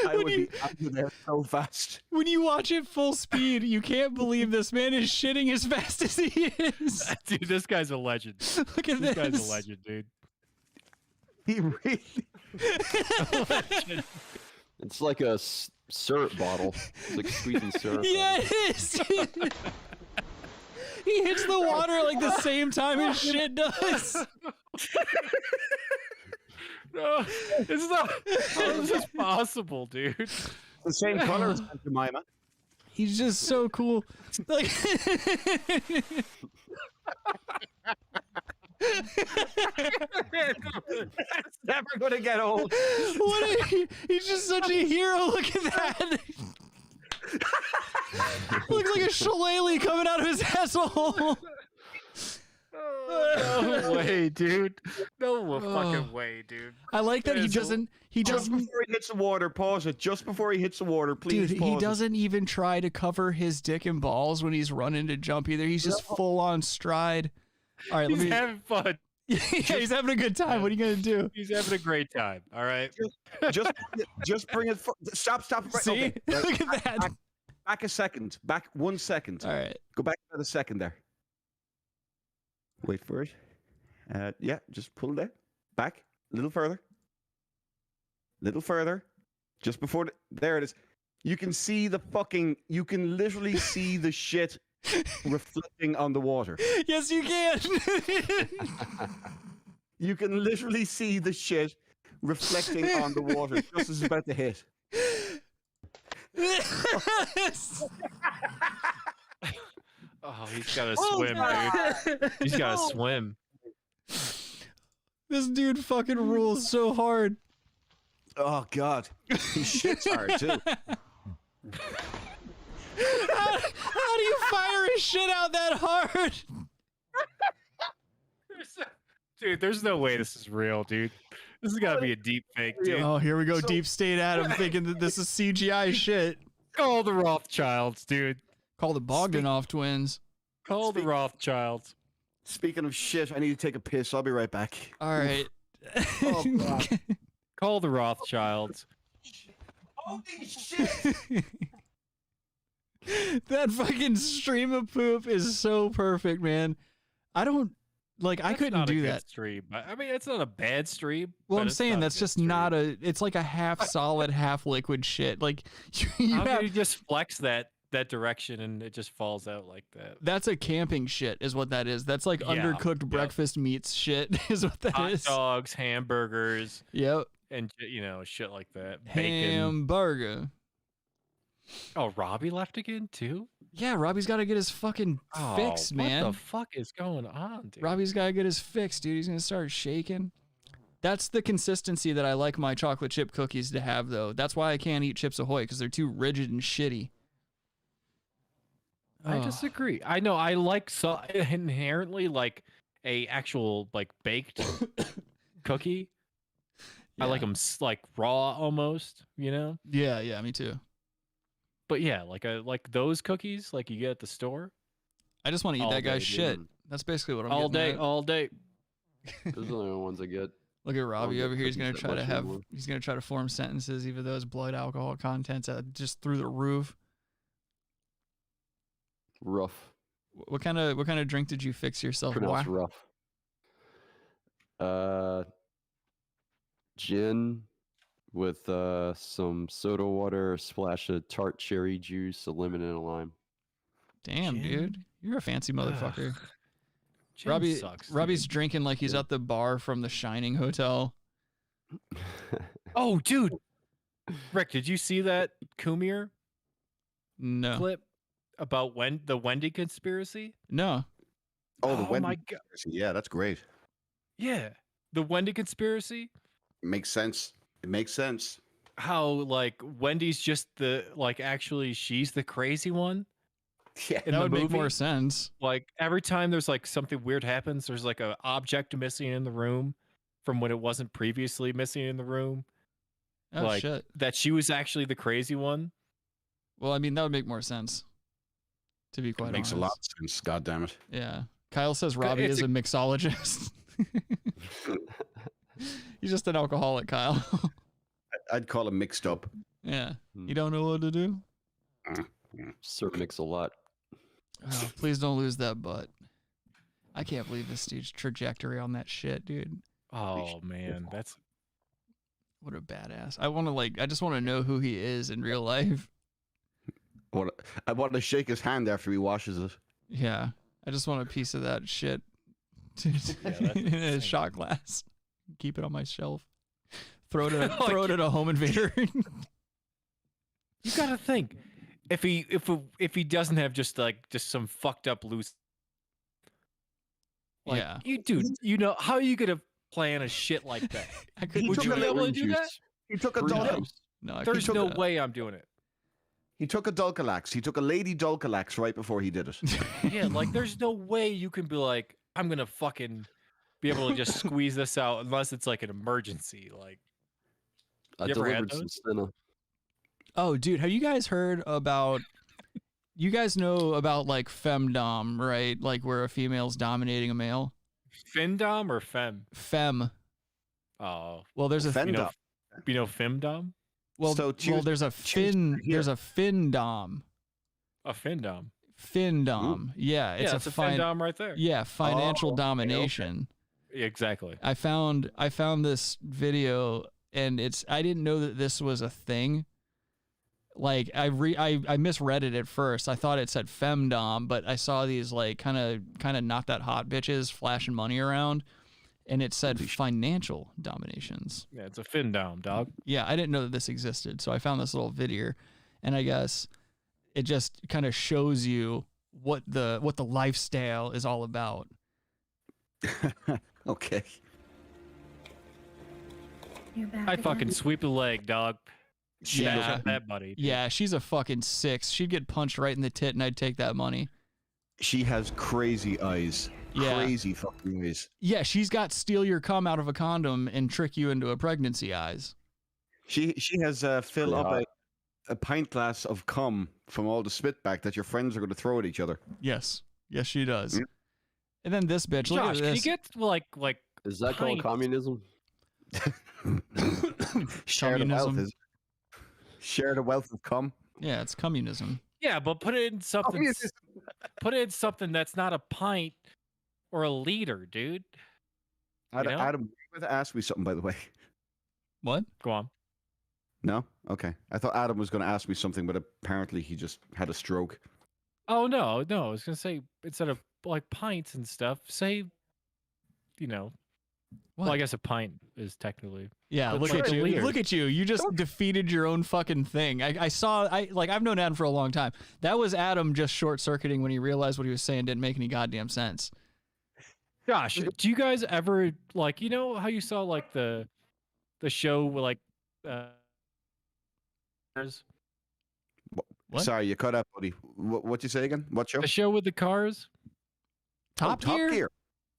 [SPEAKER 11] I would be out of there so fast.
[SPEAKER 6] When you watch it full speed, you can't believe this man is shitting as fast as he is.
[SPEAKER 9] Dude, this guy's a legend.
[SPEAKER 6] Look at
[SPEAKER 9] This
[SPEAKER 6] this.
[SPEAKER 9] guy's a legend, dude.
[SPEAKER 11] He really.
[SPEAKER 7] It's like a syrup bottle. It's like squeezing syrup.
[SPEAKER 6] Yeah, it is. He hits the water like the same time his shit does.
[SPEAKER 9] No, it's not. How is this possible, dude?
[SPEAKER 11] The same color as Jemima.
[SPEAKER 6] He's just so cool. Like,
[SPEAKER 11] It's never gonna get old.
[SPEAKER 6] He's just such a hero. Look at that. Looks like a shillelagh coming out of his asshole.
[SPEAKER 9] No way, dude. No fucking way, dude.
[SPEAKER 6] I like that he doesn't. He
[SPEAKER 11] Just
[SPEAKER 6] doesn't.
[SPEAKER 11] before he hits the water, pause it. Just before he hits the water, please.
[SPEAKER 6] Dude,
[SPEAKER 11] pause
[SPEAKER 6] he
[SPEAKER 11] it.
[SPEAKER 6] doesn't even try to cover his dick and balls when he's running to jump either. He's just full on stride. All right,
[SPEAKER 9] He's
[SPEAKER 6] let me.
[SPEAKER 9] having fun.
[SPEAKER 6] Yeah, he's having a good time. What are you gonna do?
[SPEAKER 9] He's having a great time. All right.
[SPEAKER 11] Just bring it. Stop.
[SPEAKER 6] See,
[SPEAKER 11] Okay.
[SPEAKER 6] look at that.
[SPEAKER 11] Back a second. Back 1 second.
[SPEAKER 6] All right.
[SPEAKER 11] Go back another second there. Wait for it. Yeah, just pull there. Back a little further. Little further. Just before there it is. You can see the fucking. You can literally see the shit reflecting on the water.
[SPEAKER 6] Yes, you can.
[SPEAKER 11] You can literally see the shit reflecting on the water just as it's about to hit.
[SPEAKER 9] Oh, he's got to swim, dude. He's got to swim.
[SPEAKER 6] This dude fucking rules so hard.
[SPEAKER 11] Oh God, he shits hard too.
[SPEAKER 6] How do you fire his shit out that hard?
[SPEAKER 9] Dude, there's no way this is real, dude. This has got to be a deep fake, dude.
[SPEAKER 6] Oh, here we go. Deep State Adam thinking that this is CGI shit.
[SPEAKER 9] Call the Rothschilds, dude.
[SPEAKER 6] Call the Bogdanov twins.
[SPEAKER 9] Call the Rothschilds.
[SPEAKER 11] Speaking of shit, I need to take a piss. I'll be right back.
[SPEAKER 6] All right.
[SPEAKER 11] Oh, God.
[SPEAKER 9] Call the Rothschilds.
[SPEAKER 11] Holy shit!
[SPEAKER 6] That fucking stream of poop is so perfect, man. I couldn't do that.
[SPEAKER 9] Stream. I mean, it's not a bad stream.
[SPEAKER 6] Well, I'm saying that's just not a. It's like a half solid, half liquid shit. Like
[SPEAKER 9] you just flex that direction and it just falls out like that.
[SPEAKER 6] That's a camping shit, is what that is. That's like undercooked breakfast meats shit, is what that is.
[SPEAKER 9] Hot dogs, hamburgers.
[SPEAKER 6] Yep.
[SPEAKER 9] And shit like that. Bacon.
[SPEAKER 6] Hamburger.
[SPEAKER 9] Oh, Robbie left again too?
[SPEAKER 6] Yeah, Robbie's got to get his fucking fix, man.
[SPEAKER 9] What the fuck is going on, dude?
[SPEAKER 6] Robbie's got to get his fix, dude. He's going to start shaking. That's the consistency that I like my chocolate chip cookies to have, though. That's why I can't eat Chips Ahoy, because they're too rigid and shitty.
[SPEAKER 9] I disagree. I know I like inherently like a actual like baked cookie.
[SPEAKER 6] Yeah.
[SPEAKER 9] I like them like raw almost, you know?
[SPEAKER 6] Yeah, me too.
[SPEAKER 9] But yeah, like those cookies like you get at the store.
[SPEAKER 6] I just want to eat that guy's shit. That's basically what I'm
[SPEAKER 9] all
[SPEAKER 6] getting
[SPEAKER 9] day,
[SPEAKER 6] at.
[SPEAKER 9] all day.
[SPEAKER 7] Those are the only ones I get.
[SPEAKER 6] Look at Robbie over here. He's gonna
[SPEAKER 7] cookies
[SPEAKER 6] try
[SPEAKER 7] that
[SPEAKER 6] to
[SPEAKER 7] much
[SPEAKER 6] have.
[SPEAKER 7] anymore.
[SPEAKER 6] He's gonna try to form sentences, even though his blood alcohol content's just through the roof.
[SPEAKER 7] Rough.
[SPEAKER 6] What kind of drink did you fix yourself?
[SPEAKER 7] Pronounced rough. Gin with some soda water, a splash of tart cherry juice, a lemon, and a lime.
[SPEAKER 6] Damn, dude, you're a fancy motherfucker.
[SPEAKER 9] Gin sucks,
[SPEAKER 6] Robbie's drinking like he's at the bar from the Shining Hotel.
[SPEAKER 9] Oh, dude. Rick, did you see that Kumir
[SPEAKER 6] No.
[SPEAKER 9] clip about the Wendy conspiracy?
[SPEAKER 6] No.
[SPEAKER 11] Oh, the
[SPEAKER 9] Oh
[SPEAKER 11] Wendy
[SPEAKER 9] my God.
[SPEAKER 11] conspiracy. Yeah, that's great.
[SPEAKER 9] Yeah. The Wendy conspiracy?
[SPEAKER 11] Makes sense. It makes sense.
[SPEAKER 9] How like Wendy's just actually she's the crazy one?
[SPEAKER 11] Yeah,
[SPEAKER 9] in
[SPEAKER 6] that
[SPEAKER 9] the
[SPEAKER 6] would make
[SPEAKER 9] movie?
[SPEAKER 6] more sense.
[SPEAKER 9] Like every time there's like something weird happens, there's like an object missing in the room from when it wasn't previously missing in the room.
[SPEAKER 6] Oh
[SPEAKER 9] like
[SPEAKER 6] shit.
[SPEAKER 9] that she was actually the crazy one.
[SPEAKER 6] Well, I mean that would make more sense. To be quite
[SPEAKER 11] Makes
[SPEAKER 6] honest.
[SPEAKER 11] a lot of sense. God damn it.
[SPEAKER 6] Yeah. Kyle says Robbie is a mixologist. He's just an alcoholic, Kyle.
[SPEAKER 11] I'd call him mixed up.
[SPEAKER 6] Yeah. You don't know what to do?
[SPEAKER 7] Sir mix a lot.
[SPEAKER 6] Oh, please don't lose that butt. I can't believe this dude's trajectory on that shit, dude.
[SPEAKER 9] Oh man, that's
[SPEAKER 6] what a badass. I just want to know who he is in real life.
[SPEAKER 11] I want to shake his hand after he washes it.
[SPEAKER 6] Yeah. I just want a piece of that shit in a shot glass. Keep it on my shelf. Throw it at a home invader.
[SPEAKER 9] You gotta think if he doesn't have just some fucked up loose. Like,
[SPEAKER 6] yeah,
[SPEAKER 9] you know how are you gonna plan a shit like that? Would you be able to do that?
[SPEAKER 11] He took a Dulcolax.
[SPEAKER 6] No,
[SPEAKER 9] there's no way I'm doing it.
[SPEAKER 11] He took a Dulcolax. He took a lady Dulcolax right before he did it.
[SPEAKER 9] Yeah, like there's no way you can be like, I'm gonna fucking be able to just squeeze this out unless it's like an emergency. Like,
[SPEAKER 7] I delivered some Stena.
[SPEAKER 6] Oh, dude, have you guys heard about? You guys know about like femdom, right? Like where a female's dominating a male.
[SPEAKER 9] Findom or fem?
[SPEAKER 6] Fem.
[SPEAKER 9] Oh,
[SPEAKER 6] well, there's a
[SPEAKER 11] femdom.
[SPEAKER 9] You know femdom?
[SPEAKER 6] Well, there's a there's a findom.
[SPEAKER 9] A findom.
[SPEAKER 6] Findom. Yeah, it's
[SPEAKER 9] a findom right there.
[SPEAKER 6] Yeah, financial domination.
[SPEAKER 9] Okay. Exactly.
[SPEAKER 6] I found this video and I didn't know that this was a thing. Like I misread it at first. I thought it said femdom, but I saw these like kind of not that hot bitches flashing money around, and it said financial dominations.
[SPEAKER 9] Yeah, it's a findom, dog.
[SPEAKER 6] Yeah, I didn't know that this existed, so I found this little video, and I guess it just kind of shows you what the lifestyle is all about.
[SPEAKER 11] Okay.
[SPEAKER 13] You're back
[SPEAKER 9] I fucking
[SPEAKER 13] again?
[SPEAKER 9] sweep the leg, dog.
[SPEAKER 6] Yeah,
[SPEAKER 9] that buddy. Dude.
[SPEAKER 6] Yeah, she's a fucking 6. She'd get punched right in the tit, and I'd take that money.
[SPEAKER 11] She has crazy eyes.
[SPEAKER 6] Yeah.
[SPEAKER 11] Crazy fucking eyes.
[SPEAKER 6] Yeah, she's got steal your cum out of a condom and trick you into a pregnancy eyes.
[SPEAKER 11] She has fill up a pint glass of cum from all the spit back that your friends are going to throw at each other.
[SPEAKER 6] Yes, she does. And then this bitch, look
[SPEAKER 9] Josh,
[SPEAKER 6] at
[SPEAKER 9] can
[SPEAKER 6] this.
[SPEAKER 9] you get like
[SPEAKER 7] Is that called communism?
[SPEAKER 11] Share the wealth.
[SPEAKER 6] Communism.
[SPEAKER 11] Share the wealth of cum.
[SPEAKER 6] Yeah, it's communism.
[SPEAKER 9] Yeah, but put it in something. Put it in something that's not a pint or a liter, dude.
[SPEAKER 11] Adam, you were going to ask me something, by the way.
[SPEAKER 6] What?
[SPEAKER 9] Go on.
[SPEAKER 11] No? Okay. I thought Adam was going to ask me something, but apparently he just had a stroke.
[SPEAKER 9] Oh no. I was gonna say instead of like pints and stuff, say, Well, I guess a pint is technically.
[SPEAKER 6] Yeah,
[SPEAKER 9] But
[SPEAKER 6] look
[SPEAKER 9] for
[SPEAKER 6] at you.
[SPEAKER 9] liters-
[SPEAKER 6] Look at you. You just defeated your own fucking thing. I've known Adam for a long time. That was Adam just short-circuiting when he realized what he was saying didn't make any goddamn sense.
[SPEAKER 9] Gosh, do you guys ever like, you know how you saw like the show with like
[SPEAKER 6] What?
[SPEAKER 11] Sorry, you cut out, buddy. What you say again? What show?
[SPEAKER 9] the show with the cars?
[SPEAKER 6] Top Gear?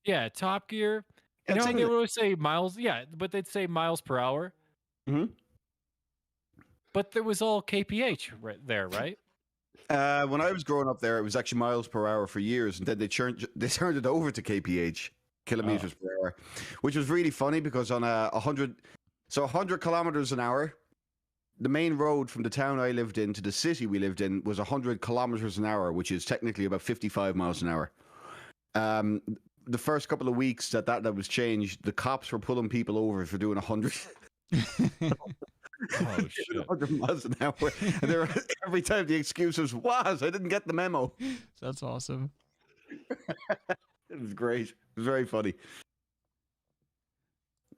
[SPEAKER 9] Yeah, Top Gear.
[SPEAKER 11] Yeah,
[SPEAKER 9] You know
[SPEAKER 11] it's
[SPEAKER 9] how they
[SPEAKER 11] English.
[SPEAKER 9] would always say miles? Yeah, but they'd say miles per hour.
[SPEAKER 11] Mhm.
[SPEAKER 9] But there was all kph right there, right?
[SPEAKER 11] When I was growing up there, it was actually miles per hour for years, and then they turned it over to kph, kilometers per hour, which was really funny because on 100 kilometers an hour, the main road from the town I lived in to the city we lived in was 100 kilometers an hour, which is technically about 55 miles an hour. The first couple of weeks that was changed, the cops were pulling people over for doing 100.
[SPEAKER 9] Oh shit.
[SPEAKER 11] 100 miles an hour. And they were, every time the excuse was, I didn't get the memo.
[SPEAKER 6] That's awesome.
[SPEAKER 11] It was great. It was very funny.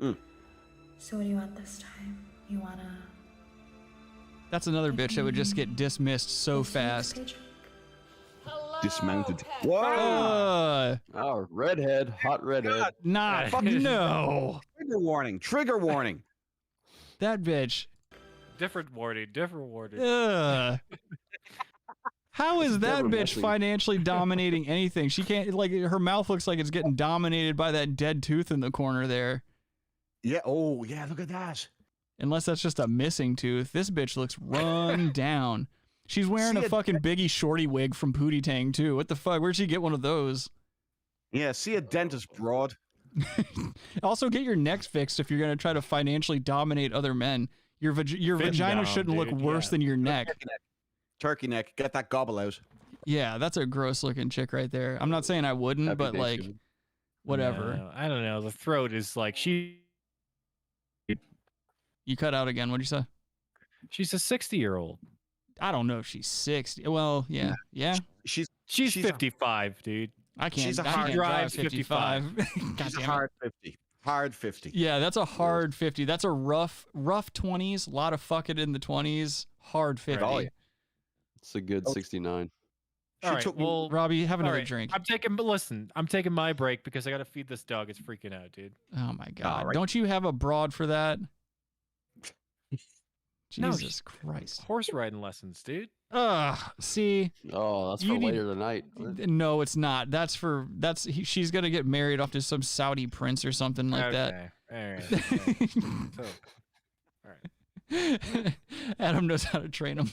[SPEAKER 13] So what do you want this time? You wanna...
[SPEAKER 6] That's another bitch that would just get dismissed so fast.
[SPEAKER 11] Dismounted.
[SPEAKER 7] Oh, redhead, hot redhead.
[SPEAKER 6] Nah, no.
[SPEAKER 11] Trigger warning. Trigger warning.
[SPEAKER 6] That bitch.
[SPEAKER 9] Different warning.
[SPEAKER 6] How is that
[SPEAKER 7] never
[SPEAKER 6] bitch
[SPEAKER 7] messy.
[SPEAKER 6] financially dominating anything? She can't, like, her mouth looks like it's getting dominated by that dead tooth in the corner there.
[SPEAKER 11] Yeah. Oh, yeah. Look at that.
[SPEAKER 6] Unless that's just a missing tooth. This bitch looks run down. She's wearing a fucking Biggie Shorty wig from Pootie Tang, too. What the fuck? Where'd she get one of those?
[SPEAKER 11] Yeah. See a dentist broad.
[SPEAKER 6] Also, get your neck fixed if you're going to try to financially dominate other men. Your vagina shouldn't look worse than your neck.
[SPEAKER 11] Turkey neck. Get that gobble out.
[SPEAKER 6] Yeah, that's a gross looking chick right there. I'm not saying I wouldn't, but like, whatever.
[SPEAKER 9] No, I don't know. The throat is like she.
[SPEAKER 6] You cut out again. What'd you say?
[SPEAKER 9] She's a 60-year-old.
[SPEAKER 6] I don't know if she's 60. Well, yeah.
[SPEAKER 11] She's
[SPEAKER 9] 55, dude.
[SPEAKER 6] I can't.
[SPEAKER 11] She's a
[SPEAKER 6] I
[SPEAKER 11] hard
[SPEAKER 6] can't drive
[SPEAKER 9] drive
[SPEAKER 6] 55. God
[SPEAKER 11] She's a
[SPEAKER 6] damn it.
[SPEAKER 11] hard 50. Hard 50.
[SPEAKER 6] Yeah, that's a hard 50. That's a rough 20s. A lot of fucking in the 20s. Hard 50.
[SPEAKER 7] Oh, yeah. It's a good 69.
[SPEAKER 9] All right, well,
[SPEAKER 6] Robbie, have another
[SPEAKER 9] all right,
[SPEAKER 6] drink.
[SPEAKER 9] I'm taking my break because I got to feed this dog. It's freaking out, dude.
[SPEAKER 6] Oh my god!
[SPEAKER 11] right.
[SPEAKER 6] Don't you have a broad for that?
[SPEAKER 9] No,
[SPEAKER 6] Jesus Christ!
[SPEAKER 9] Horse riding lessons, dude.
[SPEAKER 6] See.
[SPEAKER 7] Oh, that's for later tonight.
[SPEAKER 6] No, it's not. She's gonna get married off to some Saudi prince or something like that.
[SPEAKER 9] All
[SPEAKER 6] right. Adam knows how to train him.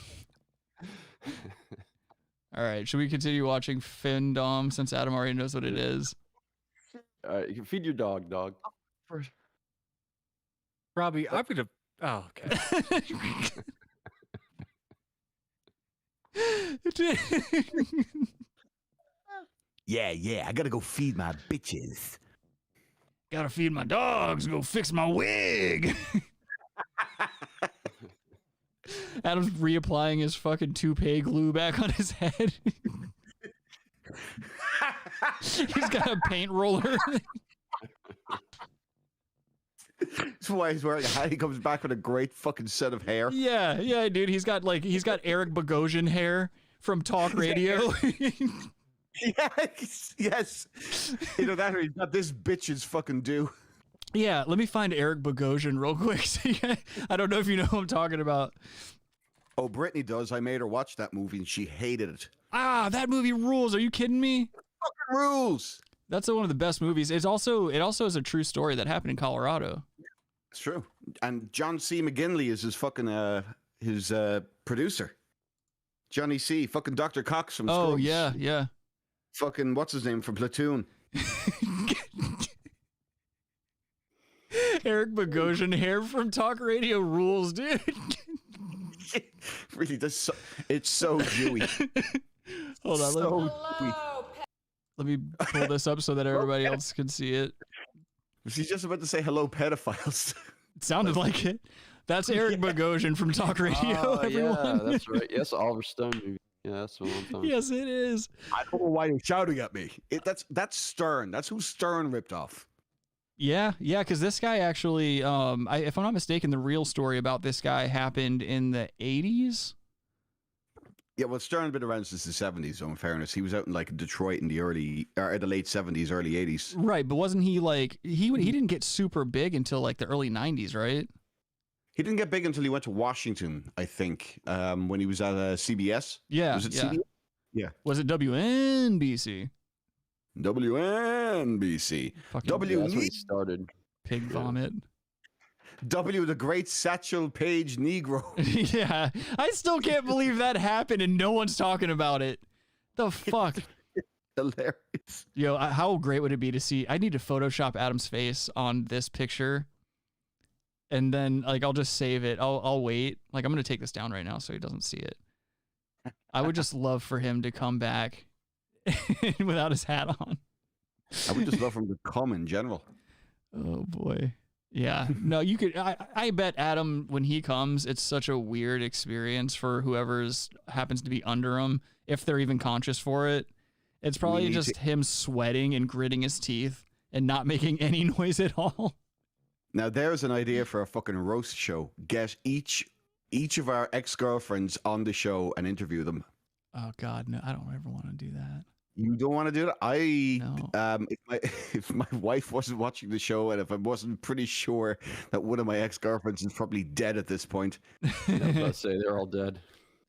[SPEAKER 6] All right, should we continue watching Findom since Adam already knows what it is?
[SPEAKER 7] All right, you can feed your dog.
[SPEAKER 9] Robbie, I'm gonna. Oh, okay.
[SPEAKER 11] Yeah. I gotta go feed my bitches.
[SPEAKER 6] Gotta feed my dogs. Go fix my wig. Adam's reapplying his fucking toupee glue back on his head. He's got a paint roller.
[SPEAKER 11] That's why he's wearing a hat. He comes back with a great fucking set of hair.
[SPEAKER 6] Yeah, dude. He's got Eric Bogosian hair from Talk Radio.
[SPEAKER 11] Yes. You know that, or he's got this bitch's fucking do.
[SPEAKER 6] Yeah, let me find Eric Bogosian real quick. I don't know if you know who I'm talking about.
[SPEAKER 11] Oh, Brittany does. I made her watch that movie and she hated it.
[SPEAKER 6] Ah, that movie rules. Are you kidding me?
[SPEAKER 11] Fucking rules.
[SPEAKER 6] That's one of the best movies. It also is a true story that happened in Colorado.
[SPEAKER 11] It's true. And John C. McGinley is his fucking his producer. Johnny C. Fucking Dr. Cox from
[SPEAKER 6] Oh
[SPEAKER 11] Scrubs.
[SPEAKER 6] yeah.
[SPEAKER 11] Fucking what's his name from Platoon.
[SPEAKER 6] Eric Bogosian hair from Talk Radio rules, dude.
[SPEAKER 11] Really, it's so Jewy.
[SPEAKER 6] Hold on,
[SPEAKER 11] So
[SPEAKER 6] let me pull this up so that everybody else can see it.
[SPEAKER 11] Was he just about to say hello, pedophiles?
[SPEAKER 6] It sounded like it. That's Eric Bogosian from Talk Radio, everyone.
[SPEAKER 7] Yeah, that's right. Yes, Oliver Stone movie. Yeah, that's the one I'm talking.
[SPEAKER 6] Yes, it is.
[SPEAKER 11] I don't know why you're shouting at me. That's Stern. That's who Stern ripped off.
[SPEAKER 6] Yeah, because this guy actually, if I'm not mistaken, the real story about this guy happened in the 80s.
[SPEAKER 11] Yeah, well, Stern had been around since the 70s, so in fairness. He was out in like Detroit in the late 70s, early 80s.
[SPEAKER 6] Right, but wasn't he like, he didn't get super big until like the early 90s, right?
[SPEAKER 11] He didn't get big until he went to Washington, I think, when he was at CBS.
[SPEAKER 6] Yeah.
[SPEAKER 11] Was it CBS? Yeah.
[SPEAKER 6] Was it WNBC?
[SPEAKER 11] WNBC.
[SPEAKER 7] That's when he started.
[SPEAKER 6] Pig vomit.
[SPEAKER 11] W, the great Satchel Paige Negro.
[SPEAKER 6] Yeah, I still can't believe that happened and no one's talking about it. The fuck?
[SPEAKER 11] Hilarious.
[SPEAKER 6] Yo, how great would it be to see? I need to Photoshop Adam's face on this picture, and then like I'll just save it. I'll wait. Like I'm gonna take this down right now so he doesn't see it. I would just love for him to come back without his hat on.
[SPEAKER 11] I would just love for him to come in general.
[SPEAKER 6] Oh boy. Yeah, no, you could. I bet Adam, when he comes, it's such a weird experience for whoever's happens to be under him, if they're even conscious for it. It's probably just him sweating and gritting his teeth and not making any noise at all.
[SPEAKER 11] Now, there's an idea for a fucking roast show. Get each of our ex-girlfriends on the show and interview them.
[SPEAKER 6] Oh God, no! I don't ever want to do that.
[SPEAKER 11] You don't want to do that? No. If my wife wasn't watching the show, and if I wasn't pretty sure that one of my ex-girlfriends is probably dead at this point.
[SPEAKER 7] I was about to say they're all dead.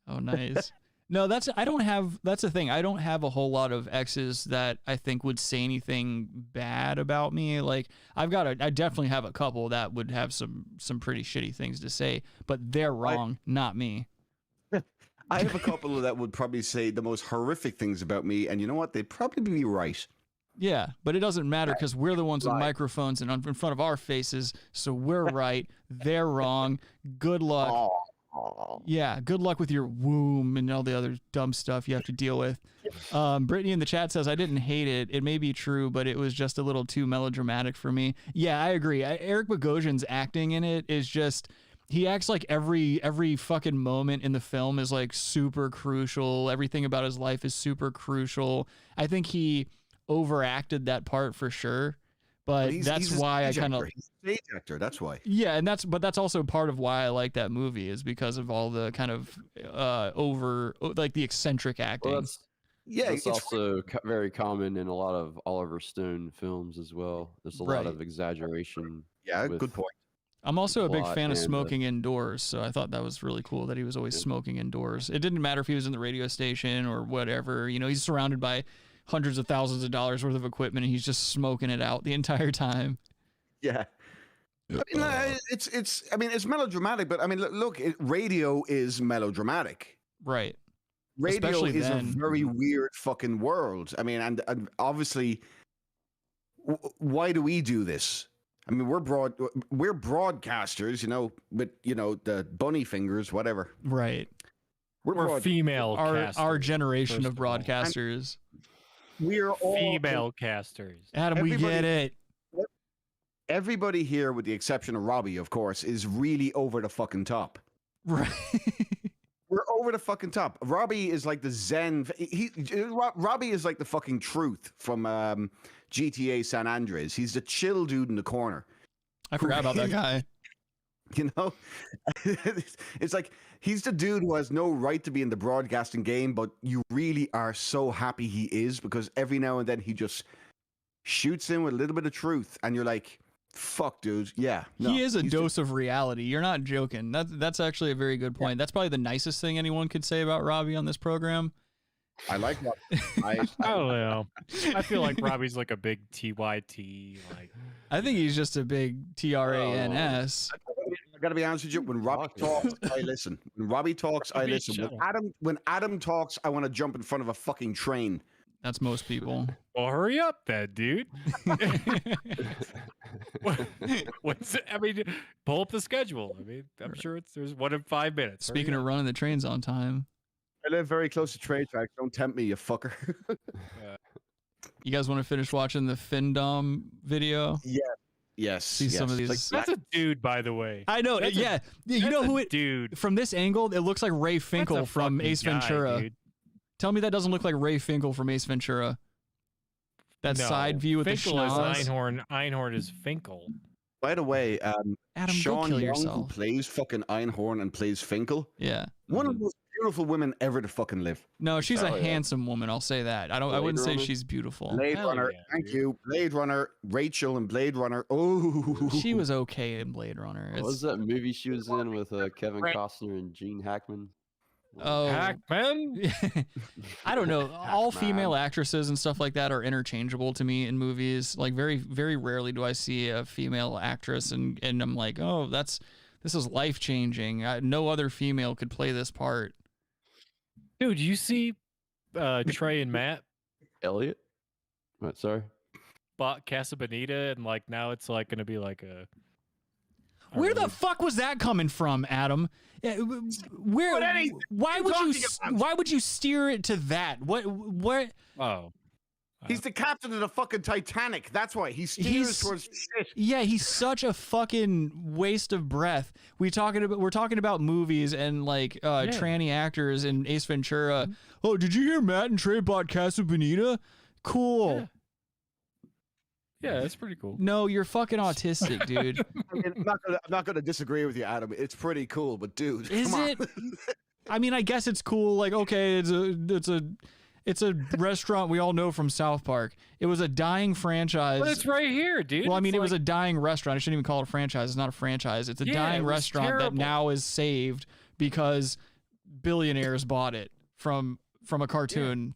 [SPEAKER 6] Oh, nice. No, that's the thing. I don't have a whole lot of exes that I think would say anything bad about me. Like I definitely have a couple that would have some pretty shitty things to say, but they're wrong, not me.
[SPEAKER 11] I have a couple that would probably say the most horrific things about me, and you know what? They'd probably be right.
[SPEAKER 6] Yeah, but it doesn't matter because we're the ones with microphones and in front of our faces, so we're right. They're wrong. Good luck. Yeah, good luck with your womb and all the other dumb stuff you have to deal with. Brittany in the chat says, I didn't hate it. It may be true, but it was just a little too melodramatic for me. Yeah, I agree. Eric Bogosian's acting in it is just... He acts like every fucking moment in the film is like super crucial. Everything about his life is super crucial. I think he overacted that part for sure, but that's why I kind of
[SPEAKER 11] stage actor. That's why.
[SPEAKER 6] Yeah, and that's also part of why I like that movie is because of all the kind of like the eccentric acting.
[SPEAKER 7] Well, it's also very common in a lot of Oliver Stone films as well. There's a lot of exaggeration.
[SPEAKER 11] Yeah, good point.
[SPEAKER 6] I'm also a big fan of smoking indoors, so I thought that was really cool that he was always smoking indoors. It didn't matter if he was in the radio station or whatever. You know, he's surrounded by hundreds of thousands of dollars worth of equipment, and he's just smoking it out the entire time.
[SPEAKER 11] Yeah. I mean, it's melodramatic, but I mean, look, radio is melodramatic.
[SPEAKER 6] Right.
[SPEAKER 11] Radio
[SPEAKER 6] Especially
[SPEAKER 11] is
[SPEAKER 6] then.
[SPEAKER 11] a very weird fucking world. I mean, and obviously, why do we do this? I mean, we're broadcasters, you know, with, you know, the bunny fingers, whatever.
[SPEAKER 6] Right.
[SPEAKER 9] We're female casters.
[SPEAKER 6] Our generation of broadcasters.
[SPEAKER 11] We're all
[SPEAKER 9] female casters.
[SPEAKER 6] Adam, we get it.
[SPEAKER 11] Everybody here, with the exception of Robbie, of course, is really over the fucking top.
[SPEAKER 6] Right.
[SPEAKER 11] We're over the fucking top. Robbie is like the Zen. Robbie is like the fucking truth from GTA San Andreas. He's the chill dude in the corner.
[SPEAKER 6] I forgot about that guy.
[SPEAKER 11] You know, it's like he's the dude who has no right to be in the broadcasting game, but you really are so happy he is because every now and then he just shoots in with a little bit of truth, and you're like, fuck, dude. Yeah. No,
[SPEAKER 6] he is a dose of reality. You're not joking. That's actually a very good point. That's probably the nicest thing anyone could say about Robbie on this program.
[SPEAKER 11] I like that.
[SPEAKER 9] I don't know. I feel like Robbie's like a big TYT. Like,
[SPEAKER 6] I think he's just a big TRANS.
[SPEAKER 11] I gotta be honest with you. When Robbie talks, I listen. When Robbie talks, I listen. When Adam talks, I want to jump in front of a fucking train.
[SPEAKER 6] That's most people.
[SPEAKER 9] Well, hurry up, then, dude. What's it? I mean, pull up the schedule. I mean, I'm sure there's 1 in 5 minutes.
[SPEAKER 6] Speaking of running the trains on time,
[SPEAKER 11] I live very close to train tracks. Don't tempt me, you fucker.
[SPEAKER 6] You guys want to finish watching the findom video?
[SPEAKER 11] Yeah. Yes.
[SPEAKER 6] See some of these.
[SPEAKER 9] That's a dude, by the way.
[SPEAKER 6] I know. Yeah. You know who it?
[SPEAKER 9] Dude.
[SPEAKER 6] From this angle, it looks like Ray Finkel from Ace Ventura.
[SPEAKER 9] Dude.
[SPEAKER 6] Tell me that doesn't look like Ray Finkel from Ace Ventura. that side view with
[SPEAKER 9] Finkel
[SPEAKER 6] the
[SPEAKER 9] is
[SPEAKER 6] schnoz.
[SPEAKER 9] Einhorn is Finkel.
[SPEAKER 11] By the way,
[SPEAKER 6] Adam, go
[SPEAKER 11] Sean
[SPEAKER 6] kill
[SPEAKER 11] Young,
[SPEAKER 6] yourself.
[SPEAKER 11] who plays fucking Einhorn and plays Finkel,
[SPEAKER 6] Yeah.
[SPEAKER 11] one of the most beautiful women ever to fucking live.
[SPEAKER 6] No, she's a
[SPEAKER 7] Oh, yeah.
[SPEAKER 6] handsome woman. I'll say that. I
[SPEAKER 7] Blade
[SPEAKER 6] wouldn't say
[SPEAKER 7] Runner?
[SPEAKER 6] she's beautiful.
[SPEAKER 11] Blade
[SPEAKER 9] Hell
[SPEAKER 11] Runner,
[SPEAKER 9] yeah,
[SPEAKER 11] thank
[SPEAKER 9] dude.
[SPEAKER 11] you. Blade Runner, Rachel and Blade Runner. Oh,
[SPEAKER 6] She was okay in Blade Runner.
[SPEAKER 7] What was that movie she was in with Kevin Costner and Gene Hackman?
[SPEAKER 6] Oh,
[SPEAKER 9] Hackman?
[SPEAKER 6] I don't know. All
[SPEAKER 7] Hackman.
[SPEAKER 6] female actresses and stuff like that are interchangeable to me in movies. Like very, very rarely do I see a female actress and I'm like, oh, this is life changing. No other female could play this part.
[SPEAKER 9] Dude, you see Trey and Matt
[SPEAKER 7] Elliot? What? Sorry.
[SPEAKER 9] bought Casa Bonita and like now it's like going to be like a.
[SPEAKER 6] Where the fuck was that coming from, Adam? Where? Why would you steer it to that? What?
[SPEAKER 9] Oh.
[SPEAKER 11] He's the captain of the fucking Titanic. That's why he steers towards shit.
[SPEAKER 6] Yeah, he's such a fucking waste of breath. We're talking about movies and like tranny actors in Ace Ventura. Oh, did you hear Matt and Trey bought Casa Bonita? Cool.
[SPEAKER 9] Yeah, that's pretty cool.
[SPEAKER 6] No, you're fucking autistic, dude.
[SPEAKER 11] I'm not gonna disagree with you, Adam. It's pretty cool, but dude,
[SPEAKER 6] Is
[SPEAKER 11] come
[SPEAKER 6] it?
[SPEAKER 11] on.
[SPEAKER 6] I mean, I guess it's cool. Like, okay, it's a restaurant we all know from South Park. It was a dying franchise.
[SPEAKER 9] But it's right here, dude.
[SPEAKER 6] Well, I mean,
[SPEAKER 9] It's
[SPEAKER 6] it was
[SPEAKER 9] like-
[SPEAKER 6] a dying restaurant. I shouldn't even call it a franchise. It's not a franchise. It's a
[SPEAKER 9] Yeah,
[SPEAKER 6] dying
[SPEAKER 9] it was
[SPEAKER 6] restaurant that
[SPEAKER 9] terrible.
[SPEAKER 6] now is saved because billionaires bought it from a cartoon.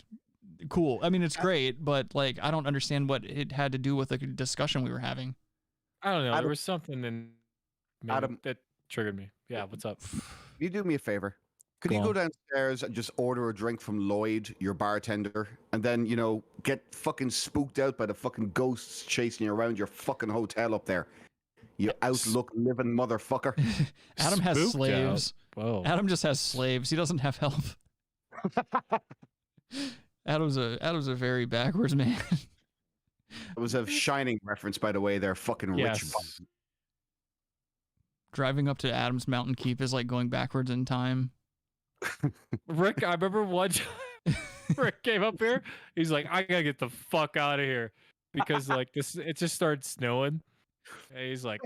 [SPEAKER 6] Cool. I mean, it's great, but like, I don't understand what it had to do with the discussion we were having.
[SPEAKER 9] I don't know.
[SPEAKER 11] Adam-
[SPEAKER 9] There was something in that triggered me. Yeah, what's up?
[SPEAKER 11] You do me a favor. Could
[SPEAKER 9] Go
[SPEAKER 11] you go
[SPEAKER 9] on.
[SPEAKER 11] downstairs and just order a drink from Lloyd, your bartender, and then, get fucking spooked out by the fucking ghosts chasing you around your fucking hotel up there? You outlook living motherfucker.
[SPEAKER 6] Adam has
[SPEAKER 11] Spooked
[SPEAKER 6] slaves.
[SPEAKER 11] out. Whoa.
[SPEAKER 6] Adam just has slaves. He doesn't have help. Adam's a very backwards man.
[SPEAKER 11] It was a Shining reference, by the way. They're fucking rich.
[SPEAKER 6] Yes. Driving up to Adam's Mountain Keep is like going backwards in time.
[SPEAKER 9] Rick, I remember one time Rick came up here. He's like, I gotta get the fuck out of here because like it just started snowing. And he's like,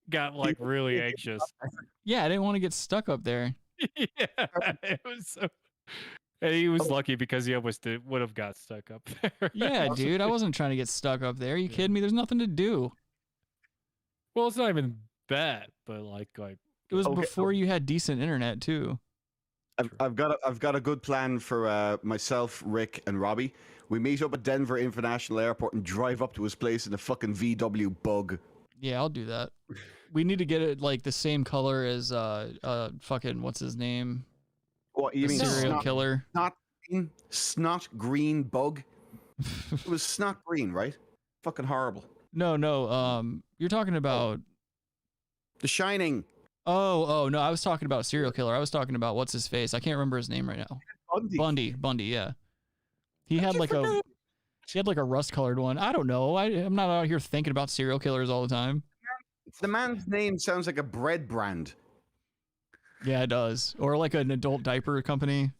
[SPEAKER 9] got like really anxious.
[SPEAKER 6] Yeah, I didn't want to get stuck up there.
[SPEAKER 9] Yeah, it was so. And he was lucky because he almost would have got stuck up there.
[SPEAKER 6] Yeah, dude, I wasn't trying to get stuck up there. Are you kidding me? There's nothing to do.
[SPEAKER 9] Well, it's not even that, but like
[SPEAKER 6] It was
[SPEAKER 11] Okay.
[SPEAKER 6] before you had decent internet too.
[SPEAKER 11] I've got a good plan for myself, Rick, and Robbie. We meet up at Denver International Airport and drive up to his place in a fucking VW Bug.
[SPEAKER 6] Yeah, I'll do that. We need to get it like the same color as fucking what's his name?
[SPEAKER 11] What you
[SPEAKER 6] The
[SPEAKER 11] mean?
[SPEAKER 6] serial killer?
[SPEAKER 11] Snot green Bug. It was snot green, right? Fucking horrible.
[SPEAKER 6] No. You're talking about
[SPEAKER 11] The Shining.
[SPEAKER 6] Oh no, I was talking about serial killer. I was talking about what's his face. I can't remember his name right now. Bundy, yeah. He had like a rust-colored one. I don't know. I'm not out here thinking about serial killers all the time.
[SPEAKER 11] The man's name sounds like a bread brand.
[SPEAKER 6] Yeah, it does. Or like an adult diaper company.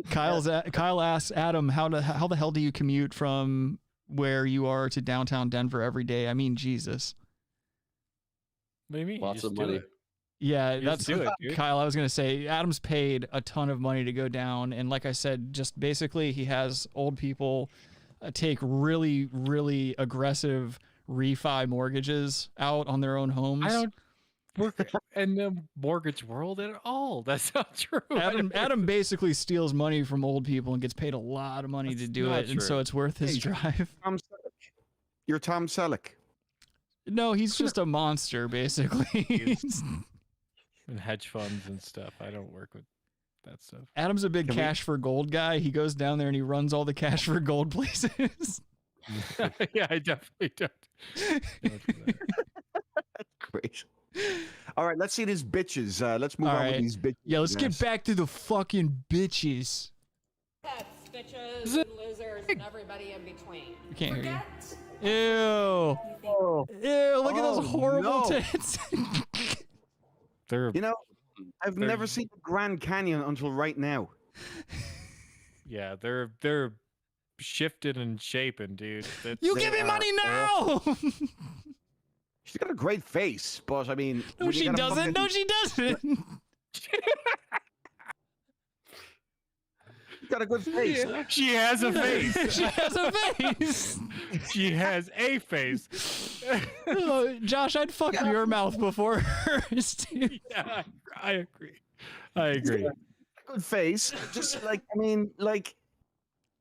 [SPEAKER 6] Kyle asks Adam, how the hell do you commute from where you are to downtown Denver every day? I mean, Jesus.
[SPEAKER 9] What do you mean? You
[SPEAKER 7] Lots
[SPEAKER 9] just
[SPEAKER 7] of
[SPEAKER 9] do
[SPEAKER 7] money.
[SPEAKER 9] it.
[SPEAKER 6] Yeah,
[SPEAKER 9] You
[SPEAKER 6] that's
[SPEAKER 9] just do it, dude.
[SPEAKER 6] Kyle. I was gonna say Adam's paid a ton of money to go down, and like I said, just basically he has old people take really, really aggressive refi mortgages out on their own homes.
[SPEAKER 9] I don't work in the mortgage world at all. That's not true.
[SPEAKER 6] Adam basically steals money from old people and gets paid a lot of money to do
[SPEAKER 9] not
[SPEAKER 6] it, and
[SPEAKER 9] true.
[SPEAKER 6] so it's worth his drive.
[SPEAKER 11] Tom Selleck. You're Tom Selleck.
[SPEAKER 6] No, he's just a monster, basically.
[SPEAKER 9] And hedge funds and stuff. I don't work with that stuff.
[SPEAKER 6] Adam's a big
[SPEAKER 11] Can we-
[SPEAKER 6] cash for gold guy. He goes down there and he runs all the cash for gold places.
[SPEAKER 9] Yeah, I definitely don't.
[SPEAKER 11] Great. All right, let's see these bitches. Let's move
[SPEAKER 6] All
[SPEAKER 11] on
[SPEAKER 6] right.
[SPEAKER 11] with these bitches.
[SPEAKER 6] Yeah, let's
[SPEAKER 11] Yes.
[SPEAKER 6] get back to the fucking bitches.
[SPEAKER 14] Pets, bitches, and losers, and everybody in between.
[SPEAKER 6] I can't hear you.
[SPEAKER 14] Forget
[SPEAKER 6] Ew. Ew, look at those horrible
[SPEAKER 11] no.
[SPEAKER 6] tits.
[SPEAKER 9] They're
[SPEAKER 11] I've
[SPEAKER 9] They're-
[SPEAKER 11] never seen the Grand Canyon until right now.
[SPEAKER 9] yeah, they're shifting and shaping, dude.
[SPEAKER 6] You give me money now.
[SPEAKER 11] She's got a great face, but I mean,
[SPEAKER 6] No, she doesn't. No, she doesn't.
[SPEAKER 11] She's got a good face.
[SPEAKER 9] She has a face.
[SPEAKER 6] She has a face.
[SPEAKER 9] She has a face.
[SPEAKER 6] Oh, Josh, I'd fuck your mouth before hers, dude.
[SPEAKER 9] Yeah, I agree. I agree.
[SPEAKER 11] Good face. Just like, I mean, like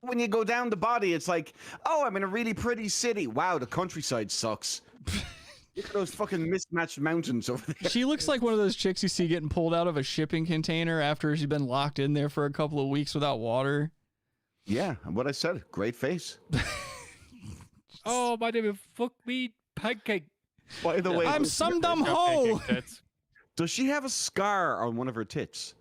[SPEAKER 11] when you go down the body, it's like, oh, I'm in a really pretty city. Wow, the countryside sucks. Look at those fucking mismatched mountains over there.
[SPEAKER 6] She looks like one of those chicks you see getting pulled out of a shipping container after she's been locked in there for a couple of weeks without water.
[SPEAKER 11] Yeah, what I said. Great face.
[SPEAKER 9] Oh, my name is Fuck Me Pancake.
[SPEAKER 11] By the way,
[SPEAKER 6] I'm some dumb hoe.
[SPEAKER 11] Does she have a scar on one of her tits?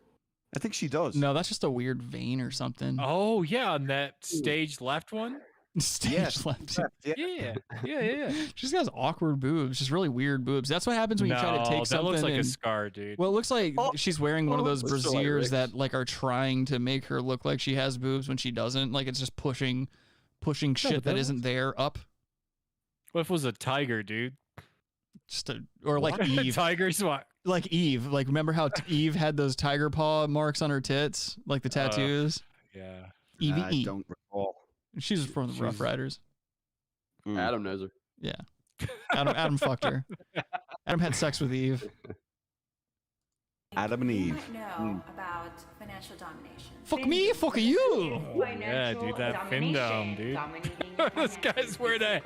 [SPEAKER 11] I think she does.
[SPEAKER 6] No, that's just a weird vein or something.
[SPEAKER 9] Oh, yeah, on that stage left one.
[SPEAKER 6] Stage left.
[SPEAKER 9] Yeah.
[SPEAKER 6] She's got awkward boobs, just really weird boobs. That's what happens when you try to take something.
[SPEAKER 9] That looks like
[SPEAKER 6] and,
[SPEAKER 9] a scar, dude.
[SPEAKER 6] Well, it looks like she's wearing one of those
[SPEAKER 11] that's so
[SPEAKER 6] brasiers
[SPEAKER 11] ironic.
[SPEAKER 6] that like are trying to make her look like she has boobs when she doesn't. Like it's just pushing shit that isn't there up.
[SPEAKER 9] What if it was a tiger, dude?
[SPEAKER 6] Or like Eve.
[SPEAKER 9] Tiger's what?
[SPEAKER 6] Like Eve. Like remember how Eve had those tiger paw marks on her tits, like the tattoos.
[SPEAKER 9] Yeah.
[SPEAKER 6] Evie.
[SPEAKER 11] I don't recall.
[SPEAKER 6] She's from the Rough Riders.
[SPEAKER 7] Adam knows her.
[SPEAKER 6] Yeah. Adam fucked her. Adam had sex with Eve.
[SPEAKER 11] Adam and Eve.
[SPEAKER 13] You might know about financial domination.
[SPEAKER 6] Fuck me, fuck you.
[SPEAKER 9] Oh, yeah, dude, that findom, dude. This guy's wearing a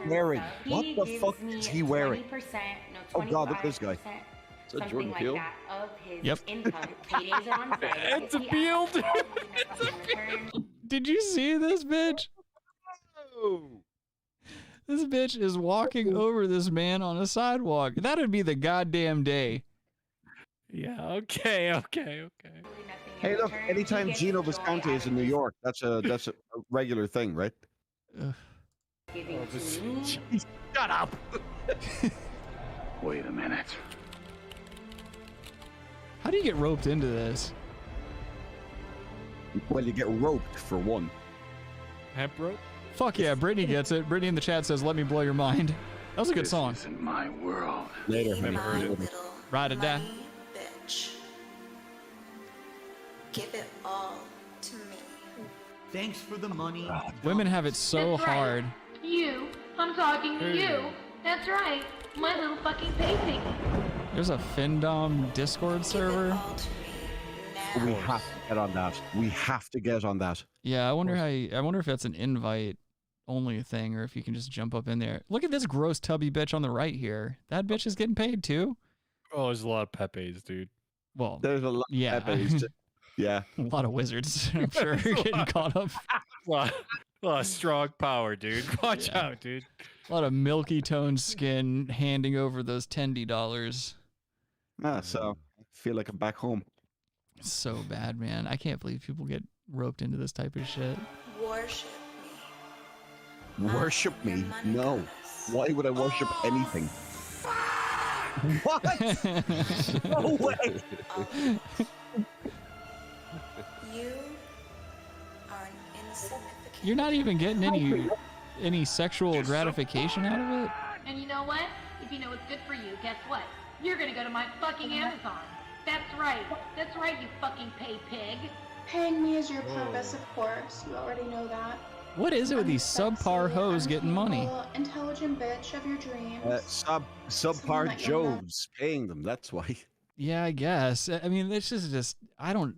[SPEAKER 11] Wearing. What the fuck is he wearing? Oh god, look at this guy.
[SPEAKER 7] Is that Jordan Peele?
[SPEAKER 6] Yep.
[SPEAKER 9] It's a Peele, dude. It's a Peele.
[SPEAKER 6] Did you see this bitch? This bitch is walking over this man on a sidewalk. That'd be the goddamn day.
[SPEAKER 9] Yeah, okay.
[SPEAKER 11] Hey, look, anytime Gino Visconti is in New York, that's a regular thing, right?
[SPEAKER 9] Shut up.
[SPEAKER 2] Wait a minute.
[SPEAKER 6] How do you get roped into this?
[SPEAKER 11] Well, you get roped for one.
[SPEAKER 9] Hemp rope?
[SPEAKER 6] Fuck yeah, Brittany gets it. Brittany in the chat says, "Let me blow your mind." That was a good song.
[SPEAKER 2] This isn't my world.
[SPEAKER 11] Later,
[SPEAKER 9] Never heard it.
[SPEAKER 6] Ride it down.
[SPEAKER 13] Bitch. Give it all to me.
[SPEAKER 15] Thanks for the money.
[SPEAKER 6] Women have it so
[SPEAKER 14] That's right.
[SPEAKER 6] hard.
[SPEAKER 14] You. I'm talking to you. That's right. My little fucking pig.
[SPEAKER 6] There's a Findom Discord server.
[SPEAKER 11] We have to get on that. We have to get on that.
[SPEAKER 6] Yeah, I wonder if that's an invite only thing or if you can just jump up in there. Look at this gross tubby bitch on the right here. That bitch is getting paid too.
[SPEAKER 9] Oh, there's a lot of Pepes, dude.
[SPEAKER 6] Well,
[SPEAKER 11] There's a lot
[SPEAKER 6] yeah.
[SPEAKER 11] of Pepes. Yeah.
[SPEAKER 6] A lot of wizards, I'm sure, getting caught up.
[SPEAKER 9] A lot of strong power, dude. Watch out, dude.
[SPEAKER 6] A lot of milky toned skin handing over those $10.
[SPEAKER 11] So I feel like I'm back home.
[SPEAKER 6] So bad, man. I can't believe people get roped into this type of shit.
[SPEAKER 13] Worship
[SPEAKER 11] Worship me? No. Why would I worship anything? What? No way.
[SPEAKER 13] You are an insignificant.
[SPEAKER 6] You're not even getting any sexual gratification out of it?
[SPEAKER 14] And you know what? If you know what's good for you, guess what? You're gonna go to my fucking Amazon. That's right. That's right, you fucking pay pig.
[SPEAKER 16] Paying me is your purpose, of course. You already know that.
[SPEAKER 6] What is it with these subpar hoes getting money?
[SPEAKER 16] Intelligent bitch of your dreams.
[SPEAKER 11] Subpar Joes paying them. That's why.
[SPEAKER 6] Yeah, I guess. I mean, this is just I don't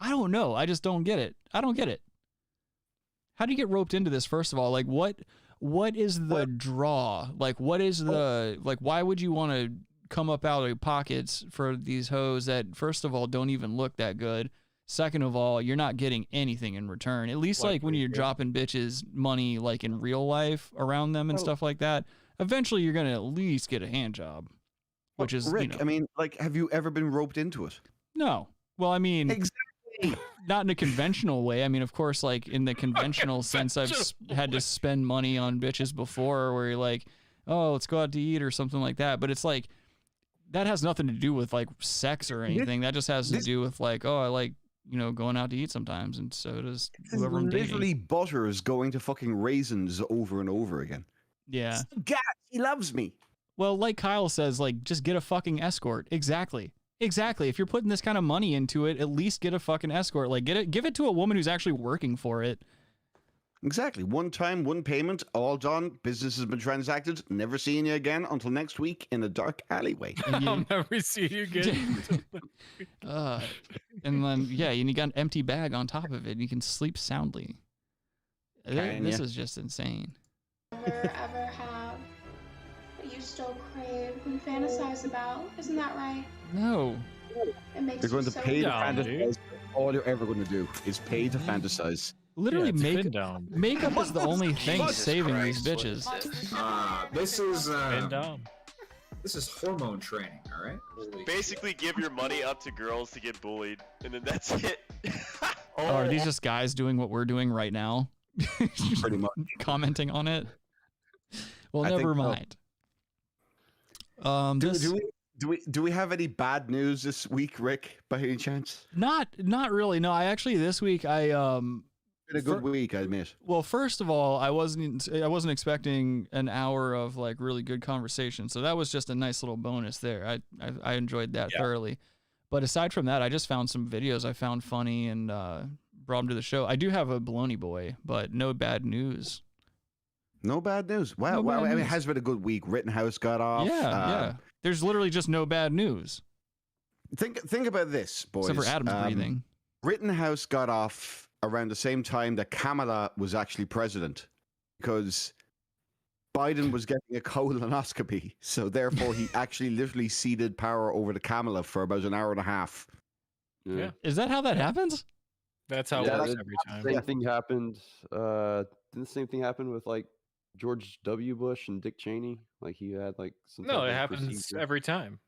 [SPEAKER 6] know. I just don't get it. I don't get it. How do you get roped into this, first of all? Like what is the draw? Like what is the like why would you want to come up out of your pockets for these hoes that first of all don't even look that good? Second of all, you're not getting anything in return. At least like when you're dropping bitches money like in real life around them and stuff like that, eventually you're going to at least get a hand job. Which is
[SPEAKER 11] Rick,
[SPEAKER 6] you know,
[SPEAKER 11] I mean, like, have you ever been roped into it?
[SPEAKER 6] No. Well, I mean,
[SPEAKER 11] exactly.
[SPEAKER 6] Not in a conventional way. I mean, of course, like in the conventional sense, I've had to spend money on bitches before where you're like, oh, let's go out to eat or something like that. But it's like, that has nothing to do with like sex or anything. That just has to do with like, oh, I like going out to eat sometimes, and so does
[SPEAKER 11] This
[SPEAKER 6] whoever I'm
[SPEAKER 11] literally
[SPEAKER 6] dating.
[SPEAKER 11] butters going to fucking raisins over and over again.
[SPEAKER 6] Yeah.
[SPEAKER 11] God, he loves me.
[SPEAKER 6] Well, like Kyle says, like, just get a fucking escort. Exactly. If you're putting this kind of money into it, at least get a fucking escort. Like, give it to a woman who's actually working for it.
[SPEAKER 11] Exactly. One time, one payment, all done. Business has been transacted. Never seeing you again until next week in a dark alleyway.
[SPEAKER 9] I'll never see you again.
[SPEAKER 6] And then, yeah, and you got an empty bag on top of it, and you can sleep soundly. This is just insane.
[SPEAKER 16] Never ever have what you still crave and fantasize about. Isn't that right?
[SPEAKER 6] No.
[SPEAKER 16] It makes
[SPEAKER 11] They're going
[SPEAKER 16] you
[SPEAKER 11] to
[SPEAKER 16] so
[SPEAKER 11] pay to
[SPEAKER 16] happy.
[SPEAKER 11] fantasize. All you're ever going to do is pay to fantasize.
[SPEAKER 6] Literally, makeup is the only thing saving these bitches.
[SPEAKER 17] This is hormone training, all right?
[SPEAKER 18] Basically, give your money up to girls to get bullied, and then that's it.
[SPEAKER 6] Are these just guys doing what we're doing right now?
[SPEAKER 11] Pretty much.
[SPEAKER 6] Commenting on it? Well,
[SPEAKER 11] I think
[SPEAKER 6] never
[SPEAKER 11] so.
[SPEAKER 6] mind.
[SPEAKER 11] Do we have any bad news this week, Rick, by any chance?
[SPEAKER 6] Not really. No, I actually this week
[SPEAKER 11] Been a good week, I admit.
[SPEAKER 6] Well, first of all, I wasn't expecting an hour of like really good conversation, so that was just a nice little bonus there. I enjoyed that thoroughly. But aside from that, I just found some videos I found funny and brought them to the show. I do have a Bologna Boi, but no bad news.
[SPEAKER 11] No bad news. Wow,
[SPEAKER 6] No bad
[SPEAKER 11] I mean, it
[SPEAKER 6] news.
[SPEAKER 11] has been a good week. Rittenhouse got off.
[SPEAKER 6] Yeah. There's literally just no bad news.
[SPEAKER 11] Think about this, boys.
[SPEAKER 6] Except for Adam's breathing.
[SPEAKER 11] Rittenhouse got off around the same time that Kamala was actually president, because Biden was getting a colonoscopy. So therefore, he actually literally ceded power over to Kamala for about an hour and a half.
[SPEAKER 9] Yeah.
[SPEAKER 6] Is that how that happens?
[SPEAKER 9] That's how it works every time.
[SPEAKER 7] Same thing happened. Didn't the same thing happen with like George W. Bush and Dick Cheney? Like he had like some.
[SPEAKER 9] No,
[SPEAKER 7] type
[SPEAKER 9] it
[SPEAKER 7] of
[SPEAKER 9] happens
[SPEAKER 7] procedure?
[SPEAKER 9] every time.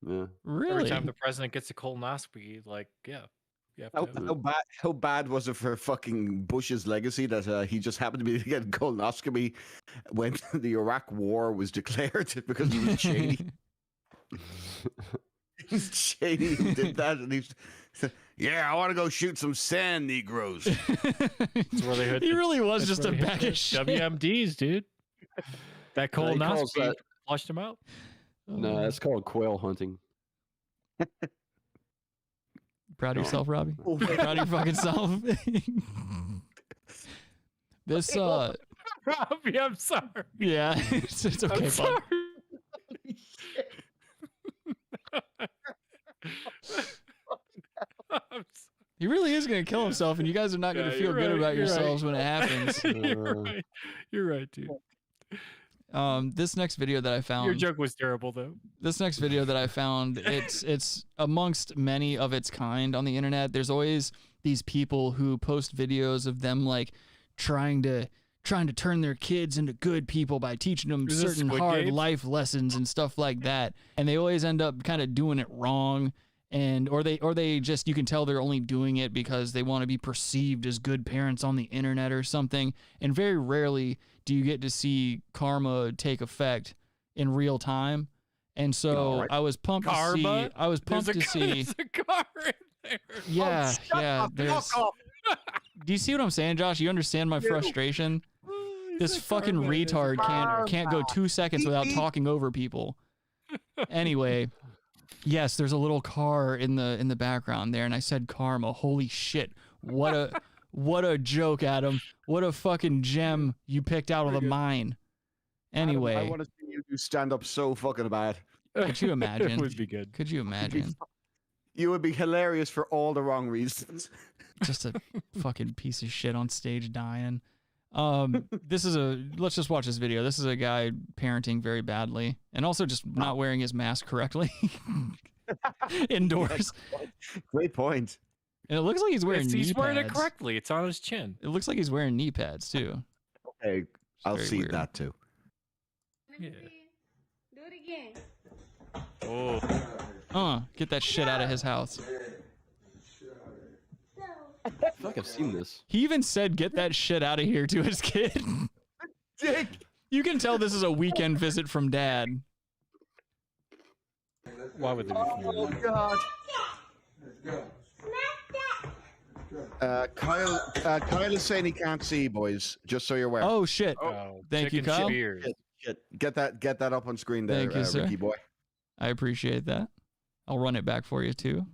[SPEAKER 7] Yeah.
[SPEAKER 6] Really?
[SPEAKER 9] Every time the president gets a colonoscopy, like, yeah. You have to
[SPEAKER 11] How bad was it for fucking Bush's legacy that he just happened to be getting colonoscopy when the Iraq War was declared because it was Cheney? Cheney who did that, and he's yeah, I want to go shoot some sand Negroes.
[SPEAKER 9] That's where they
[SPEAKER 6] He really was just a bag of shit.
[SPEAKER 9] WMDs, dude. That
[SPEAKER 7] No, he calls
[SPEAKER 9] colonoscopy
[SPEAKER 7] that-
[SPEAKER 9] flushed him out.
[SPEAKER 7] No, that's called quail hunting.
[SPEAKER 6] Proud of yourself, Robbie? Proud of your fucking self? This,
[SPEAKER 9] Robbie, I'm sorry.
[SPEAKER 6] yeah, it's okay,
[SPEAKER 9] I'm
[SPEAKER 6] bud.
[SPEAKER 9] sorry.
[SPEAKER 6] He really is going to kill himself, and you guys are not going to feel good about yourselves when it happens.
[SPEAKER 9] You're right, dude.
[SPEAKER 6] This next video that I found.
[SPEAKER 9] Your joke was terrible, though.
[SPEAKER 6] This next video that I found, it's amongst many of its kind on the internet. There's always these people who post videos of them like trying to turn their kids into good people by teaching them
[SPEAKER 9] Is this
[SPEAKER 6] certain
[SPEAKER 9] Squid
[SPEAKER 6] hard
[SPEAKER 9] Game?
[SPEAKER 6] life lessons and stuff like that. And they always end up kind of doing it wrong. And or they just, you can tell they're only doing it because they want to be perceived as good parents on the internet or something. And very rarely do you get to see karma take effect in real time. And so I was pumped to see. I was pumped to see.
[SPEAKER 9] There's a car in there.
[SPEAKER 6] Yeah, yeah. There's. Do you see what I'm saying, Josh? You understand my frustration? This fucking retard can't go 2 seconds without talking over people. Anyway, yes, there's a little car in the background there, and I said karma. Holy shit! What a joke, Adam. What a fucking gem you picked out of the mine. Anyway,
[SPEAKER 11] Adam, I want to see you do stand up so fucking bad.
[SPEAKER 6] Could you imagine?
[SPEAKER 9] It would be good.
[SPEAKER 6] Could you imagine?
[SPEAKER 11] You would be hilarious for all the wrong reasons.
[SPEAKER 6] Just a fucking piece of shit on stage dying. Let's just watch this video. This is a guy parenting very badly and also just not wearing his mask correctly indoors.
[SPEAKER 11] Great point.
[SPEAKER 6] And it looks like he's wearing knee
[SPEAKER 9] He's wearing it
[SPEAKER 6] pads.
[SPEAKER 9] correctly. It's on his chin.
[SPEAKER 6] It looks like he's wearing knee pads too.
[SPEAKER 11] Okay, I'll
[SPEAKER 6] very
[SPEAKER 11] see
[SPEAKER 6] weird.
[SPEAKER 11] that too.
[SPEAKER 9] Yeah.
[SPEAKER 16] Do it again.
[SPEAKER 9] Oh.
[SPEAKER 6] Get that shit out of his house.
[SPEAKER 7] I feel like I've seen this.
[SPEAKER 6] He even said, "Get that shit out of here" to his kid.
[SPEAKER 11] Dick.
[SPEAKER 6] You can tell this is a weekend visit from dad.
[SPEAKER 9] Why would they be?
[SPEAKER 11] Oh God. Kyle is saying he can't see, boys. Just so you're aware.
[SPEAKER 6] Oh shit! Thank you, Kyle.
[SPEAKER 11] Shit. Get that up on screen there,
[SPEAKER 6] Thank you, sir.
[SPEAKER 11] Ricky boy.
[SPEAKER 6] I appreciate that. I'll run it back for you too.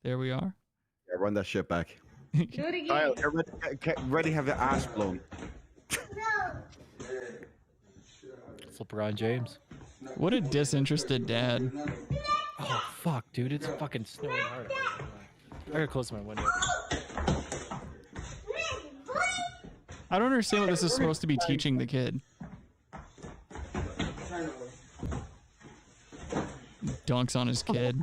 [SPEAKER 6] There we are.
[SPEAKER 11] Yeah, run that shit back.
[SPEAKER 14] Do it again.
[SPEAKER 11] Kyle, get ready to have your ass blown.
[SPEAKER 9] It's LeBron James.
[SPEAKER 6] What a disinterested dad.
[SPEAKER 9] Oh fuck, dude! It's fucking snowing hard. I gotta close my window.
[SPEAKER 6] I don't understand what this is supposed to be teaching the kid. Dunks on his kid.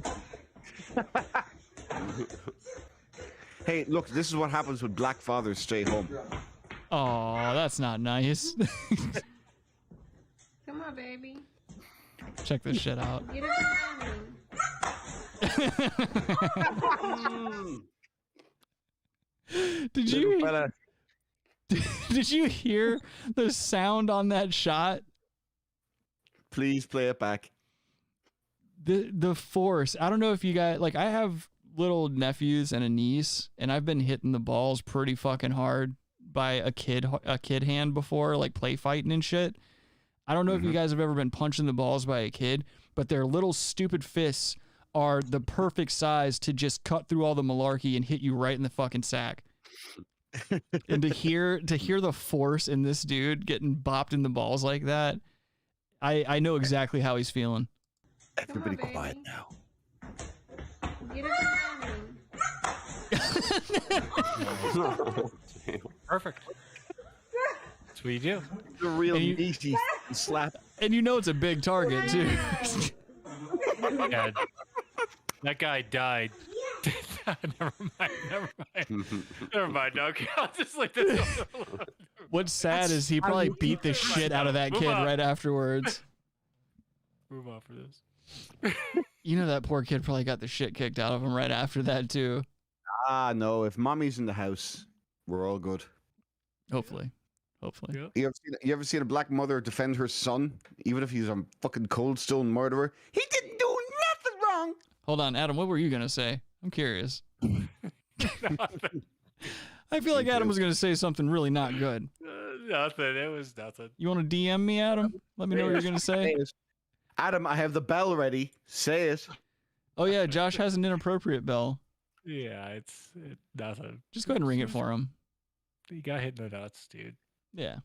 [SPEAKER 11] Hey, look, this is what happens when black fathers stay home.
[SPEAKER 6] Oh, that's not nice.
[SPEAKER 14] Come on, baby.
[SPEAKER 6] Check this shit out.
[SPEAKER 14] Get up around me.
[SPEAKER 6] Did you hear the sound on that shot?
[SPEAKER 11] Please play it back.
[SPEAKER 6] The force. I don't know if you guys like. I have little nephews and a niece, and I've been hitting the balls pretty fucking hard by a kid hand before, like play fighting and shit. I don't know if you guys have ever been punching the balls by a kid, but their little stupid fists are the perfect size to just cut through all the malarkey and hit you right in the fucking sack. And to hear the force in this dude getting bopped in the balls like that, I know exactly how he's feeling.
[SPEAKER 11] Everybody quiet now.
[SPEAKER 14] Get up around me.
[SPEAKER 9] Perfect. That's what you do.
[SPEAKER 11] The real meaty slap.
[SPEAKER 6] And you know it's a big target too.
[SPEAKER 9] Yeah, that guy died. Never mind. Okay, I'll just leave this alone.
[SPEAKER 6] What's sad is he probably beat the shit out of that kid right afterwards.
[SPEAKER 9] Move on for this.
[SPEAKER 6] You know that poor kid probably got the shit kicked out of him right after that too.
[SPEAKER 11] Ah, no. If mommy's in the house, we're all good.
[SPEAKER 6] Hopefully.
[SPEAKER 9] Yeah.
[SPEAKER 11] You ever seen a black mother defend her son, even if he's a fucking cold stone murderer? He didn't do nothing wrong.
[SPEAKER 6] Hold on, Adam. What were you gonna say? I'm curious. I feel like Adam was gonna say something really not good.
[SPEAKER 9] Nothing. It was nothing.
[SPEAKER 6] You want to DM me, Adam? Let me know what you're gonna say.
[SPEAKER 11] Adam, I have the bell ready. Say it.
[SPEAKER 6] Oh yeah, Josh has an inappropriate bell.
[SPEAKER 9] Yeah, it's nothing.
[SPEAKER 6] Just go ahead and ring it for him.
[SPEAKER 9] You got hit in the nuts, dude.
[SPEAKER 6] Yeah.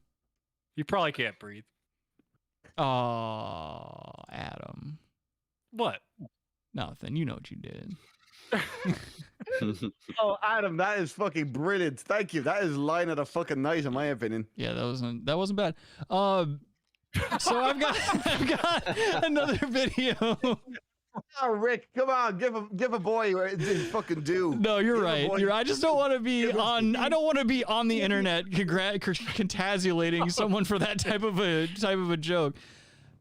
[SPEAKER 9] You probably can't breathe.
[SPEAKER 6] Oh, Adam.
[SPEAKER 9] What?
[SPEAKER 6] Nothing. You know what you did.
[SPEAKER 11] Oh, Adam, that is fucking brilliant. Thank you. That is line of the fucking night, in my opinion.
[SPEAKER 6] Yeah, that wasn't bad. So I've got another video.
[SPEAKER 11] Oh, Rick, come on, give a boy what it's fucking due.
[SPEAKER 6] No, you're right. I just don't want to be on. I don't want to be on the internet congratulating someone for that type of a joke.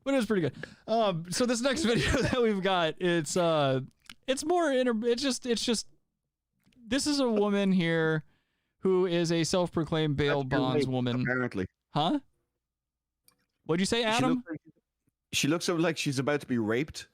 [SPEAKER 6] But it was pretty good. So this next video that we've got, it's just this is a woman here who is a self-proclaimed bail bonds woman.
[SPEAKER 11] Apparently.
[SPEAKER 6] Huh? What'd you say, Adam?
[SPEAKER 11] She looks like she's about to be raped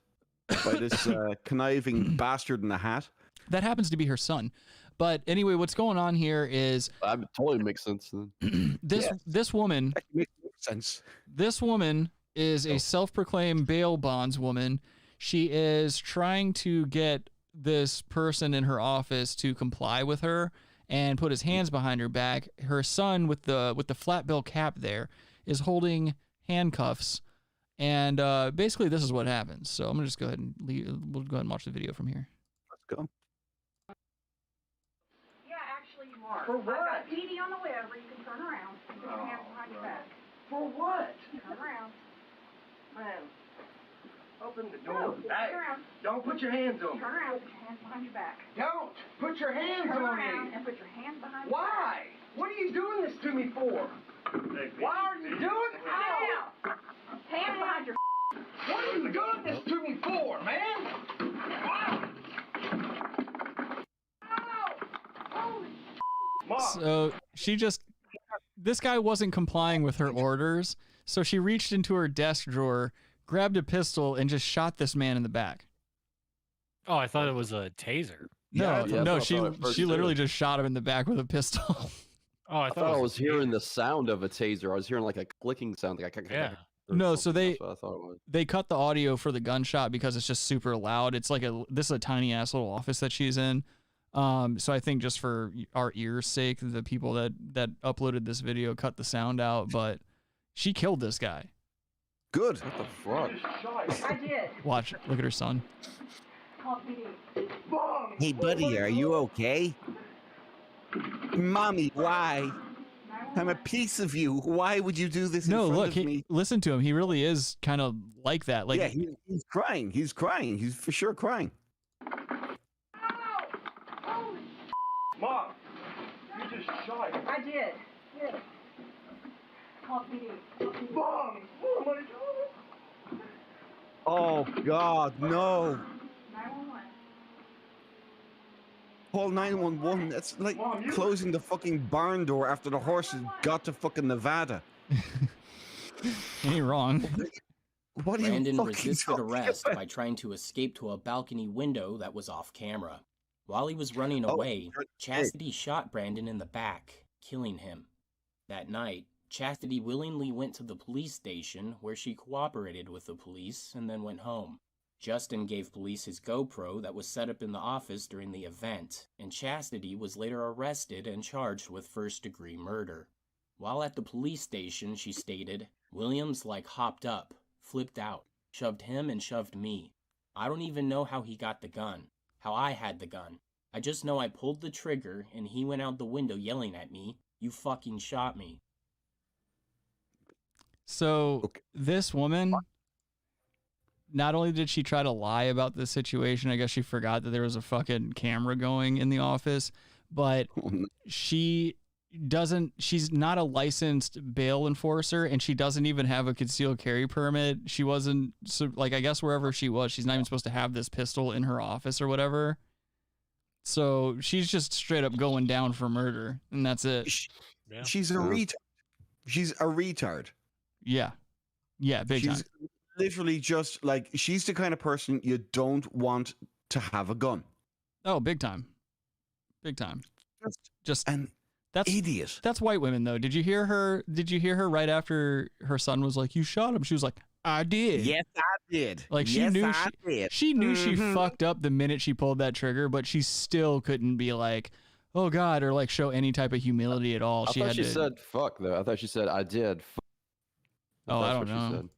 [SPEAKER 11] by this conniving bastard in a hat.
[SPEAKER 6] That happens to be her son. But anyway, what's going on here is
[SPEAKER 7] that totally makes sense then.
[SPEAKER 6] This woman
[SPEAKER 11] makes sense.
[SPEAKER 6] This woman is a self-proclaimed bail bonds woman. She is trying to get this person in her office to comply with her and put his hands behind her back. Her son with the flat bill cap there is holding handcuffs. And basically, this is what happens. So I'm gonna just go ahead and we'll go ahead and watch the video from here.
[SPEAKER 11] Let's go.
[SPEAKER 14] Yeah, actually you are.
[SPEAKER 10] For what?
[SPEAKER 14] I've got PD on the web where you can turn around and put your hands behind your back.
[SPEAKER 10] For what?
[SPEAKER 14] Turn around.
[SPEAKER 10] Man, open the
[SPEAKER 14] No,
[SPEAKER 10] door.
[SPEAKER 14] turn
[SPEAKER 10] Hey,
[SPEAKER 14] around.
[SPEAKER 10] don't put your hands on me.
[SPEAKER 14] Turn around, put your hands behind your back.
[SPEAKER 10] Don't put your hands
[SPEAKER 14] Turn
[SPEAKER 10] on
[SPEAKER 14] around
[SPEAKER 10] me.
[SPEAKER 14] and put your hands behind your back.
[SPEAKER 10] Why? What are you doing this to me for? Why are you doing it?
[SPEAKER 14] Down. Hands behind your
[SPEAKER 10] What are you doing this to me for, man? Wow.
[SPEAKER 6] So this guy wasn't complying with her orders, so she reached into her desk drawer, grabbed a pistol, and just shot this man in the back.
[SPEAKER 9] Oh, I thought it was a taser.
[SPEAKER 6] No,
[SPEAKER 7] Yeah,
[SPEAKER 6] no,
[SPEAKER 7] that's what I thought at first,
[SPEAKER 6] she literally
[SPEAKER 7] too.
[SPEAKER 6] just shot him in the back with a pistol.
[SPEAKER 9] Oh,
[SPEAKER 7] I thought I was hearing the sound of a taser. I was hearing like a clicking sound. Like
[SPEAKER 9] Yeah.
[SPEAKER 6] No, so they
[SPEAKER 7] That's what I thought it was.
[SPEAKER 6] they cut the audio for the gunshot because it's just super loud. It's like this is a tiny ass little office that she's in. So I think just for our ears' sake, the people that uploaded this video cut the sound out. But she killed this guy.
[SPEAKER 11] Good.
[SPEAKER 7] What the fuck?
[SPEAKER 14] I did.
[SPEAKER 6] Watch, look at her son.
[SPEAKER 14] Call PD.
[SPEAKER 11] Hey, buddy, are you okay? Mommy, why? I'm a piece of you. Why would you do this in
[SPEAKER 6] No,
[SPEAKER 11] front
[SPEAKER 6] look,
[SPEAKER 11] of me?
[SPEAKER 6] listen to him. He really is kind of like that. Like,
[SPEAKER 11] Yeah, he's crying. He's crying. He's for sure crying.
[SPEAKER 10] Mom, you just shot him.
[SPEAKER 14] I did. Yes. Call PD.
[SPEAKER 10] Mom, what am I doing?
[SPEAKER 11] Oh, God, no.
[SPEAKER 14] 911.
[SPEAKER 11] Call 911. That's like closing the fucking barn door after the horses got to fucking Nevada.
[SPEAKER 6] ain't wrong.
[SPEAKER 11] What are you
[SPEAKER 19] Brandon
[SPEAKER 11] fucking
[SPEAKER 19] resisted
[SPEAKER 11] talking
[SPEAKER 19] arrest
[SPEAKER 11] about?
[SPEAKER 19] by trying to escape to a balcony window that was off camera. While he was running
[SPEAKER 11] Oh,
[SPEAKER 19] away,
[SPEAKER 11] okay.
[SPEAKER 19] Chastity shot Brandon in the back, killing him. That night, Chastity willingly went to the police station where she cooperated with the police and then went home. Justin gave police his GoPro that was set up in the office during the event, and Chastity was later arrested and charged with first-degree murder. While at the police station, she stated, Williams hopped up, flipped out, shoved him and shoved me. I don't even know how he got the gun, how I had the gun. I just know I pulled the trigger and he went out the window yelling at me, you fucking shot me.
[SPEAKER 6] So this woman, not only did she try to lie about the situation, I guess she forgot that there was a fucking camera going in the office, but she's not a licensed bail enforcer, and she doesn't even have a concealed carry permit. She wasn't, so I guess wherever she was, she's not even supposed to have this pistol in her office or whatever. So she's just straight up going down for murder, and that's it.
[SPEAKER 11] She's a retard. She's a retard.
[SPEAKER 6] Yeah. Yeah, big
[SPEAKER 11] She's
[SPEAKER 6] time.
[SPEAKER 11] literally just like, she's the kind of person you don't want to have a gun.
[SPEAKER 6] Oh, big time. Big time. Just
[SPEAKER 11] an
[SPEAKER 6] that's
[SPEAKER 11] idiot.
[SPEAKER 6] That's white women though. Did you hear her right after her son was like, you shot him? She was like, I did.
[SPEAKER 11] Yes, I did.
[SPEAKER 6] Like she
[SPEAKER 11] Yes,
[SPEAKER 6] knew
[SPEAKER 11] I did.
[SPEAKER 6] she knew she
[SPEAKER 11] Mhm.
[SPEAKER 6] fucked up the minute she pulled that trigger, but she still couldn't be like, oh God, or like show any type of humility at all.
[SPEAKER 7] I thought
[SPEAKER 6] had
[SPEAKER 7] she
[SPEAKER 6] to,
[SPEAKER 7] said fuck though. I thought she said I did. Fuck.
[SPEAKER 6] Oh, I
[SPEAKER 7] That's
[SPEAKER 6] don't
[SPEAKER 7] what she
[SPEAKER 6] know.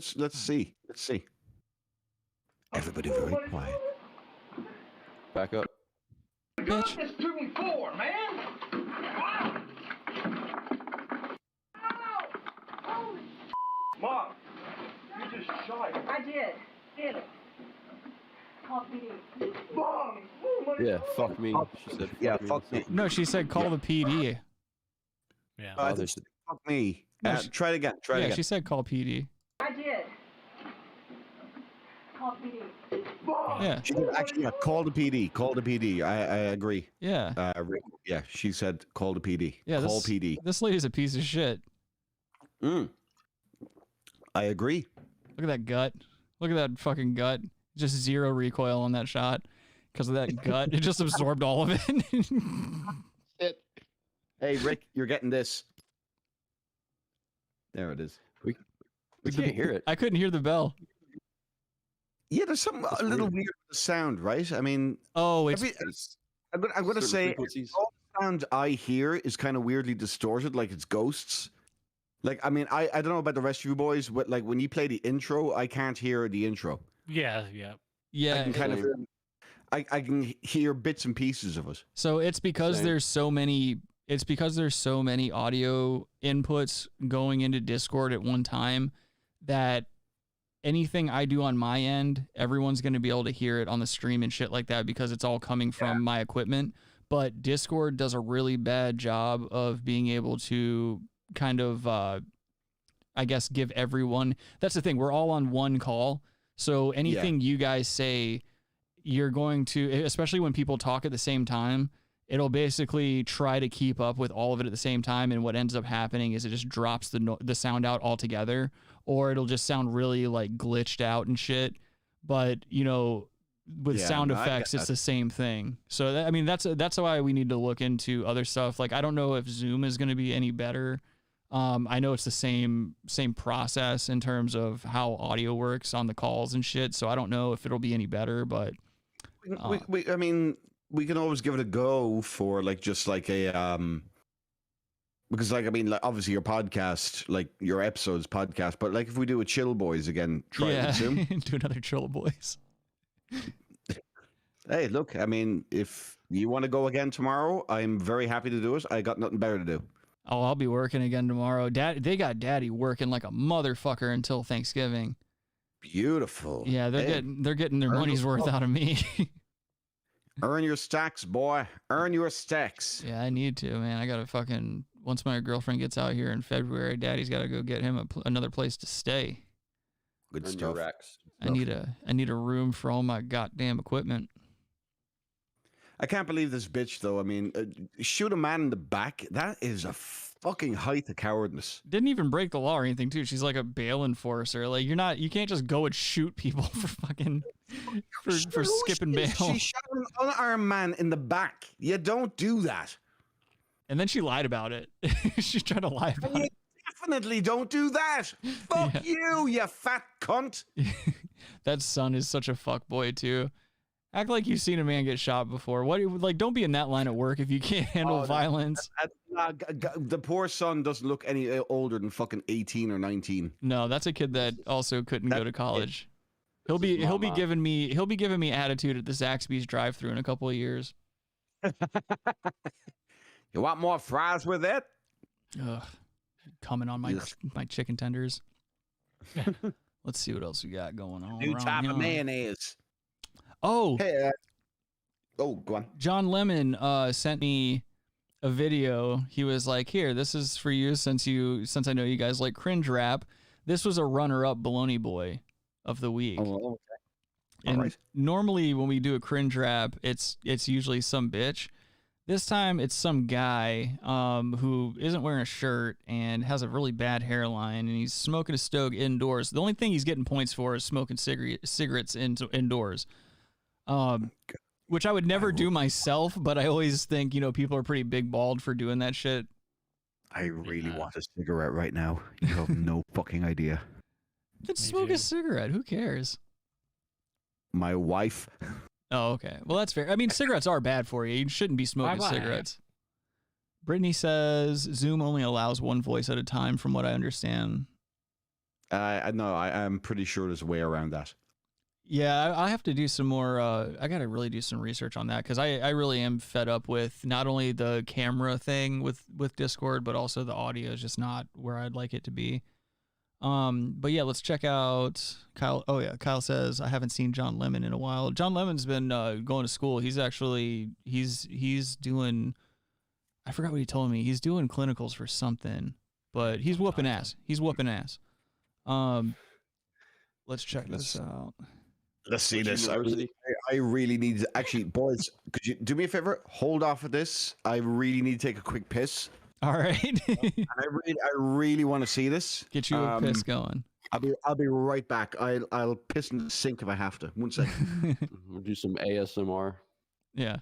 [SPEAKER 7] said.
[SPEAKER 11] Let's see. Let's see. Everybody very quiet.
[SPEAKER 7] Back up.
[SPEAKER 10] You done this to me for, man. Wow. Mom, you just shot him.
[SPEAKER 14] I did. Did it. Call PD.
[SPEAKER 10] Mom, what am I
[SPEAKER 7] Yeah, fuck me. She said.
[SPEAKER 11] Yeah,
[SPEAKER 7] me.
[SPEAKER 11] fuck me.
[SPEAKER 6] No, she said call the PD.
[SPEAKER 9] Yeah.
[SPEAKER 11] I think she said, fuck me.
[SPEAKER 6] No,
[SPEAKER 11] Try it again. Try it
[SPEAKER 6] Yeah,
[SPEAKER 11] again.
[SPEAKER 6] she said call PD.
[SPEAKER 14] I did. Call PD.
[SPEAKER 6] Yeah.
[SPEAKER 11] She did actually, yeah, call the PD. Call the PD. I agree.
[SPEAKER 6] Yeah.
[SPEAKER 11] Yeah, she said call the PD.
[SPEAKER 6] Yeah.
[SPEAKER 11] Call
[SPEAKER 6] this,
[SPEAKER 11] PD.
[SPEAKER 6] This lady's a piece of shit.
[SPEAKER 11] I agree.
[SPEAKER 6] Look at that gut. Look at that fucking gut. Just zero recoil on that shot because of that gut. It just absorbed all of it.
[SPEAKER 11] Hey, Rick, you're getting this. There it is.
[SPEAKER 7] We can't hear it.
[SPEAKER 6] I couldn't hear the bell.
[SPEAKER 11] Yeah, there's something a little weird with the sound, right? I mean,
[SPEAKER 6] oh,
[SPEAKER 11] I'm gonna
[SPEAKER 7] certain
[SPEAKER 11] say
[SPEAKER 7] frequencies.
[SPEAKER 11] all the sound I hear is kind of weirdly distorted, like it's ghosts. Like, I mean, I don't know about the rest of you boys, but like when you play the intro, I can't hear the intro.
[SPEAKER 9] Yeah, yeah.
[SPEAKER 6] Yeah.
[SPEAKER 11] I can kind of, I can hear bits and pieces of it.
[SPEAKER 6] So it's because
[SPEAKER 11] Same.
[SPEAKER 6] there's so many. It's because there's so many audio inputs going into Discord at one time that anything I do on my end, everyone's going to be able to hear it on the stream and shit like that because it's all coming from my equipment. But Discord does a really bad job of being able to kind of, I guess, give everyone. That's the thing. We're all on one call. So anything you guys say, you're going to, especially when people talk at the same time, it'll basically try to keep up with all of it at the same time. And what ends up happening is it just drops the sound out altogether, or it'll just sound really like glitched out and shit. But, you know, with
[SPEAKER 11] Yeah,
[SPEAKER 6] sound
[SPEAKER 11] no, I get
[SPEAKER 6] effects, it's
[SPEAKER 11] that.
[SPEAKER 6] the same thing. So that, I mean, that's why we need to look into other stuff. Like, I don't know if Zoom is going to be any better. I know it's the same process in terms of how audio works on the calls and shit. So I don't know if it'll be any better, but
[SPEAKER 11] I mean, we can always give it a go for like just like a because like I mean, like obviously your podcast, like your episodes podcast, but like if we do a Chill Boys again, try it with Zoom.
[SPEAKER 6] Do another Chill Boys.
[SPEAKER 11] Hey, look, I mean, if you want to go again tomorrow, I'm very happy to do it. I got nothing better to do.
[SPEAKER 6] Oh, I'll be working again tomorrow. They got Daddy working like a motherfucker until Thanksgiving.
[SPEAKER 11] Beautiful.
[SPEAKER 6] Yeah, they're getting their money's worth out of me.
[SPEAKER 11] Earn your stacks, boy. Earn your stacks.
[SPEAKER 6] Yeah, I need to, man. I gotta fucking, once my girlfriend gets out here in February, Daddy's gotta go get him another place to stay.
[SPEAKER 11] Good
[SPEAKER 7] Earn
[SPEAKER 11] stuff.
[SPEAKER 7] your racks.
[SPEAKER 6] I need a room for all my goddamn equipment.
[SPEAKER 11] I can't believe this bitch, though. I mean, shoot a man in the back. That is a fucking height of cowardice.
[SPEAKER 6] Didn't even break the law or anything, too. She's like a bail enforcer. Like, you can't just go and shoot people for fucking, for skipping bail.
[SPEAKER 11] She shot an unarmed man in the back. You don't do that.
[SPEAKER 6] And then she lied about it. She's trying to lie about it.
[SPEAKER 11] Definitely don't do that. Fuck you fat cunt.
[SPEAKER 6] That son is such a fuck boy, too. Act like you've seen a man get shot before. Don't be in that line of work if you can't handle violence.
[SPEAKER 11] The poor son doesn't look any older than fucking 18 or 19.
[SPEAKER 6] No, that's a kid that also couldn't go to college. He'll be giving me attitude at the Zaxby's drive-thru in a couple of years.
[SPEAKER 11] You want more fries with it?
[SPEAKER 6] Ugh, coming on my chicken tenders. Let's see what else we got going on.
[SPEAKER 11] New type of mayonnaise.
[SPEAKER 6] Oh,
[SPEAKER 11] hey, go on.
[SPEAKER 6] John Lemon sent me a video. He was like, "Here, this is for you since I know you guys like cringe rap. This was a runner-up Bologna Boi of the week."
[SPEAKER 11] Oh, okay.
[SPEAKER 6] And
[SPEAKER 11] right.
[SPEAKER 6] normally when we do a cringe rap, it's usually some bitch. This time it's some guy who isn't wearing a shirt and has a really bad hairline, and he's smoking a stogie indoors. The only thing he's getting points for is smoking cigarettes indoors. Which I would never do myself, but I always think, people are pretty big balled for doing that shit.
[SPEAKER 11] I really want a cigarette right now. You have no fucking idea.
[SPEAKER 6] Then smoke a cigarette. Who cares?
[SPEAKER 11] My wife.
[SPEAKER 6] Oh, okay. Well, that's fair. I mean, cigarettes are bad for you. You shouldn't be smoking cigarettes. Brittany says Zoom only allows one voice at a time, from what I understand.
[SPEAKER 11] No, I'm pretty sure there's a way around that.
[SPEAKER 6] Yeah, I have to do some more. I got to really do some research on that, because I really am fed up with not only the camera thing with Discord, but also the audio is just not where I'd like it to be. But yeah, let's check out Kyle. Oh yeah, Kyle says I haven't seen John Lemon in a while. John Lemon's been going to school. He's actually he's doing. I forgot what he told me. He's doing clinicals for something, but he's whooping ass. He's whooping ass. Let's check this out.
[SPEAKER 11] Let's see this. I really need to, actually, boys, could you do me a favor? Hold off of this. I really need to take a quick piss.
[SPEAKER 6] All right.
[SPEAKER 11] And I really want to see this.
[SPEAKER 6] Get you a piss going.
[SPEAKER 11] I'll be right back. I'll piss in the sink if I have to. 1 second.
[SPEAKER 7] We'll do some ASMR.
[SPEAKER 6] Yeah.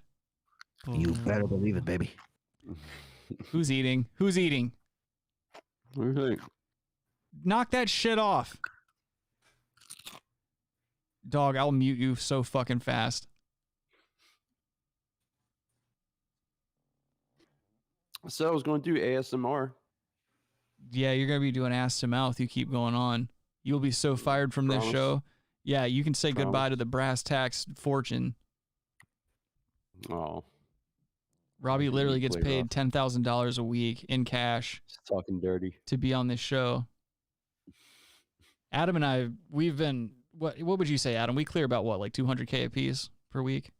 [SPEAKER 8] You better believe it, baby.
[SPEAKER 6] Who's eating? Who's eating?
[SPEAKER 7] What do you think?
[SPEAKER 6] Knock that shit off. Dog, I'll mute you so fucking fast.
[SPEAKER 7] So I was going to do ASMR.
[SPEAKER 6] Yeah, you're going to be doing ass to mouth. You keep going on. You'll be so fired from this show. Yeah, you can say goodbye to the brass tacks fortune.
[SPEAKER 7] Oh.
[SPEAKER 6] Robbie literally gets paid $10,000 a week in cash.
[SPEAKER 7] Just talking dirty.
[SPEAKER 6] To be on this show. Adam and I, we've been... What would you say, Adam? We clear about what, like 200K a piece per week?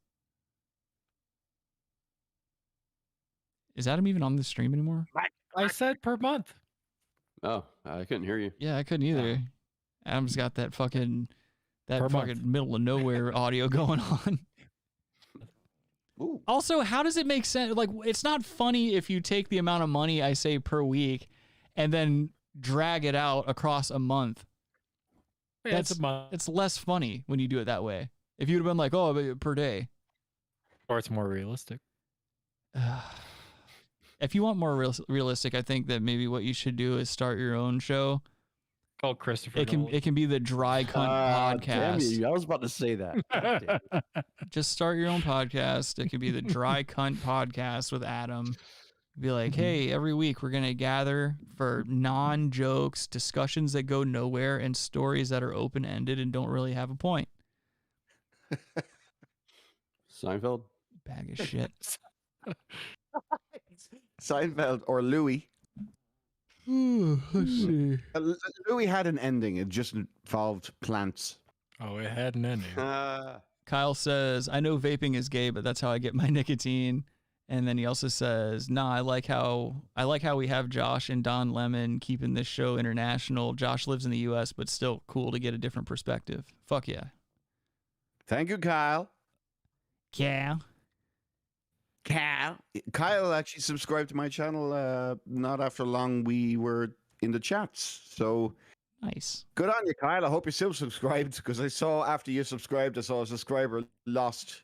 [SPEAKER 6] Is Adam even on the stream anymore?
[SPEAKER 9] I said per month.
[SPEAKER 7] Oh, I couldn't hear you.
[SPEAKER 6] Yeah, I couldn't either. Adam's got that fucking
[SPEAKER 9] Per month.
[SPEAKER 6] middle of nowhere audio going on.
[SPEAKER 11] Ooh.
[SPEAKER 6] Also, how does it make sense? Like, it's not funny if you take the amount of money I say per week and then drag it out across a month.
[SPEAKER 9] Yeah, it's a month.
[SPEAKER 6] It's less funny when you do it that way. If you'd have been like, oh, per day.
[SPEAKER 9] Or it's more realistic.
[SPEAKER 6] If you want more realistic, I think that maybe what you should do is start your own show.
[SPEAKER 9] Called Christopher.
[SPEAKER 6] It can be the Dry Cunt Podcast.
[SPEAKER 7] Damn you, I was about to say that.
[SPEAKER 6] Just start your own podcast. It could be the Dry Cunt Podcast with Adam. Be like, hey, every week we're gonna gather for non-jokes, discussions that go nowhere, and stories that are open-ended and don't really have a point.
[SPEAKER 7] Seinfeld.
[SPEAKER 6] Bag of shit.
[SPEAKER 11] Seinfeld or Louis.
[SPEAKER 6] Let's see.
[SPEAKER 11] Louis had an ending. It just involved plants.
[SPEAKER 9] Oh, it had an ending.
[SPEAKER 6] Kyle says, I know vaping is gay, but that's how I get my nicotine. And then he also says, nah, I like how we have Josh and Don Lemon keeping this show international. Josh lives in the US, but still cool to get a different perspective. Fuck yeah.
[SPEAKER 11] Thank you, Kyle. Kyle actually subscribed to my channel not after long we were in the chats. So
[SPEAKER 6] nice.
[SPEAKER 11] Good on you, Kyle. I hope you're still subscribed, because I saw after you subscribed, I saw a subscriber lost.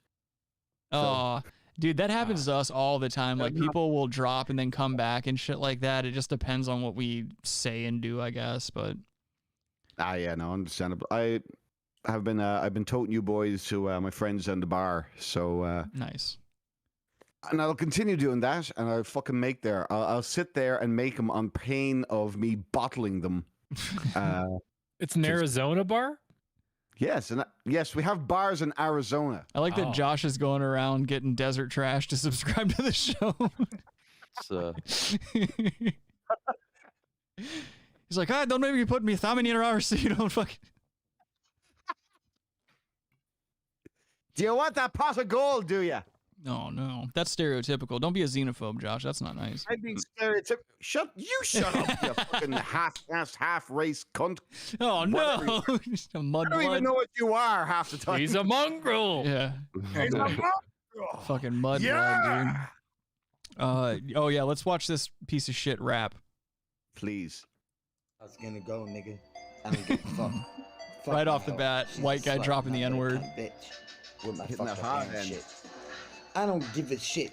[SPEAKER 6] Oh, dude, that happens to us all the time. Like, people will drop and then come back and shit like that. It just depends on what we say and do, I guess. But
[SPEAKER 11] yeah, no, understandable. I've been toting you boys to my friends in the bar. So
[SPEAKER 6] nice.
[SPEAKER 11] And I'll continue doing that, and I'll fucking make there. I'll sit there and make them on pain of me bottling them.
[SPEAKER 9] It's an Arizona bar?
[SPEAKER 11] Yes, and yes, we have bars in Arizona.
[SPEAKER 6] I like that Josh is going around getting desert trash to subscribe to the show. He's like, don't maybe put me thumb in your arse so you don't fucking...
[SPEAKER 11] Do you want that pot of gold, do you?
[SPEAKER 6] No. That's stereotypical. Don't be a xenophobe, Josh. That's not nice.
[SPEAKER 11] I'm being stereotypical. Shut up, you fucking half-caste, half-race cunt.
[SPEAKER 6] Oh, no. Just a mud
[SPEAKER 11] I don't even know what you are half the time.
[SPEAKER 9] He's a mongrel.
[SPEAKER 6] Yeah.
[SPEAKER 11] He's a mongrel.
[SPEAKER 6] Fucking mud blood, dude. Oh, yeah, let's watch this piece of shit rap.
[SPEAKER 11] Please.
[SPEAKER 20] I was gonna go, nigga. I don't give a fuck.
[SPEAKER 6] Right off the bat, white guy dropping the N-word.
[SPEAKER 20] With my
[SPEAKER 11] Hitting the
[SPEAKER 20] fucking
[SPEAKER 11] hard
[SPEAKER 20] hand
[SPEAKER 11] end.
[SPEAKER 20] shit. I don't give a shit.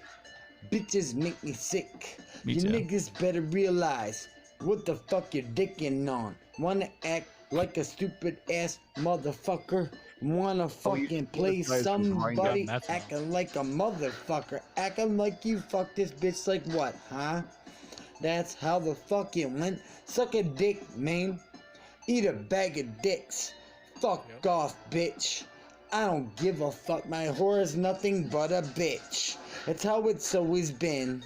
[SPEAKER 20] Bitches make me sick.
[SPEAKER 6] Me
[SPEAKER 20] You
[SPEAKER 6] too.
[SPEAKER 20] niggas better realize what the fuck you're dicking on. Wanna act like a stupid ass motherfucker. Wanna fucking play somebody
[SPEAKER 9] That's
[SPEAKER 20] acting like a motherfucker. Acting like you fucked this bitch like what, huh? That's how the fuck it went. Suck a dick, man. Eat a bag of dicks. Fuck off, bitch. I don't give a fuck. My whore is nothing but a bitch. That's how it's always been.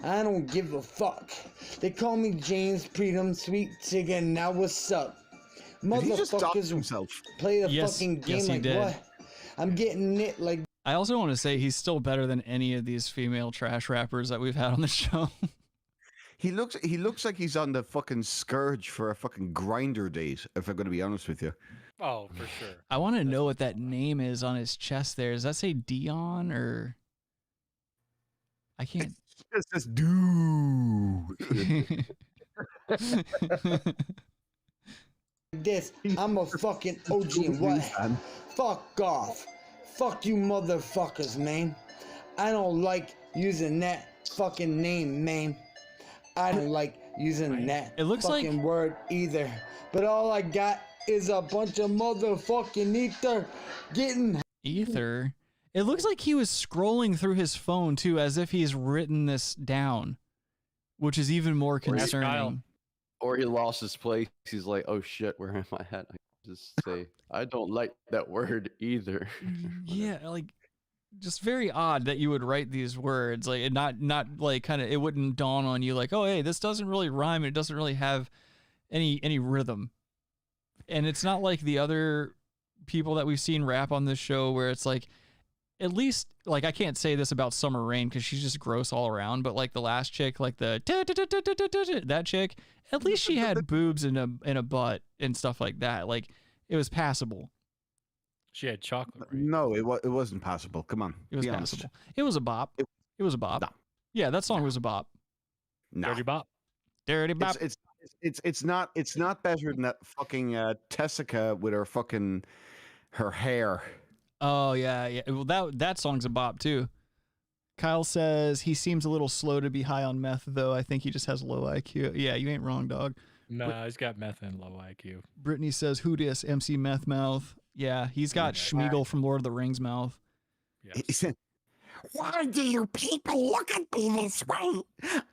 [SPEAKER 20] I don't give a fuck. They call me James Freedom, sweet chicken. Now what's up?
[SPEAKER 11] Did he just dox
[SPEAKER 20] Motherfuckers
[SPEAKER 11] himself?
[SPEAKER 20] play the
[SPEAKER 6] Yes,
[SPEAKER 20] fucking game
[SPEAKER 6] yes, he
[SPEAKER 20] like
[SPEAKER 6] did.
[SPEAKER 20] what? I'm getting it like.
[SPEAKER 6] I also want to say he's still better than any of these female trash rappers that we've had on the show.
[SPEAKER 11] He looks like he's on the fucking scourge for a fucking grinder date, if I'm going to be honest with you.
[SPEAKER 9] Oh, for sure.
[SPEAKER 6] I want to know what that name is on his chest there. Does that say Dion or... I can't...
[SPEAKER 11] It's just dude.
[SPEAKER 20] This, I'm a fucking OG and what? Fuck off. Fuck you motherfuckers, man. I don't like using that fucking name, man. I don't like using that
[SPEAKER 6] It looks like-
[SPEAKER 20] fucking word either. But all I got is a bunch of motherfucking ether getting...
[SPEAKER 6] Ether? It looks like he was scrolling through his phone, too, as if he's written this down, which is even more concerning.
[SPEAKER 7] Or he lost his place. He's like, oh shit, where am I at? I just say, I don't like that word either.
[SPEAKER 6] Yeah, like, just very odd that you would write these words. Like, not like kind of, it wouldn't dawn on you like, oh, hey, this doesn't really rhyme. And it doesn't really have any rhythm. And it's not like the other people that we've seen rap on this show where it's like, at least, like, I can't say this about Summer Rain because she's just gross all around, but like the last chick, like the that chick, at least she had boobs and a butt and stuff like that. Like, it was passable.
[SPEAKER 9] She had chocolate, right?
[SPEAKER 11] No, it wasn't passable. Come on.
[SPEAKER 6] It was
[SPEAKER 11] be honest.
[SPEAKER 6] passable. It was a bop. It was a bop.
[SPEAKER 11] No.
[SPEAKER 6] Yeah, that song was a bop.
[SPEAKER 11] No.
[SPEAKER 9] Dirty bop.
[SPEAKER 6] Dirty bop.
[SPEAKER 11] It's not better than that fucking Tessica with her hair.
[SPEAKER 6] Oh yeah. Well, that song's a bop too. Kyle says he seems a little slow to be high on meth, though. I think he just has low IQ. Yeah, you ain't wrong, dog.
[SPEAKER 9] Nah, he's got meth and low IQ.
[SPEAKER 6] Brittany says, "Who dis MC Meth Mouth?" Yeah, he's got Schmeagol from Lord of the Rings mouth.
[SPEAKER 9] Yes.
[SPEAKER 2] Why do you people look at me this way?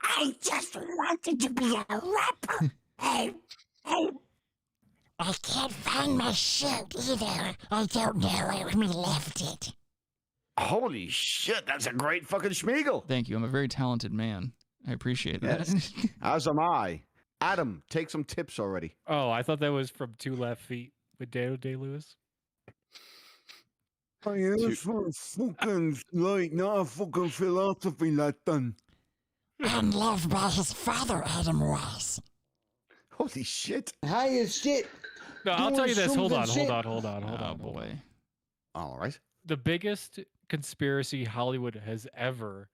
[SPEAKER 2] I just wanted to be a rapper. Hey. I can't find my shirt either. I don't know where we left it.
[SPEAKER 8] Holy shit, that's a great fucking Schmeagol.
[SPEAKER 6] Thank you. I'm a very talented man. I appreciate that.
[SPEAKER 8] Yes. As am I. Adam, take some tips already.
[SPEAKER 9] Oh, I thought that was from 2 Left Feet with Daniel Day-Lewis.
[SPEAKER 8] I am fucking like not a fucking philosophy lesson.
[SPEAKER 2] And loved by his father, Adam was.
[SPEAKER 8] Holy shit.
[SPEAKER 20] High as shit.
[SPEAKER 9] No, I'll tell you this. Hold on.
[SPEAKER 6] Boy.
[SPEAKER 8] All right.
[SPEAKER 9] The biggest conspiracy Hollywood has ever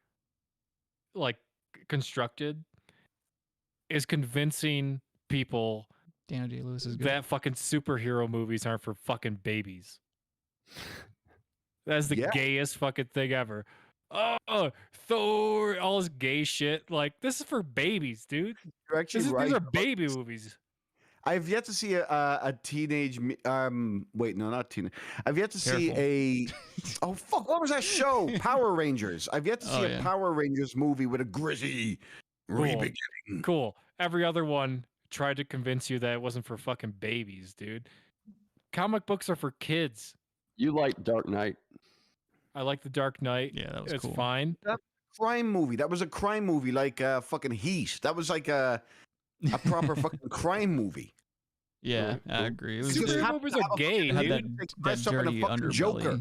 [SPEAKER 9] constructed is convincing people
[SPEAKER 6] Daniel Day-Lewis is good.
[SPEAKER 9] that fucking superhero movies aren't for fucking babies. That's the gayest fucking thing ever. Oh, Thor, all this gay shit. Like, this is for babies, dude.
[SPEAKER 8] You're actually right.
[SPEAKER 9] These are baby movies.
[SPEAKER 8] I've yet to see a teenage. Wait, no, not teenage. I've yet to see a. Oh fuck! What was that show? Power Rangers. I've yet to see a Power Rangers movie with a gritty re-beginning.
[SPEAKER 9] Cool. Every other one tried to convince you that it wasn't for fucking babies, dude. Comic books are for kids.
[SPEAKER 7] You like Dark Knight?
[SPEAKER 9] I like The Dark Knight.
[SPEAKER 6] Yeah, that was
[SPEAKER 9] it's
[SPEAKER 6] cool.
[SPEAKER 9] fine.
[SPEAKER 8] That crime movie. That was a crime movie, like fucking Heat. That was like a proper fucking crime movie.
[SPEAKER 6] Yeah, I agree. It was
[SPEAKER 9] Superhero movies are gay, dude.
[SPEAKER 6] That dirty underbelly.
[SPEAKER 8] Joker.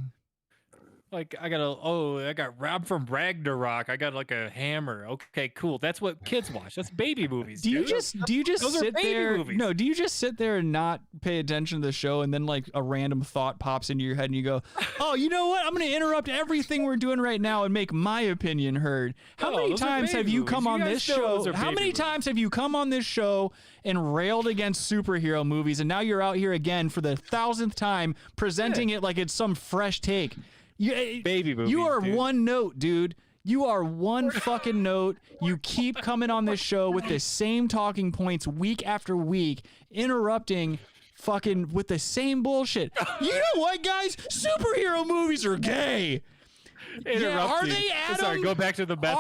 [SPEAKER 9] Like, I got Rob from Ragnarok. I got like a hammer. Okay, cool. That's what kids watch. That's baby movies.
[SPEAKER 6] Do you
[SPEAKER 9] dude.
[SPEAKER 6] just
[SPEAKER 9] Those
[SPEAKER 6] sit
[SPEAKER 9] are baby
[SPEAKER 6] there?
[SPEAKER 9] movies.
[SPEAKER 6] No, do you just sit there and not pay attention to the show, and then like a random thought pops into your head, and you go, "Oh, you know what? I'm going to interrupt everything we're doing right now and make my opinion heard." How many times have you come on this show? How many times have you come on this show and railed against superhero movies, and now you're out here again for the 1,000th time presenting it like it's some fresh take?
[SPEAKER 9] Baby movies.
[SPEAKER 6] You are
[SPEAKER 9] dude.
[SPEAKER 6] one note, dude. You are one fucking note. You keep coming on this show with the same talking points week after week, interrupting fucking with the same bullshit. You know what, guys? Superhero movies are gay. Yeah, are they, Adam?
[SPEAKER 9] Sorry, go back to the best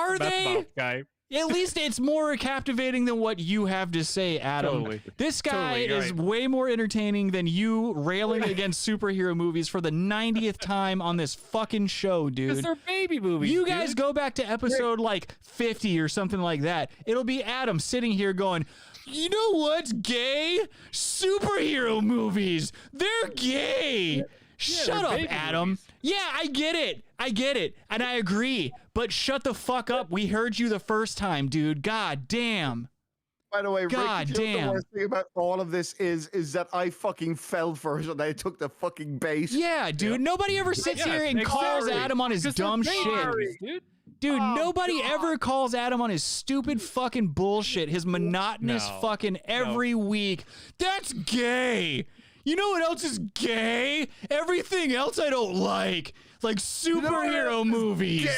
[SPEAKER 9] guy.
[SPEAKER 6] At least it's more captivating than what you have to say, Adam.
[SPEAKER 9] Totally.
[SPEAKER 6] This guy
[SPEAKER 9] Totally,
[SPEAKER 6] is
[SPEAKER 9] right.
[SPEAKER 6] way more entertaining than you railing against superhero movies for the 90th time on this fucking show, dude.
[SPEAKER 9] Because they're baby movies.
[SPEAKER 6] You
[SPEAKER 9] dude.
[SPEAKER 6] guys go back to episode like 50 or something like that. It'll be Adam sitting here going, "You know what's gay? Superhero movies. They're gay." Shut up, Adam.
[SPEAKER 9] Movies.
[SPEAKER 6] Yeah, I get it. And I agree. But shut the fuck up. We heard you the first time, dude. God damn.
[SPEAKER 8] By the way,
[SPEAKER 6] God
[SPEAKER 8] Rick, you know
[SPEAKER 6] damn.
[SPEAKER 8] the worst thing about all of this is that I fucking fell first and I took the fucking base.
[SPEAKER 6] Yeah, dude. Nobody ever sits here and calls Adam on his dumb shit. Dude, nobody ever calls Adam on his stupid fucking bullshit, his monotonous fucking every week. That's gay. You know what else is gay? Everything else I don't like superhero movies.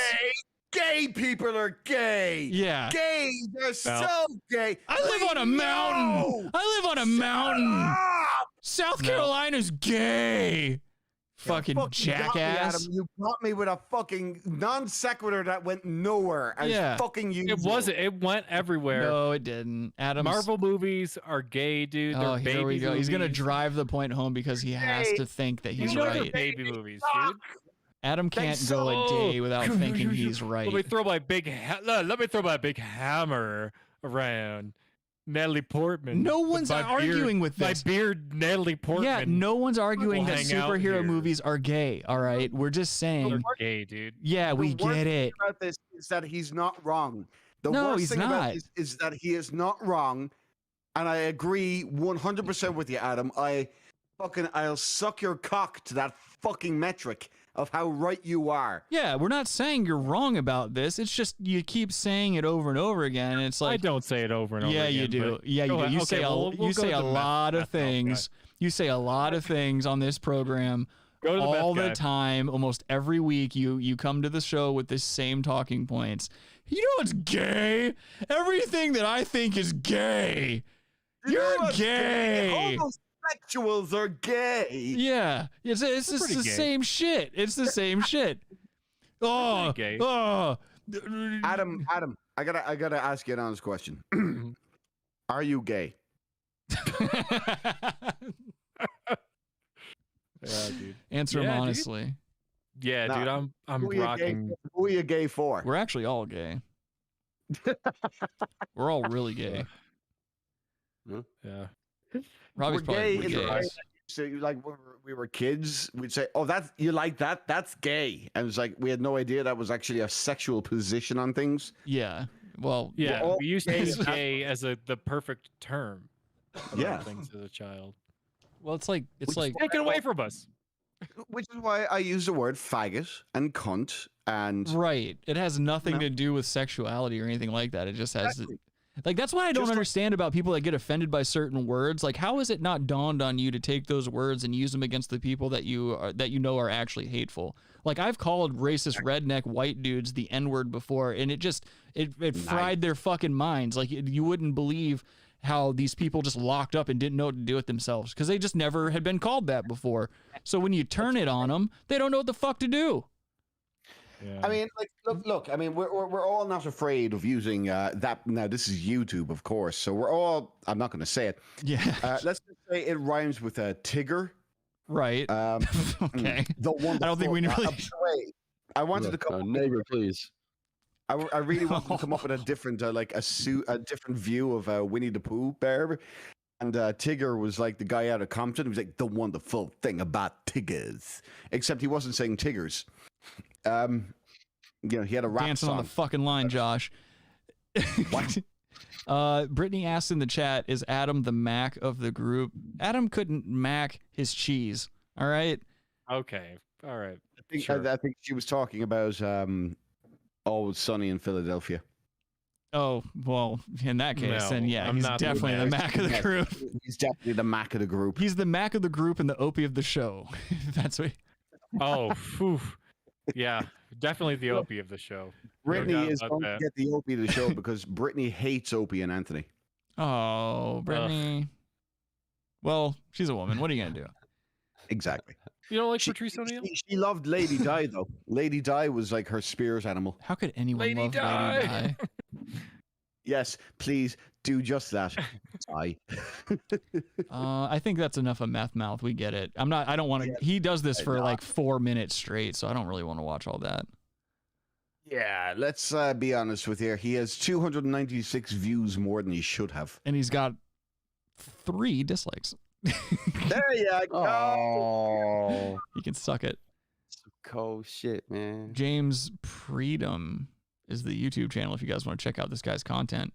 [SPEAKER 8] Gay people are gay.
[SPEAKER 6] Yeah.
[SPEAKER 8] Gay. They're so gay.
[SPEAKER 6] I live on a mountain. I live on a mountain. South Carolina's gay. Fucking jackass.
[SPEAKER 8] Got me, Adam. You got me with a fucking non sequitur that went nowhere. Fucking usual.
[SPEAKER 9] It wasn't. It went everywhere.
[SPEAKER 6] No, it didn't. Adam's...
[SPEAKER 9] Marvel movies are gay, dude. They're baby
[SPEAKER 6] here we go.
[SPEAKER 9] movies.
[SPEAKER 6] He's gonna drive the point home because he has to think that he's right.
[SPEAKER 9] They're baby movies, dude.
[SPEAKER 6] Adam can't go a day without thinking he's right.
[SPEAKER 9] Let me throw my big hammer around. Natalie Portman.
[SPEAKER 6] No one's arguing with this.
[SPEAKER 9] My beard, Natalie Portman.
[SPEAKER 6] Yeah, no one's arguing that
[SPEAKER 9] hang out
[SPEAKER 6] superhero
[SPEAKER 9] here.
[SPEAKER 6] movies are gay. All right, we're just saying.
[SPEAKER 9] They're gay, dude.
[SPEAKER 6] Yeah, we
[SPEAKER 8] The worst
[SPEAKER 6] get
[SPEAKER 8] thing
[SPEAKER 6] it.
[SPEAKER 8] about this is that he's not wrong. The
[SPEAKER 6] No,
[SPEAKER 8] worst
[SPEAKER 6] he's
[SPEAKER 8] thing about
[SPEAKER 6] not.
[SPEAKER 8] this is that he is not wrong, and I agree 100% with you, Adam. I'll suck your cock to that fucking metric of how right you are.
[SPEAKER 6] Yeah, we're not saying you're wrong about this. It's just you keep saying it over and over again. And it's like
[SPEAKER 9] I don't say it over and over
[SPEAKER 6] yeah,
[SPEAKER 9] again.
[SPEAKER 6] you do.
[SPEAKER 9] but-
[SPEAKER 6] Yeah, you
[SPEAKER 9] Go
[SPEAKER 6] do.
[SPEAKER 9] ahead.
[SPEAKER 6] You
[SPEAKER 9] Okay,
[SPEAKER 6] say
[SPEAKER 9] we'll
[SPEAKER 6] you
[SPEAKER 9] go
[SPEAKER 6] say
[SPEAKER 9] to
[SPEAKER 6] a
[SPEAKER 9] the
[SPEAKER 6] lot of
[SPEAKER 9] meth mouth guy.
[SPEAKER 6] things. You say a lot of things on this program
[SPEAKER 9] Go to the
[SPEAKER 6] all
[SPEAKER 9] meth
[SPEAKER 6] the
[SPEAKER 9] guy.
[SPEAKER 6] time, almost every week. You come to the show with the same talking points. You know what's gay? Everything that I think is gay. You're gay.
[SPEAKER 11] Homosexuals are gay.
[SPEAKER 6] Yeah, it's just the same shit. It's the same shit. Oh,
[SPEAKER 9] gay.
[SPEAKER 6] oh.
[SPEAKER 11] Adam, I gotta ask you an honest question. Are you gay?
[SPEAKER 9] Yeah, dude.
[SPEAKER 6] Answer him
[SPEAKER 9] Yeah, dude.
[SPEAKER 6] honestly.
[SPEAKER 9] Yeah,
[SPEAKER 11] Nah,
[SPEAKER 9] dude, I'm
[SPEAKER 11] who are you gay
[SPEAKER 9] rocking.
[SPEAKER 11] for? Who are you gay for?
[SPEAKER 6] We're actually all gay. We're all really gay.
[SPEAKER 9] Yeah.
[SPEAKER 6] Robbie's
[SPEAKER 11] We're
[SPEAKER 6] probably
[SPEAKER 11] gay
[SPEAKER 6] really
[SPEAKER 11] in the
[SPEAKER 6] gay.
[SPEAKER 11] way that so like when we were kids, we'd say, "Oh, that's you like that? That's gay." And it's like we had no idea that was actually a sexual position on things.
[SPEAKER 6] Yeah. Well,
[SPEAKER 9] Yeah,
[SPEAKER 11] all
[SPEAKER 9] we used to use
[SPEAKER 11] gay.
[SPEAKER 9] gay as the perfect term. about
[SPEAKER 11] Yeah.
[SPEAKER 9] things as a child.
[SPEAKER 6] Well, it's like
[SPEAKER 9] Take it away from us.
[SPEAKER 11] Which is why I use the word faggot and cunt and
[SPEAKER 6] right. It has nothing to do with sexuality or anything like that. It just has like that's what I don't understand about people that get offended by certain words. Like, how is it not dawned on you to take those words and use them against the people that you know are actually hateful? Like, I've called racist redneck white dudes the N-word before, and it fried their fucking minds. Like, you wouldn't believe how these people just locked up and didn't know what to do with themselves because they just never had been called that before. So when you turn it on them, they don't know what the fuck to do.
[SPEAKER 11] I mean, like, look. I mean, we're all not afraid of using that. Now, this is YouTube, of course, so we're all. I'm not going to say it.
[SPEAKER 6] Yeah.
[SPEAKER 11] Let's just say it rhymes with a Tigger.
[SPEAKER 6] Right. Okay.
[SPEAKER 11] The one.
[SPEAKER 6] I don't think we really.
[SPEAKER 11] I wanted to come.
[SPEAKER 7] Neighbor, please.
[SPEAKER 11] I really wanted to come up with a different, a different view of Winnie the Pooh bear. And Tigger was like the guy out of Compton. He was like, the wonderful thing about Tiggers. Except he wasn't saying Tiggers. You know, he had a rap
[SPEAKER 6] Dancing
[SPEAKER 11] song.
[SPEAKER 6] on the fucking line, Josh. Brittany asked in the chat, is Adam the Mac of the group? Adam couldn't mac his cheese. All right.
[SPEAKER 9] Okay. All right.
[SPEAKER 11] I think she was talking about Always Sunny in Philadelphia.
[SPEAKER 6] Oh, well, in that case, then yeah, he's definitely the Mac of the group.
[SPEAKER 11] He's definitely the Mac of the group.
[SPEAKER 6] He's the Mac of the group and the Opie of the show. That's what.
[SPEAKER 9] Oh, phew. Yeah, definitely the Opie of the show.
[SPEAKER 11] Brittany
[SPEAKER 9] No doubt
[SPEAKER 11] is
[SPEAKER 9] about
[SPEAKER 11] going
[SPEAKER 9] that.
[SPEAKER 11] to get the Opie of the show because Brittany hates Opie and Anthony.
[SPEAKER 6] Oh, Brittany. Well, she's a woman. What are you gonna do?
[SPEAKER 11] Exactly.
[SPEAKER 9] You don't like Patrice O'Neal?
[SPEAKER 11] She loved Lady Di though. Lady Di was like her spirit animal.
[SPEAKER 6] How could anyone
[SPEAKER 9] Lady
[SPEAKER 6] love
[SPEAKER 9] Di.
[SPEAKER 6] Lady Di?
[SPEAKER 11] Yes, please do just that. Di.
[SPEAKER 6] I think that's enough of meth mouth. We get it. I don't want to. He does this for like 4 minutes straight, so I don't really want to watch all that.
[SPEAKER 11] Yeah, let's be honest with you. He has 296 views more than he should have.
[SPEAKER 6] And he's got 3 dislikes.
[SPEAKER 11] There you go.
[SPEAKER 7] Oh,
[SPEAKER 6] He can suck it.
[SPEAKER 7] some cold shit, man.
[SPEAKER 6] James Freedom is the YouTube channel if you guys want to check out this guy's content.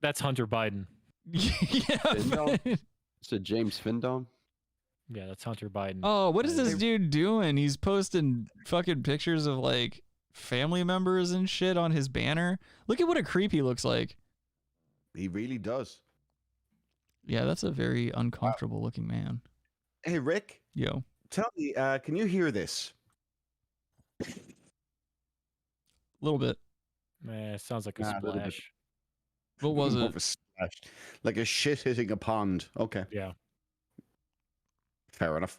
[SPEAKER 9] That's Hunter Biden.
[SPEAKER 7] Findom? Is it James Findom?
[SPEAKER 9] Yeah, that's Hunter Biden.
[SPEAKER 6] Oh, what is this dude doing? He's posting fucking pictures of like family members and shit on his banner. Look at what a creep he looks like.
[SPEAKER 11] He really does.
[SPEAKER 6] Yeah, that's a very uncomfortable looking man.
[SPEAKER 11] Hey, Rick.
[SPEAKER 6] Yo.
[SPEAKER 11] Tell me, can you hear this?
[SPEAKER 6] A little bit.
[SPEAKER 9] Man, it sounds like a
[SPEAKER 11] Nah, a little bit.
[SPEAKER 9] splash.
[SPEAKER 6] What was
[SPEAKER 11] More
[SPEAKER 6] it?
[SPEAKER 11] of a splash. Like a shit hitting a pond. Okay.
[SPEAKER 9] Yeah.
[SPEAKER 11] Fair enough.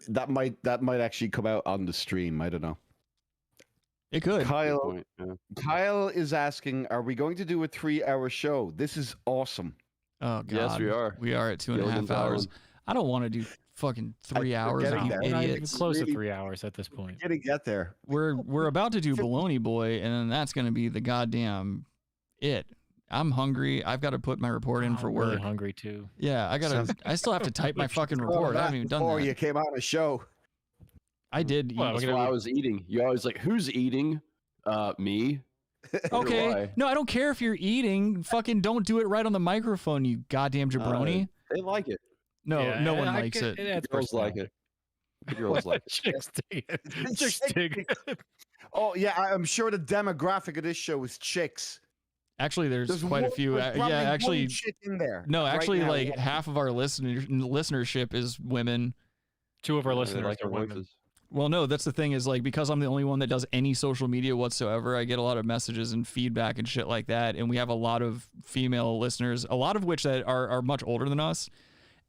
[SPEAKER 11] That might actually come out on the stream. I don't know.
[SPEAKER 6] It could.
[SPEAKER 11] Kyle is asking, are we going to do a 3-hour show? This is awesome.
[SPEAKER 6] Oh god.
[SPEAKER 7] Yes, we are.
[SPEAKER 6] We are at 2.5
[SPEAKER 7] Gilligan's
[SPEAKER 6] hours.
[SPEAKER 7] Island.
[SPEAKER 6] I don't want to do fucking 3 hours.
[SPEAKER 11] getting
[SPEAKER 6] Like
[SPEAKER 11] there.
[SPEAKER 6] you
[SPEAKER 9] We're not even
[SPEAKER 6] idiots.
[SPEAKER 9] close to
[SPEAKER 11] really-
[SPEAKER 9] 3 hours at this point.
[SPEAKER 11] Gonna get there.
[SPEAKER 6] We're about to do Bologna Boi, and then that's gonna be the goddamn it. I'm hungry. I've got to put my report in for
[SPEAKER 9] I'm
[SPEAKER 6] work.
[SPEAKER 9] really hungry too.
[SPEAKER 6] Yeah, I still have to type my fucking report. I haven't even done
[SPEAKER 11] Before
[SPEAKER 6] that.
[SPEAKER 11] you came out of the show.
[SPEAKER 6] I did.
[SPEAKER 9] Well,
[SPEAKER 7] That's why I was eating. You're always like, who's eating? Me.
[SPEAKER 6] Okay.
[SPEAKER 7] Why?
[SPEAKER 6] No, I don't care if you're eating. Fucking don't do it right on the microphone, you goddamn jabroni.
[SPEAKER 7] They like it.
[SPEAKER 6] No,
[SPEAKER 9] Yeah,
[SPEAKER 6] no one
[SPEAKER 9] I
[SPEAKER 6] likes
[SPEAKER 9] get-
[SPEAKER 6] it.
[SPEAKER 9] adds
[SPEAKER 7] Girls like
[SPEAKER 9] personality.
[SPEAKER 7] it. Girls like it.
[SPEAKER 9] Chicks dig it. Chicks dig it.
[SPEAKER 11] Oh yeah, I'm sure the demographic of this show is chicks.
[SPEAKER 6] Actually, there's quite a
[SPEAKER 11] one-
[SPEAKER 6] few.
[SPEAKER 11] there's probably
[SPEAKER 6] Yeah, actually,
[SPEAKER 11] one chick in there.
[SPEAKER 6] no,
[SPEAKER 11] right
[SPEAKER 6] actually,
[SPEAKER 11] now.
[SPEAKER 6] like half of our listenership is women,
[SPEAKER 9] 2 of our
[SPEAKER 7] They
[SPEAKER 9] listeners
[SPEAKER 7] like
[SPEAKER 9] are
[SPEAKER 7] our
[SPEAKER 9] women.
[SPEAKER 7] voices.
[SPEAKER 6] Well, no, that's the thing is like because I'm the only one that does any social media whatsoever, I get a lot of messages and feedback and shit like that. And we have a lot of female listeners, a lot of which that are much older than us.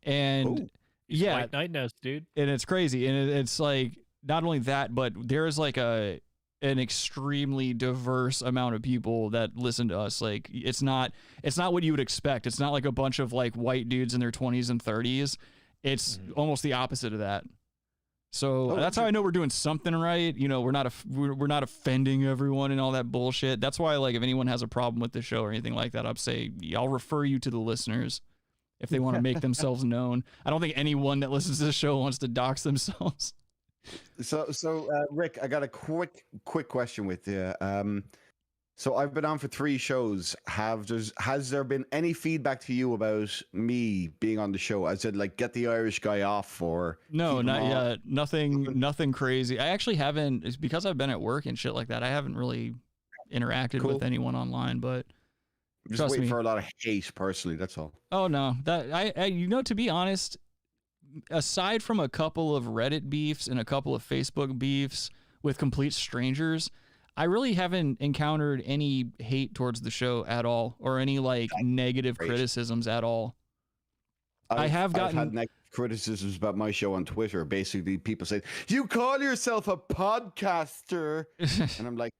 [SPEAKER 6] And yeah,
[SPEAKER 9] White Night Nest, dude.
[SPEAKER 6] and it's crazy. And it's like not only that, but there's like an extremely diverse amount of people that listen to us. Like it's not what you would expect. It's not like a bunch of like white dudes in their 20s and 30s. It's almost the opposite of that. So that's how I know we're doing something right. You know, we're not offending everyone and all that bullshit. That's why, like, if anyone has a problem with the show or anything like that, I'll refer you to the listeners if they want to make themselves known. I don't think anyone that listens to the show wants to dox themselves.
[SPEAKER 11] So Rick, I got a quick question with you. So I've been on for 3 shows. Has there been any feedback to you about me being on the show? I said, like, get the Irish guy off, or
[SPEAKER 6] no, not yet. Nothing crazy. I actually haven't. It's because I've been at work and shit like that. I haven't really interacted with anyone online, but
[SPEAKER 11] I'm just
[SPEAKER 6] trust
[SPEAKER 11] waiting
[SPEAKER 6] me.
[SPEAKER 11] for a lot of hate personally. That's all.
[SPEAKER 6] Oh no, that I you know, to be honest, aside from a couple of Reddit beefs and a couple of Facebook beefs with complete strangers, I really haven't encountered any hate towards the show at all, or any like negative criticisms at all. I've had
[SPEAKER 11] negative criticisms about my show on Twitter. Basically, people say, "You call yourself a podcaster," and I'm like,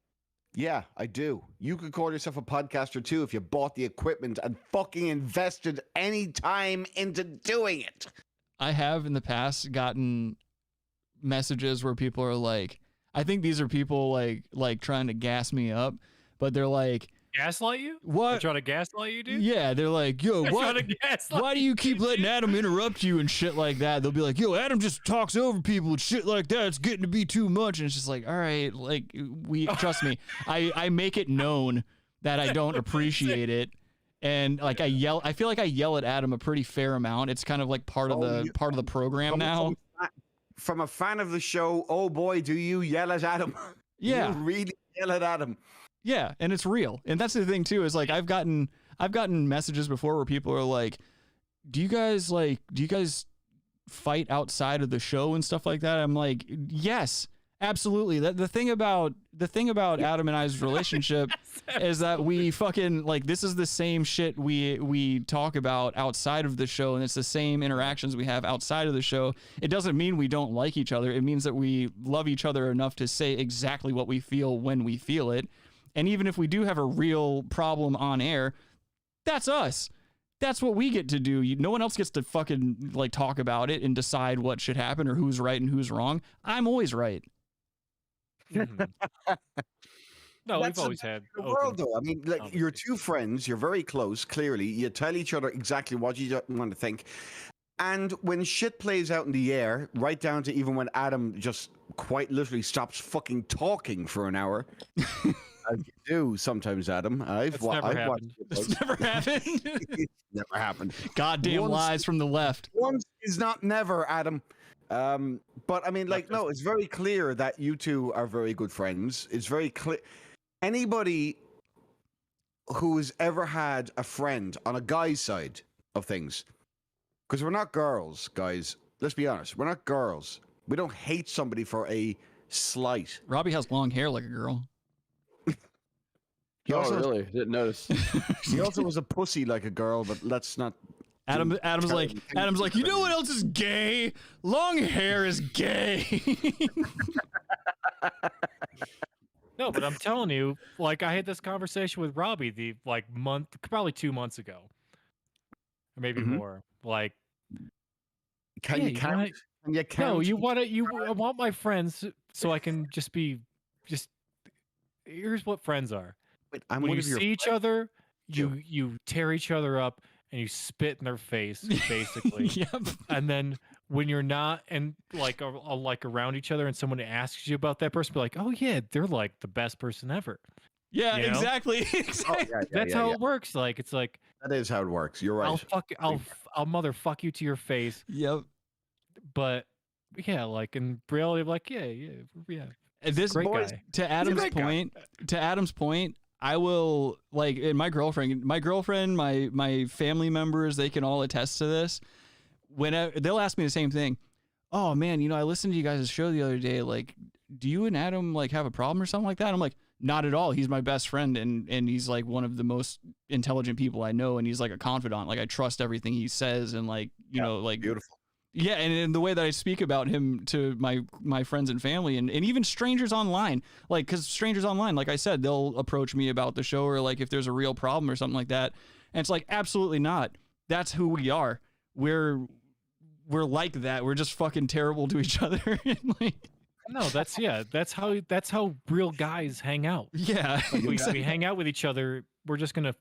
[SPEAKER 11] "Yeah, I do. You could call yourself a podcaster too if you bought the equipment and fucking invested any time into doing it."
[SPEAKER 6] I have in the past gotten messages where people are like, I think these are people like trying to gas me up, but they're like,
[SPEAKER 9] Gaslight you?
[SPEAKER 6] What?
[SPEAKER 9] They're trying to gaslight you, dude?
[SPEAKER 6] yeah, they're like, yo,
[SPEAKER 9] They're
[SPEAKER 6] why
[SPEAKER 9] trying to gaslight
[SPEAKER 6] do you keep letting Adam interrupt you and shit like that? They'll be like, yo, Adam just talks over people and shit like that. It's getting to be too much. And it's just like, all right, like trust me, I make it known that I don't appreciate it. And like I feel like I yell at Adam a pretty fair amount. It's kind of like part of the program now.
[SPEAKER 11] From a fan of the show, oh boy, do you yell at Adam?
[SPEAKER 6] Yeah,
[SPEAKER 11] you really yell at Adam.
[SPEAKER 6] Yeah, and it's real. And that's the thing too, is like I've gotten messages before where people are like, do you guys fight outside of the show and stuff like that? I'm like, yes, absolutely. The thing about Adam and I's relationship is that we fucking like, this is the same shit we talk about outside of the show, and it's the same interactions we have outside of the show. It doesn't mean we don't like each other. It means that we love each other enough to say exactly what we feel when we feel it. And even if we do have a real problem on air, that's us. That's what we get to do. No one else gets to fucking like talk about it and decide what should happen or who's right and who's wrong. I'm always right.
[SPEAKER 9] No,
[SPEAKER 11] That's
[SPEAKER 9] we've always had
[SPEAKER 11] the world, though. I mean, like, you're 2 friends. You're very close. Clearly, you tell each other exactly what you want to think. And when shit plays out in the air, right down to even when Adam just quite literally stops fucking talking for an hour. As you do sometimes, Adam. I've watched.
[SPEAKER 6] That's never happened.
[SPEAKER 11] It's never happened.
[SPEAKER 6] Goddamn lies from the left.
[SPEAKER 11] Once is not never, Adam. But I mean, like, no, it's very clear that you two are very good friends. It's very clear. Anybody who has ever had a friend on a guy's side of things, because we're not girls, guys. Let's be honest. We're not girls. We don't hate somebody for a slight.
[SPEAKER 6] Robbie has long hair like a girl.
[SPEAKER 7] Really? Didn't notice.
[SPEAKER 11] He also was a pussy like a girl, but let's not.
[SPEAKER 6] Adam's like, you know what else is gay? Long hair is gay.
[SPEAKER 9] No, but I'm telling you, like, I had this conversation with Robbie probably 2 months ago, or maybe more. Like,
[SPEAKER 11] can you count?
[SPEAKER 9] No, I want my friends so I can just here's what friends are.
[SPEAKER 11] Wait, I'm
[SPEAKER 9] when
[SPEAKER 11] one
[SPEAKER 9] you
[SPEAKER 11] of your
[SPEAKER 9] see each other, you tear each other up and you spit in their face, basically.
[SPEAKER 6] Yep.
[SPEAKER 9] And then when you're not and like around each other and someone asks you about that person, be like, oh yeah, they're like the best person ever.
[SPEAKER 6] Yeah,
[SPEAKER 9] you know?
[SPEAKER 6] exactly.
[SPEAKER 9] That's how it works. Like, it's like,
[SPEAKER 11] that is how it works. You're right.
[SPEAKER 9] I'll motherfuck you to your face.
[SPEAKER 6] Yep.
[SPEAKER 9] But yeah, like, and Brielle, like, yeah.
[SPEAKER 6] This
[SPEAKER 9] great
[SPEAKER 6] boy,
[SPEAKER 9] guy.
[SPEAKER 6] to Adam's point, I will, like, and my girlfriend, my family members, they can all attest to this. They'll ask me the same thing. oh man, I listened to you guys' show the other day. Like, do you and Adam like have a problem or something like that? I'm like, not at all. He's my best friend, and he's like one of the most intelligent people I know, and he's like a confidant. Like, I trust everything he says, and like, you know, like
[SPEAKER 11] beautiful.
[SPEAKER 6] Yeah, and the way that I speak about him to my friends and family, and even strangers online, like, because strangers online, like I said, they'll approach me about the show, or like if there's a real problem or something like that, and it's like, absolutely not. That's who we are. We're like that. We're just fucking terrible to each other. And like,
[SPEAKER 9] no, that's how real guys hang out.
[SPEAKER 6] Yeah,
[SPEAKER 9] like we hang out with each other. We're just gonna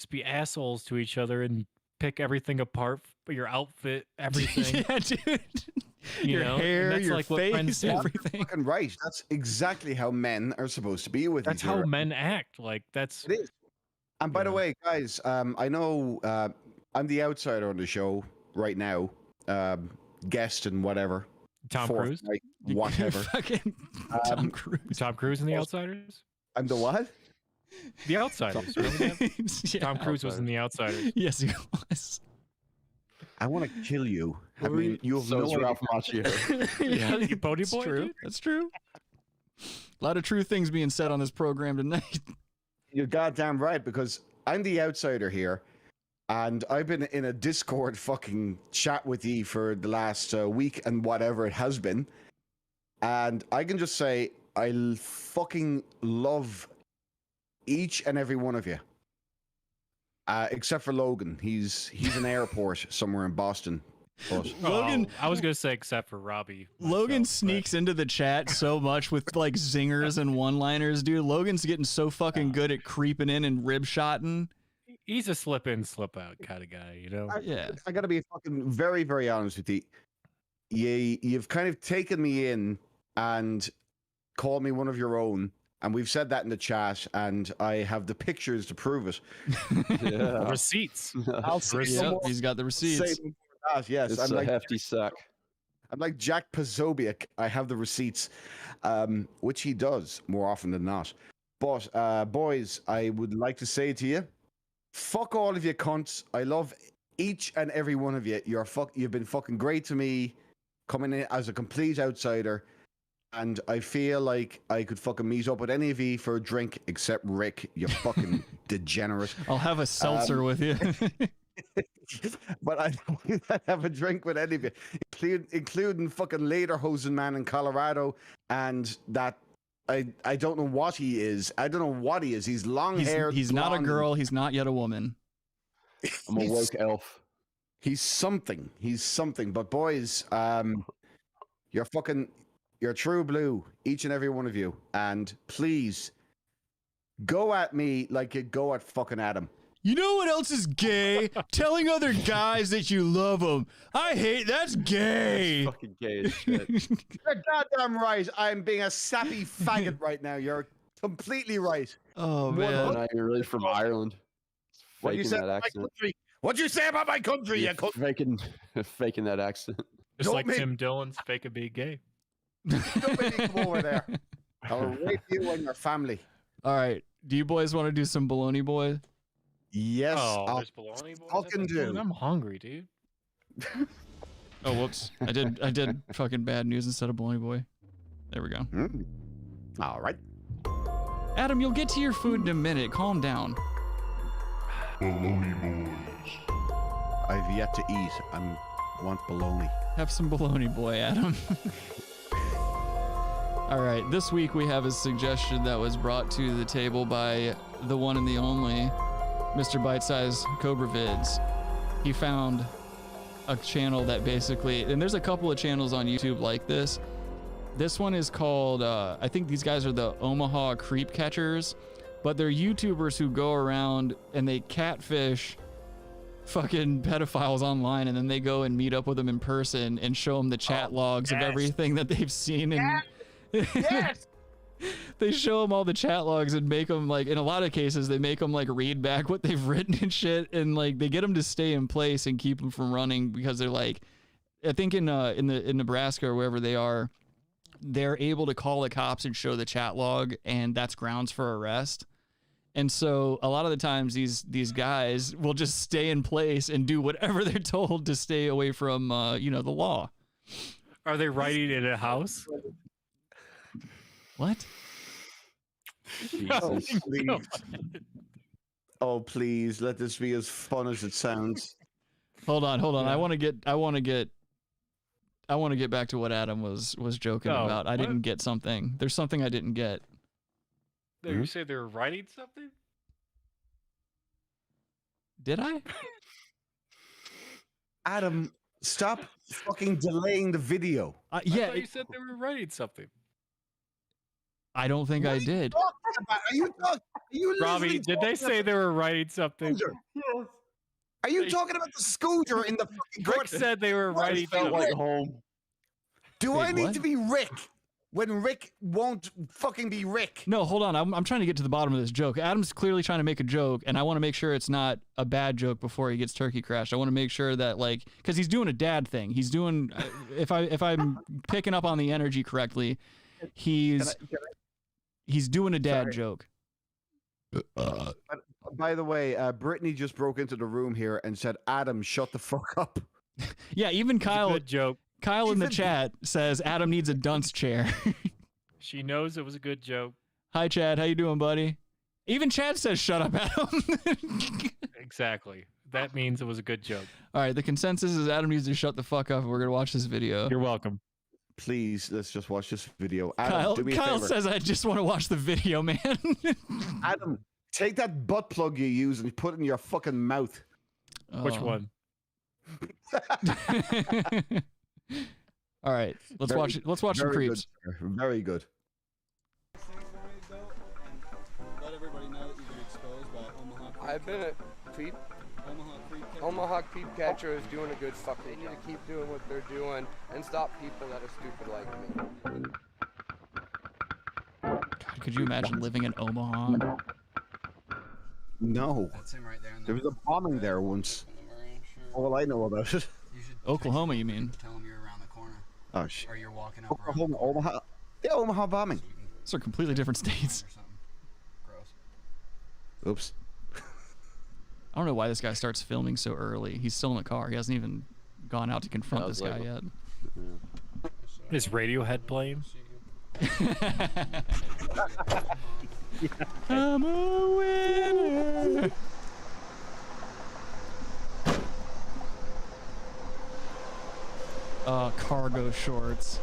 [SPEAKER 9] be assholes to each other and pick everything apart, your outfit, everything.
[SPEAKER 6] Yeah, dude.
[SPEAKER 9] You
[SPEAKER 6] your
[SPEAKER 9] know?
[SPEAKER 6] hair,
[SPEAKER 9] That's
[SPEAKER 6] your
[SPEAKER 9] like what friends
[SPEAKER 6] face,
[SPEAKER 9] do.
[SPEAKER 6] everything.
[SPEAKER 11] Fucking right. That's exactly how men are supposed to be with
[SPEAKER 9] That's
[SPEAKER 11] each other.
[SPEAKER 9] how men act. Like that's.
[SPEAKER 11] It is. And by the way, guys, I know I'm the outsider on the show right now, guest and whatever.
[SPEAKER 9] Tom
[SPEAKER 11] Fourth
[SPEAKER 9] Cruise?
[SPEAKER 11] night, whatever.
[SPEAKER 6] Fucking Tom Cruise.
[SPEAKER 9] Tom Cruise and the Outsiders?
[SPEAKER 11] I'm the what?
[SPEAKER 9] The Outsiders. Remember that?
[SPEAKER 6] Yeah.
[SPEAKER 9] Tom Cruise was in The Outsiders.
[SPEAKER 6] Yes, he was.
[SPEAKER 11] I want to kill you. I mean, you have
[SPEAKER 7] So
[SPEAKER 11] no
[SPEAKER 7] is
[SPEAKER 11] idea.
[SPEAKER 7] Ralph Macchio.
[SPEAKER 9] Yeah, you Bodie
[SPEAKER 6] That's
[SPEAKER 9] Boy,
[SPEAKER 6] true.
[SPEAKER 9] dude?
[SPEAKER 6] That's true. A lot of true things being said on this program tonight.
[SPEAKER 11] You're goddamn right, because I'm the outsider here, and I've been in a Discord fucking chat with you for the last week and whatever it has been, and I can just say I fucking love each and every one of you, except for Logan. He's an airport somewhere in Boston. But
[SPEAKER 6] Logan,
[SPEAKER 9] I was gonna say except for Robbie.
[SPEAKER 6] Logan sneaks into the chat so much with like zingers and one-liners, dude. Logan's getting so fucking good at creeping in and rib shotting.
[SPEAKER 9] He's a slip in, slip out kind of guy, you know?
[SPEAKER 11] I gotta be fucking very, very honest with you. You've kind of taken me in and called me one of your own, and we've said that in the chat, and I have the pictures to prove it.
[SPEAKER 7] Yeah.
[SPEAKER 9] Receipts.
[SPEAKER 11] I'll say no
[SPEAKER 6] Yep,
[SPEAKER 11] more.
[SPEAKER 6] he's got the receipts.
[SPEAKER 11] Say no more than that, yes,
[SPEAKER 7] It's
[SPEAKER 11] I'm
[SPEAKER 7] a
[SPEAKER 11] like
[SPEAKER 7] hefty sack.
[SPEAKER 11] I'm like Jack Posobiec. I have the receipts, which he does more often than not. But boys, I would like to say to you, fuck all of you cunts. I love each and every one of you. You've been fucking great to me, coming in as a complete outsider, and I feel like I could fucking meet up with any of you for a drink except Rick, you fucking degenerate.
[SPEAKER 6] I'll have a seltzer with you.
[SPEAKER 11] But I don't have a drink with any of you, including fucking Lederhosen man in Colorado, and that I don't know what he is. I don't know what he is. He's long haired.
[SPEAKER 6] He's not a girl. He's not yet a woman.
[SPEAKER 7] I'm a woke elf.
[SPEAKER 11] He's something. He's something. But boys, you're true blue, each and every one of you. And please go at me like you go at fucking Adam.
[SPEAKER 6] You know what else is gay? Telling other guys that you love them. I hate that's gay.
[SPEAKER 7] That's fucking gay as shit.
[SPEAKER 11] You're goddamn right. I'm being a sappy faggot right now. You're completely right.
[SPEAKER 6] Oh
[SPEAKER 7] Man,
[SPEAKER 6] man.
[SPEAKER 7] you're really from Ireland.
[SPEAKER 11] What you
[SPEAKER 7] Faking
[SPEAKER 11] say
[SPEAKER 7] that
[SPEAKER 11] about my
[SPEAKER 7] accent.
[SPEAKER 11] country? What'd you say about my country?
[SPEAKER 7] You're
[SPEAKER 11] You cunt?
[SPEAKER 7] faking that accent.
[SPEAKER 9] Just
[SPEAKER 11] Don't
[SPEAKER 9] like
[SPEAKER 11] make-
[SPEAKER 9] Tim Dillon's fake a being gay.
[SPEAKER 11] Don't make me come over there. I'll rape you and your family.
[SPEAKER 6] All right. Do you boys want to do some Bologna Boi?
[SPEAKER 11] Yes,
[SPEAKER 9] Oh,
[SPEAKER 11] I'll
[SPEAKER 9] there's bologna boys.
[SPEAKER 11] fucking do.
[SPEAKER 9] I'm hungry, dude.
[SPEAKER 6] Oh, whoops. I did fucking bad news instead of Bologna Boi. There we go.
[SPEAKER 11] All right.
[SPEAKER 6] Adam, you'll get to your food in a minute. Calm down.
[SPEAKER 5] Bologna Boys.
[SPEAKER 11] I've yet to eat. I want bologna.
[SPEAKER 6] Have some Bologna Boi, Adam. All right. This week we have a suggestion that was brought to the table by the one and the only Mr. Bite Size Cobra Vids. He found a channel that basically, and there's a couple of channels on YouTube like this. This one is called, I think these guys are the Omaha Creep Catchers, but they're YouTubers who go around and they catfish fucking pedophiles online, and then they go and meet up with them in person and show them the chat logs of everything that they've seen. And
[SPEAKER 11] Yes.
[SPEAKER 6] they show them all the chat logs and make them, like, in a lot of cases, they make them like read back what they've written and shit, and like they get them to stay in place and keep them from running, because they're like, I think in Nebraska or wherever they are, they're able to call the cops and show the chat log, and that's grounds for arrest. And so a lot of the times these guys will just stay in place and do whatever they're told to stay away from the law.
[SPEAKER 9] Are they writing in a house?
[SPEAKER 6] What?
[SPEAKER 11] Oh, please. Oh, please, let this be as fun as it sounds.
[SPEAKER 6] Hold on. I want to get back to what Adam was joking
[SPEAKER 9] Oh,
[SPEAKER 6] about. I
[SPEAKER 9] what?
[SPEAKER 6] didn't get something. There's something I didn't get.
[SPEAKER 9] You say they were writing something?
[SPEAKER 6] Did I?
[SPEAKER 11] Adam, stop fucking delaying the video.
[SPEAKER 9] I thought you said they were writing something.
[SPEAKER 6] I don't think I did.
[SPEAKER 11] Are you
[SPEAKER 9] Robbie, did they say they were writing something?
[SPEAKER 11] Are you talking about the scooter in the fucking
[SPEAKER 9] Rick
[SPEAKER 11] court?
[SPEAKER 9] said they were writing
[SPEAKER 11] felt
[SPEAKER 9] something.
[SPEAKER 11] like home. Do
[SPEAKER 6] Wait,
[SPEAKER 11] I need
[SPEAKER 6] what?
[SPEAKER 11] to be Rick when Rick won't fucking be Rick?
[SPEAKER 6] No, hold on. I'm trying to get to the bottom of this joke. Adam's clearly trying to make a joke, and I want to make sure it's not a bad joke before he gets turkey crashed. I want to make sure that, like, because he's doing a dad thing. He's doing, if I'm picking up on the energy correctly, he's doing a dad joke.
[SPEAKER 11] By the way, Brittany just broke into the room here and said, "Adam, shut the fuck up."
[SPEAKER 6] Yeah, even Kyle.
[SPEAKER 9] Good joke.
[SPEAKER 6] Kyle in the chat says Adam needs a dunce chair.
[SPEAKER 9] She knows it was a good joke.
[SPEAKER 6] Hi, Chad. How you doing, buddy? Even Chad says, "Shut up, Adam."
[SPEAKER 9] Exactly. That means it was a good joke.
[SPEAKER 6] All right. The consensus is Adam needs to shut the fuck up, and we're gonna watch this video.
[SPEAKER 9] You're welcome.
[SPEAKER 11] Please, let's just watch this video. Adam, do me a
[SPEAKER 6] Kyle
[SPEAKER 11] favor.
[SPEAKER 6] says, "I just want to watch the video, man."
[SPEAKER 11] Adam, take that butt plug you use and put it in your fucking mouth.
[SPEAKER 9] Which one?
[SPEAKER 6] All right, let's watch some creeps.
[SPEAKER 11] Good, very good.
[SPEAKER 21] Let everybody know that you've been exposed by Omaha Creep.
[SPEAKER 22] I've been a creep. Omaha Creep Catcher is doing a good fucking. They need to keep doing what they're doing and stop people that are stupid like me.
[SPEAKER 6] God, could you imagine living in Omaha?
[SPEAKER 11] No.
[SPEAKER 21] That's him right there.
[SPEAKER 11] There was a bombing there once. All I know about it.
[SPEAKER 6] Oklahoma, you mean?
[SPEAKER 21] Tell him you're around the corner.
[SPEAKER 11] Oh shit.
[SPEAKER 21] Or you're walking up
[SPEAKER 11] Oklahoma, Omaha. The Omaha bombing.
[SPEAKER 6] Those are completely different states.
[SPEAKER 11] Oops.
[SPEAKER 6] I don't know why this guy starts filming so early. He's still in the car. He hasn't even gone out to confront this guy yet.
[SPEAKER 9] Is Radiohead playing?
[SPEAKER 6] I'm a winner. Cargo shorts.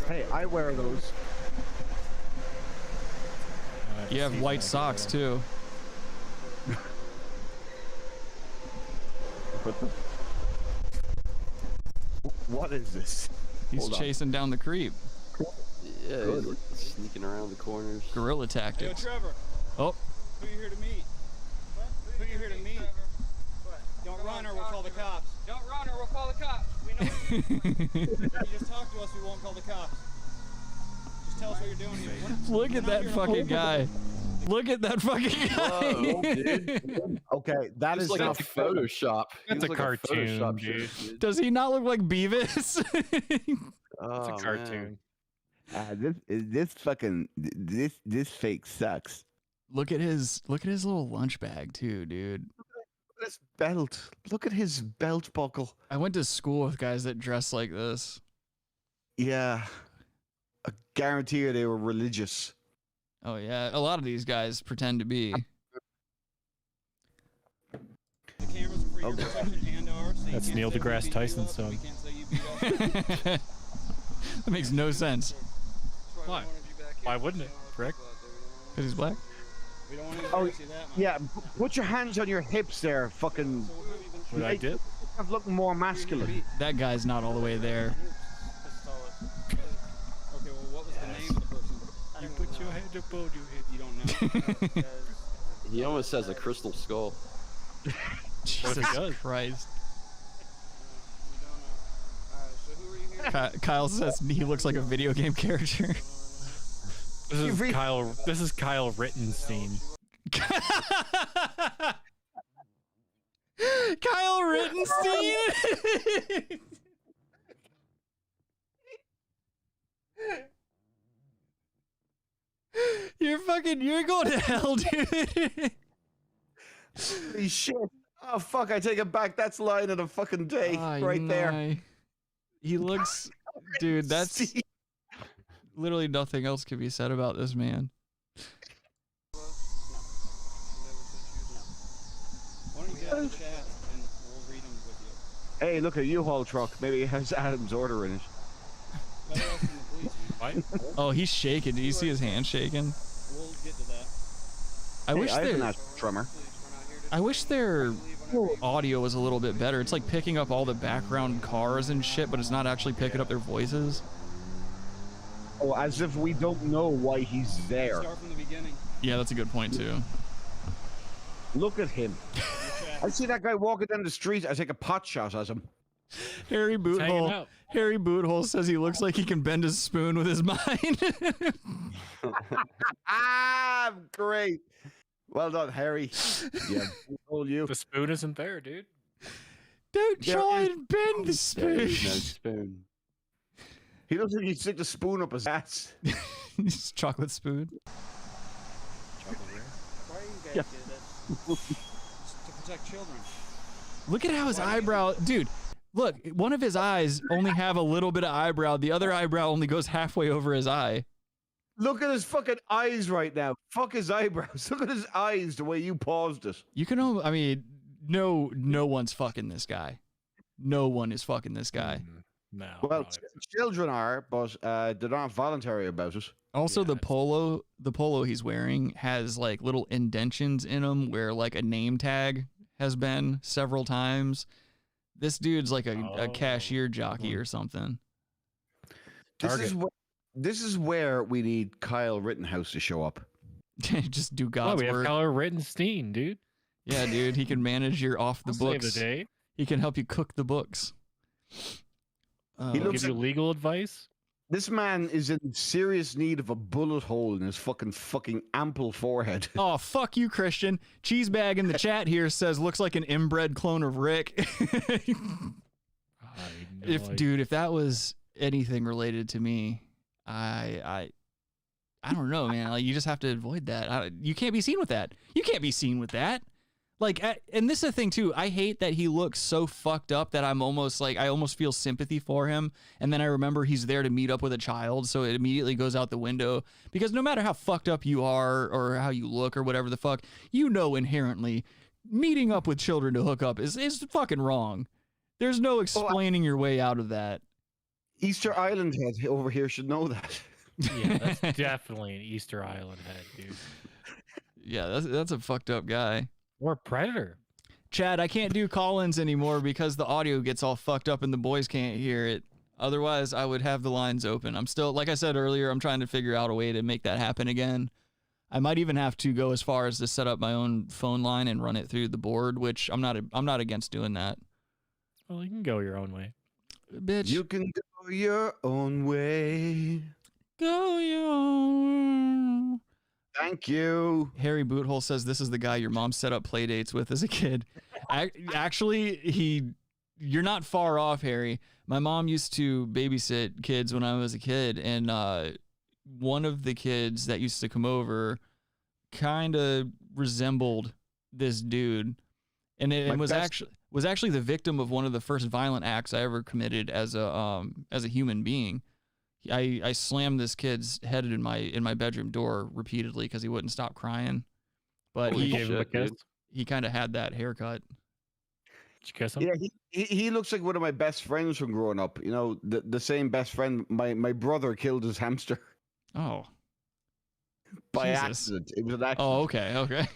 [SPEAKER 8] Hey, I wear those.
[SPEAKER 6] You have white socks too.
[SPEAKER 11] What is this?
[SPEAKER 6] He's chasing down the creep.
[SPEAKER 7] Yeah, he's like sneaking around the corners.
[SPEAKER 6] Guerrilla tactics.
[SPEAKER 21] Hey, Trevor.
[SPEAKER 6] Oh.
[SPEAKER 21] Who you here to meet? Who you here to meet? Don't run or we'll call the cops. Don't run or we'll call the cops. We know what you just talk to us, we won't call the cops. Just tell us what you're doing here.
[SPEAKER 6] Look at that fucking guy. Look at that fucking guy.
[SPEAKER 7] Whoa, dude.
[SPEAKER 11] Okay, that
[SPEAKER 7] He's
[SPEAKER 11] is
[SPEAKER 7] like
[SPEAKER 11] not
[SPEAKER 7] a Photoshop.
[SPEAKER 9] That's
[SPEAKER 7] He's
[SPEAKER 9] a
[SPEAKER 7] like
[SPEAKER 9] cartoon,
[SPEAKER 7] Photoshop
[SPEAKER 9] dude.
[SPEAKER 7] shit.
[SPEAKER 6] Does he not look like Beavis?
[SPEAKER 7] Oh,
[SPEAKER 9] It's a cartoon.
[SPEAKER 11] This fake sucks.
[SPEAKER 6] Look at his little lunch bag too, dude.
[SPEAKER 11] Look at his belt. Look at his belt buckle.
[SPEAKER 6] I went to school with guys that dress like this.
[SPEAKER 11] Yeah, I guarantee you they were religious.
[SPEAKER 6] Oh yeah, a lot of these guys pretend to be.
[SPEAKER 21] The cameras are for your protection and ours. So
[SPEAKER 9] That's Neil deGrasse Tyson's son.
[SPEAKER 6] That makes no sense.
[SPEAKER 9] Why? Why wouldn't it, Rick?
[SPEAKER 6] Because he's black?
[SPEAKER 21] We don't want to
[SPEAKER 11] Oh,
[SPEAKER 21] see that, man.
[SPEAKER 11] yeah. Put your hands on your hips there, fucking.
[SPEAKER 9] What I did?
[SPEAKER 11] Have looked more masculine.
[SPEAKER 6] That guy's not all the way there.
[SPEAKER 21] Okay, well, what was the name of the person?
[SPEAKER 9] You put your hand up on your head.
[SPEAKER 21] You don't know?
[SPEAKER 7] He almost has a crystal skull.
[SPEAKER 6] Jesus
[SPEAKER 9] does?
[SPEAKER 6] Christ.
[SPEAKER 21] So
[SPEAKER 6] Kyle says he looks like a video game character.
[SPEAKER 9] This is Kyle Rittenstein.
[SPEAKER 6] Kyle Rittenstein. You're going to hell, dude.
[SPEAKER 11] Holy shit. Oh, fuck, I take it back. That's line of the fucking day right there.
[SPEAKER 6] He looks, dude. That's literally nothing else can be said about this man.
[SPEAKER 21] Why don't you get out the chat and we'll read them with you?
[SPEAKER 8] Hey, look at U-Haul truck. Maybe it has Adam's order in it.
[SPEAKER 21] Better off than the police.
[SPEAKER 9] What?
[SPEAKER 6] Oh, he's shaking. Do you see his hand shaking?
[SPEAKER 21] We'll get to that.
[SPEAKER 6] I wish
[SPEAKER 8] I've
[SPEAKER 6] their
[SPEAKER 8] been drummer.
[SPEAKER 6] I wish their audio was a little bit better. It's like picking up all the background cars and shit, but it's not actually picking up their voices.
[SPEAKER 8] Oh, as if we don't know why he's there.
[SPEAKER 21] Start from the beginning.
[SPEAKER 6] Yeah, that's a good point too.
[SPEAKER 8] Look at him. I see that guy walking down the street. I take a pot shot at him.
[SPEAKER 6] Harry Boothole says he looks like he can bend his spoon with his mind.
[SPEAKER 8] Great. Well done, Harry. Yeah, told you.
[SPEAKER 9] The spoon isn't there, dude.
[SPEAKER 6] Don't try and bend the spoon.
[SPEAKER 7] There's no spoon.
[SPEAKER 8] He looks like he'd stick the spoon up his ass.
[SPEAKER 6] Chocolate spoon.
[SPEAKER 21] Why are you guys do this? To protect children.
[SPEAKER 6] Look at how his eyebrow, dude. Look, one of his eyes only have a little bit of eyebrow. The other eyebrow only goes halfway over his eye.
[SPEAKER 8] Look at his fucking eyes right now. Fuck his eyebrows. Look at his eyes the way you paused it.
[SPEAKER 6] You can, I mean, no one's fucking this guy. No one is fucking this guy.
[SPEAKER 9] No.
[SPEAKER 8] Well, children are, but they're not voluntary about it.
[SPEAKER 6] Also, the polo he's wearing has like little indentions in them where like a name tag has been several times. This dude's like a cashier jockey or something.
[SPEAKER 8] This is where we need Kyle Rittenhouse to show up.
[SPEAKER 6] Just do God's
[SPEAKER 9] we have
[SPEAKER 6] work.
[SPEAKER 9] Kyle Rittenstein, dude.
[SPEAKER 6] Yeah, dude, he can manage your off the books.
[SPEAKER 9] Save the day.
[SPEAKER 6] He can help you cook the books.
[SPEAKER 9] He gives you legal advice.
[SPEAKER 8] This man is in serious need of a bullet hole in his fucking ample forehead.
[SPEAKER 6] Oh, fuck you, Christian. Cheesebag in the chat here says looks like an inbred clone of Rick. Dude, if that was anything related to me, I don't know, man. Like, you just have to avoid that. You can't be seen with that. You can't be seen with that. Like, and this is the thing too. I hate that he looks so fucked up that I almost feel sympathy for him. And then I remember he's there to meet up with a child, so it immediately goes out the window. Because no matter how fucked up you are or how you look or whatever the fuck, you know inherently meeting up with children to hook up is fucking wrong. There's no explaining your way out of that.
[SPEAKER 8] Easter Island head over here should know that.
[SPEAKER 9] Yeah, that's definitely an Easter Island head, dude.
[SPEAKER 6] Yeah, that's a fucked up guy.
[SPEAKER 9] Or a predator.
[SPEAKER 6] Chad, I can't do call-ins anymore because the audio gets all fucked up and the boys can't hear it. Otherwise, I would have the lines open. I'm still, like I said earlier, I'm trying to figure out a way to make that happen again. I might even have to go as far as to set up my own phone line and run it through the board, which I'm not against doing that.
[SPEAKER 9] Well, you can go your own way.
[SPEAKER 6] Bitch.
[SPEAKER 8] You can go your own way.
[SPEAKER 6] Go your own way.
[SPEAKER 8] Thank you.
[SPEAKER 6] Harry Boothole says this is the guy your mom set up play dates with as a kid. Actually, you're not far off, Harry. My mom used to babysit kids when I was a kid, and one of the kids that used to come over kind of resembled this dude, and it was actually the victim of one of the first violent acts I ever committed as a human being. I slammed this kid's head in my bedroom door repeatedly because he wouldn't stop crying. But he kind of had that haircut.
[SPEAKER 9] Did you kiss him?
[SPEAKER 8] Yeah, he looks like one of my best friends from growing up. You know, the same best friend. My brother killed his hamster.
[SPEAKER 6] Oh.
[SPEAKER 8] By
[SPEAKER 6] Jesus.
[SPEAKER 8] accident. It was an accident.
[SPEAKER 6] Oh, okay.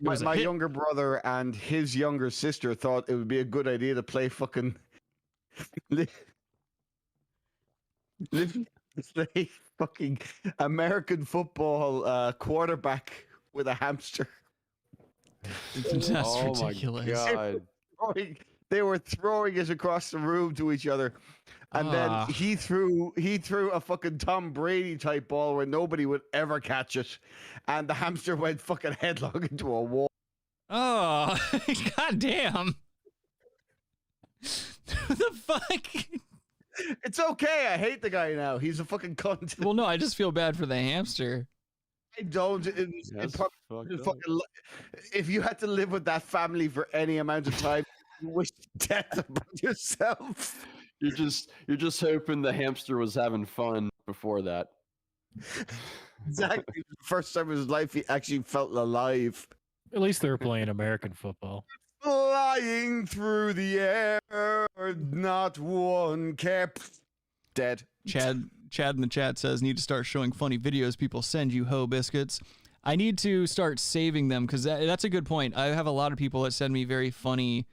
[SPEAKER 8] My younger brother and his younger sister thought it would be a good idea to play fucking play fucking American football quarterback with a hamster.
[SPEAKER 6] That's ridiculous.
[SPEAKER 7] My God.
[SPEAKER 8] They were throwing it across the room to each other. And then he threw a fucking Tom Brady type ball where nobody would ever catch it. And the hamster went fucking headlong into a wall.
[SPEAKER 6] Oh, god damn. What the fuck?
[SPEAKER 8] It's okay. I hate the guy now. He's a fucking cunt.
[SPEAKER 6] Well, no, I just feel bad for the hamster.
[SPEAKER 8] I don't. If you had to live with that family for any amount of time, you wish death upon yourself.
[SPEAKER 7] You're just hoping the hamster was having fun before that.
[SPEAKER 11] Exactly. The first time in his life he actually felt alive.
[SPEAKER 9] At least they were playing American football.
[SPEAKER 11] Flying through the air, not one kept dead.
[SPEAKER 6] Chad in the chat says, need to start showing funny videos people send you, ho biscuits. I need to start saving them because that's a good point. I have a lot of people that send me very funny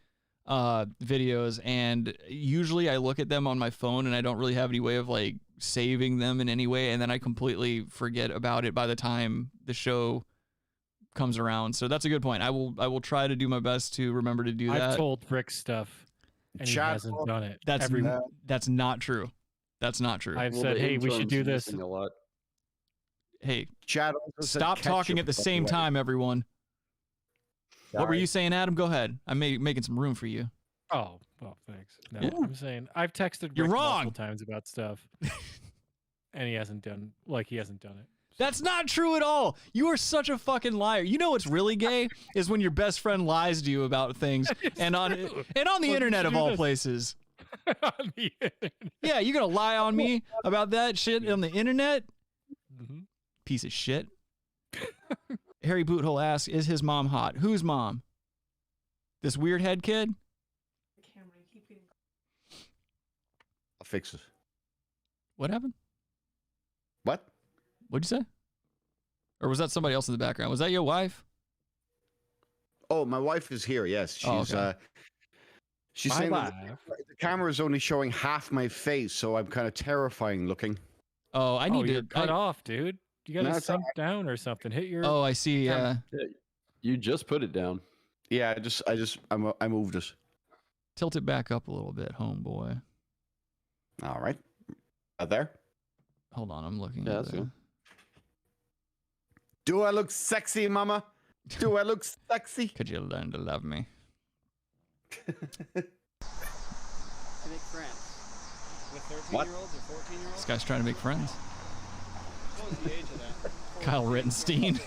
[SPEAKER 6] videos, and usually I look at them on my phone and I don't really have any way of like saving them in any way, and then I completely forget about it by the time the show comes around. So that's a good point. I will try to do my best to remember to do that.
[SPEAKER 9] I've told Rick stuff and he hasn't done it.
[SPEAKER 6] That's not true. That's not true.
[SPEAKER 9] I've said, hey, we should do this.
[SPEAKER 7] A lot.
[SPEAKER 6] Hey,
[SPEAKER 11] Chad,
[SPEAKER 6] stop talking at the same time, everyone. What were you saying, Adam? Go ahead. I'm making some room for you.
[SPEAKER 9] Oh, well, thanks. No, I'm saying I've texted
[SPEAKER 6] You're
[SPEAKER 9] Rick
[SPEAKER 6] wrong.
[SPEAKER 9] multiple times about stuff, and he hasn't done it.
[SPEAKER 6] That's not true at all. You are such a fucking liar. You know what's really gay is when your best friend lies to you about things, and on the internet of all places.
[SPEAKER 9] On the internet.
[SPEAKER 6] Yeah, you gonna lie on me about that shit on the internet?
[SPEAKER 9] Mm-hmm.
[SPEAKER 6] Piece of shit. Harry Boothole asks, is his mom hot? Whose mom? This weird head kid?
[SPEAKER 11] I'll fix it.
[SPEAKER 6] What happened?
[SPEAKER 11] What?
[SPEAKER 6] What'd you say? Or was that somebody else in the background? Was that your wife?
[SPEAKER 11] Oh, my wife is here. Yes, she's she's saying that the camera is only showing half my face, so I'm kind of terrifying looking.
[SPEAKER 6] Oh, I need to
[SPEAKER 9] cut off, dude. You gotta sink down or something. Hit your.
[SPEAKER 6] Oh, I see. Yeah.
[SPEAKER 7] You just put it down.
[SPEAKER 11] Yeah, I moved it.
[SPEAKER 6] Tilt it back up a little bit, homeboy.
[SPEAKER 11] All right. There.
[SPEAKER 6] Hold on, I'm looking.
[SPEAKER 7] Yeah, that's good.
[SPEAKER 11] Do I look sexy, mama? Do I look sexy?
[SPEAKER 6] Could you learn to love me?
[SPEAKER 21] To make friends with 13-year-olds or 14-year-olds.
[SPEAKER 6] This guy's trying to make friends.
[SPEAKER 21] What was the age of that? 14.
[SPEAKER 6] Kyle Rittenstein.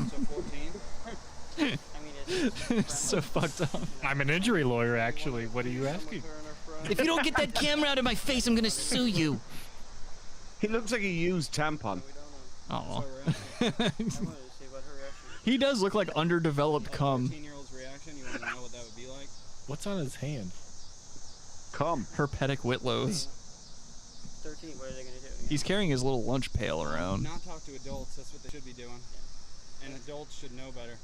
[SPEAKER 21] So 14.
[SPEAKER 6] It's so fucked up.
[SPEAKER 9] I'm an injury lawyer, actually. What are you asking?
[SPEAKER 2] If you don't get that camera out of my face, I'm gonna sue you.
[SPEAKER 11] He looks like a used tampon.
[SPEAKER 6] Oh. He does look like underdeveloped cum.
[SPEAKER 21] 14-year-old's reaction. You want to know what that would be like?
[SPEAKER 9] What's on his hand?
[SPEAKER 11] Cum.
[SPEAKER 6] Herpetic whitlows.
[SPEAKER 21] 13. What are they gonna do?
[SPEAKER 6] He's carrying his little lunch pail around.
[SPEAKER 21] Not talk to adults. That's what they should be doing. And adults should know better.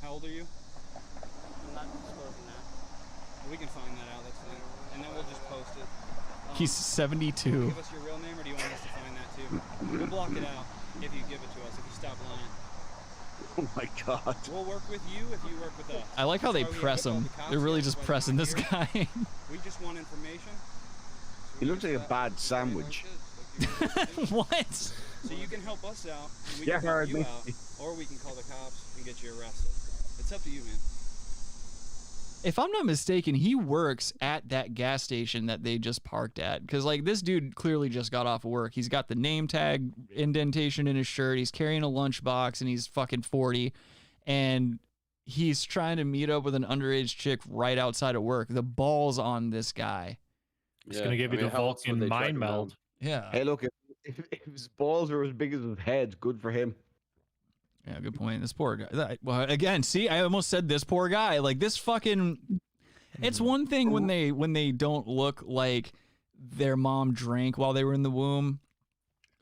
[SPEAKER 21] How old are you? I'm not disclosing that. We can find that out. That's fine. And then we'll just post it.
[SPEAKER 6] He's 72.
[SPEAKER 21] Give us your real name, or do you want us to find that too? We'll block it out if you give it to us. If you stop lying.
[SPEAKER 11] Oh my god.
[SPEAKER 21] We'll work with you if you work with us.
[SPEAKER 6] I like how they
[SPEAKER 21] That's why we
[SPEAKER 6] press
[SPEAKER 21] have to
[SPEAKER 6] him.
[SPEAKER 21] call the cops.
[SPEAKER 6] They're really
[SPEAKER 21] That's
[SPEAKER 6] just
[SPEAKER 21] why
[SPEAKER 6] pressing
[SPEAKER 21] we're
[SPEAKER 6] this
[SPEAKER 21] not
[SPEAKER 6] guy.
[SPEAKER 21] here. We just want information.
[SPEAKER 11] He looks like a bad sandwich.
[SPEAKER 6] What?
[SPEAKER 21] So you can help us out, and we
[SPEAKER 11] Yeah,
[SPEAKER 21] can help
[SPEAKER 11] heard
[SPEAKER 21] you
[SPEAKER 11] me.
[SPEAKER 21] out, or we can call the cops and get you arrested. It's up to you, man.
[SPEAKER 6] If I'm not mistaken, he works at that gas station that they just parked at. Because, like, this dude clearly just got off of work. He's got the name tag indentation in his shirt. He's carrying a lunchbox, and he's fucking 40. And he's trying to meet up with an underage chick right outside of work. The balls on this guy.
[SPEAKER 9] It's going to give you the Vulcan mind meld.
[SPEAKER 6] Yeah.
[SPEAKER 11] Hey, look, if his balls are as big as his head, good for him.
[SPEAKER 6] Yeah, good point. This poor guy. Well, again, see, I almost said this poor guy. Like, this fucking... It's one thing when they don't look like their mom drank while they were in the womb.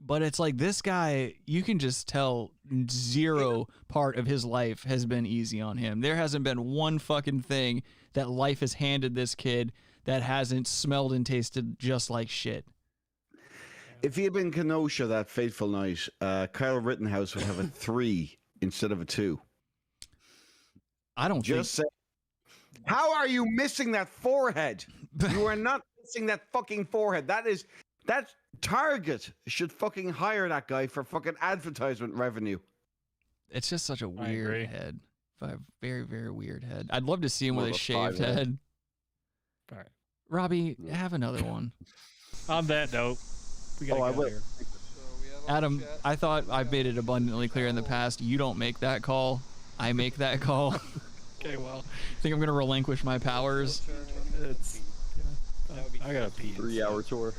[SPEAKER 6] But it's like this guy, you can just tell zero part of his life has been easy on him. There hasn't been one fucking thing that life has handed this kid that hasn't smelled and tasted just like shit.
[SPEAKER 11] If he had been Kenosha that fateful night, Kyle Rittenhouse would have a 3 instead of a 2.
[SPEAKER 6] I don't
[SPEAKER 11] just
[SPEAKER 6] think...
[SPEAKER 11] say. How are you missing that forehead? You are not missing that fucking forehead. That Target should fucking hire that guy for fucking advertisement revenue.
[SPEAKER 6] It's just such a weird head. A very, very weird head. I'd love to see him with a shaved head.
[SPEAKER 9] All right.
[SPEAKER 6] Robbie, have another one.
[SPEAKER 9] On that note, we gotta go here.
[SPEAKER 6] Adam, I thought I made it abundantly clear in the past. You don't make that call. I make that call.
[SPEAKER 9] Okay, well.
[SPEAKER 6] Think I'm going to relinquish my powers?
[SPEAKER 9] I gotta pee.
[SPEAKER 7] 3-hour tour.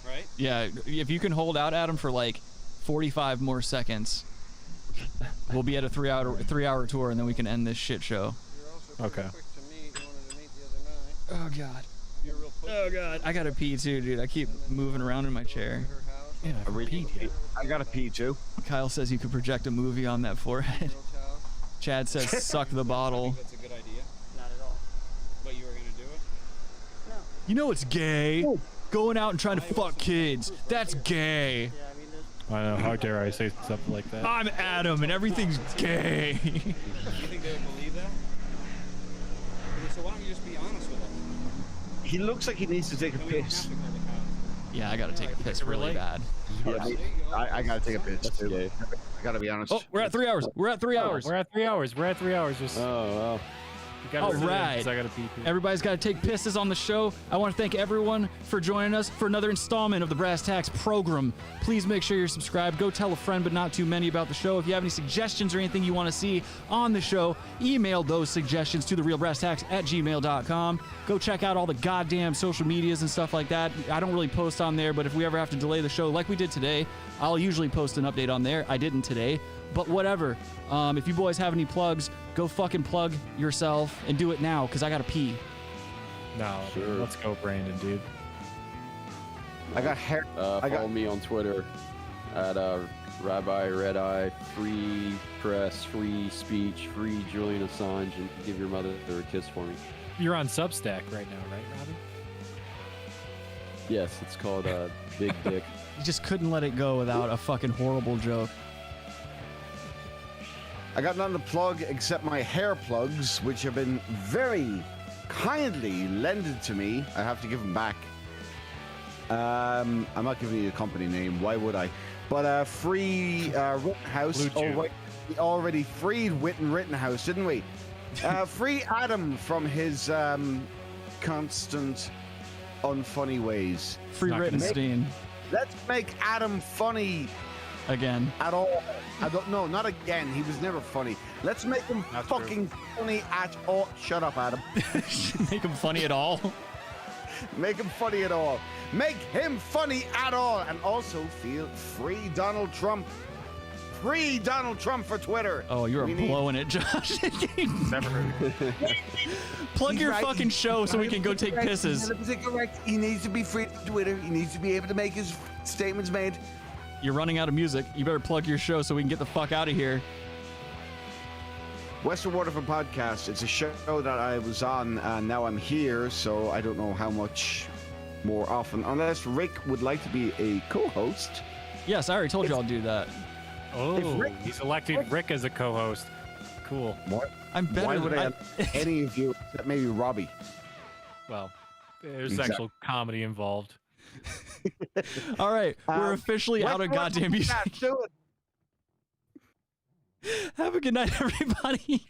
[SPEAKER 21] Right?
[SPEAKER 6] Yeah, if you can hold out, Adam, for like 45 more seconds, we'll be at a 3-hour tour, and then we can end this shit show.
[SPEAKER 9] Okay.
[SPEAKER 6] Oh god. Oh god. I gotta pee too, dude. I keep moving around in my chair.
[SPEAKER 9] Yeah,
[SPEAKER 1] I gotta pee too.
[SPEAKER 6] Kyle says you could project a movie on that forehead. Chad says suck the bottle.
[SPEAKER 21] That's a good idea. Not at all. But you were gonna do it? No.
[SPEAKER 6] You know it's gay. Going out and trying to fuck kids. That's gay.
[SPEAKER 9] I know. How dare I say something like that?
[SPEAKER 6] I'm Adam and everything's gay.
[SPEAKER 21] You think they would believe that? Okay, so why don't you just be honest with us?
[SPEAKER 1] He looks like he needs to take a
[SPEAKER 21] Then we don't
[SPEAKER 1] piss.
[SPEAKER 21] have to call the cops.
[SPEAKER 6] Yeah, I gotta take a piss really bad.
[SPEAKER 1] Yeah, I gotta take a piss too. I gotta be honest.
[SPEAKER 6] Oh, we're at 3 hours. We're at 3 hours.
[SPEAKER 9] We're at 3 hours. We're at 3 hours. Just.
[SPEAKER 7] Oh,
[SPEAKER 6] All right.
[SPEAKER 9] I gotta pee.
[SPEAKER 6] Everybody's got to take pisses on the show. I want to thank everyone for joining us for another installment of the Brass Tacks program. Please make sure you're subscribed. Go tell a friend, but not too many, about the show. If you have any suggestions or anything you want to see on the show, email those suggestions to therealbrasstacks@gmail.com. Go check out all the goddamn social medias and stuff like that. I don't really post on there, but if we ever have to delay the show like we did today, I'll usually post an update on there. I didn't today, but whatever. If you boys have any plugs, go fucking plug yourself and do it now, because I got to pee.
[SPEAKER 9] No, let's go, Brandon, dude.
[SPEAKER 1] I got hair.
[SPEAKER 7] Follow me on Twitter at Rabbi Red Eye, free press, free speech, free Julian Assange, and give your mother a kiss for me.
[SPEAKER 9] You're on Substack right now, right, Robbie?
[SPEAKER 7] Yes, it's called Big Dick.
[SPEAKER 6] You just couldn't let it go without a fucking horrible joke.
[SPEAKER 11] I got nothing to plug except my hair plugs, which have been very kindly lended to me. I have to give them back. I'm not giving you a company name. Why would I? But free Rittenhouse. We already freed Rittenhouse, didn't we? Free Adam from his constant unfunny ways.
[SPEAKER 6] Free Rittenstein.
[SPEAKER 11] Let's make Adam funny.
[SPEAKER 6] Again.
[SPEAKER 11] At all. I don't know, not again. He was never funny. Let's make him fucking funny at all. Shut up, Adam.
[SPEAKER 6] Make him funny at all?
[SPEAKER 11] Make him funny at all. Make him funny at all. And also feel free Donald Trump. Free Donald Trump for Twitter.
[SPEAKER 6] Oh, you're blowing it, Josh.
[SPEAKER 11] Never heard.
[SPEAKER 6] Plug your fucking show so we can go take pisses.
[SPEAKER 11] He's correct. He needs to be free on Twitter. He needs to be able to make his statements made.
[SPEAKER 6] You're running out of music. You better plug your show so we can get the fuck out of here.
[SPEAKER 11] West of Waterford Podcast. It's a show that I was on, and now I'm here, so I don't know how much more often. Unless Rick would like to be a co-host.
[SPEAKER 6] Yes, I already told you I'll do that.
[SPEAKER 9] Oh, he's elected Rick as a co-host. Cool.
[SPEAKER 11] What?
[SPEAKER 6] I'm better.
[SPEAKER 11] Why would I have any of you except maybe Robbie?
[SPEAKER 9] Well, there's actual comedy involved.
[SPEAKER 6] All right, we're officially out of goddamn music. Have a good night, everybody.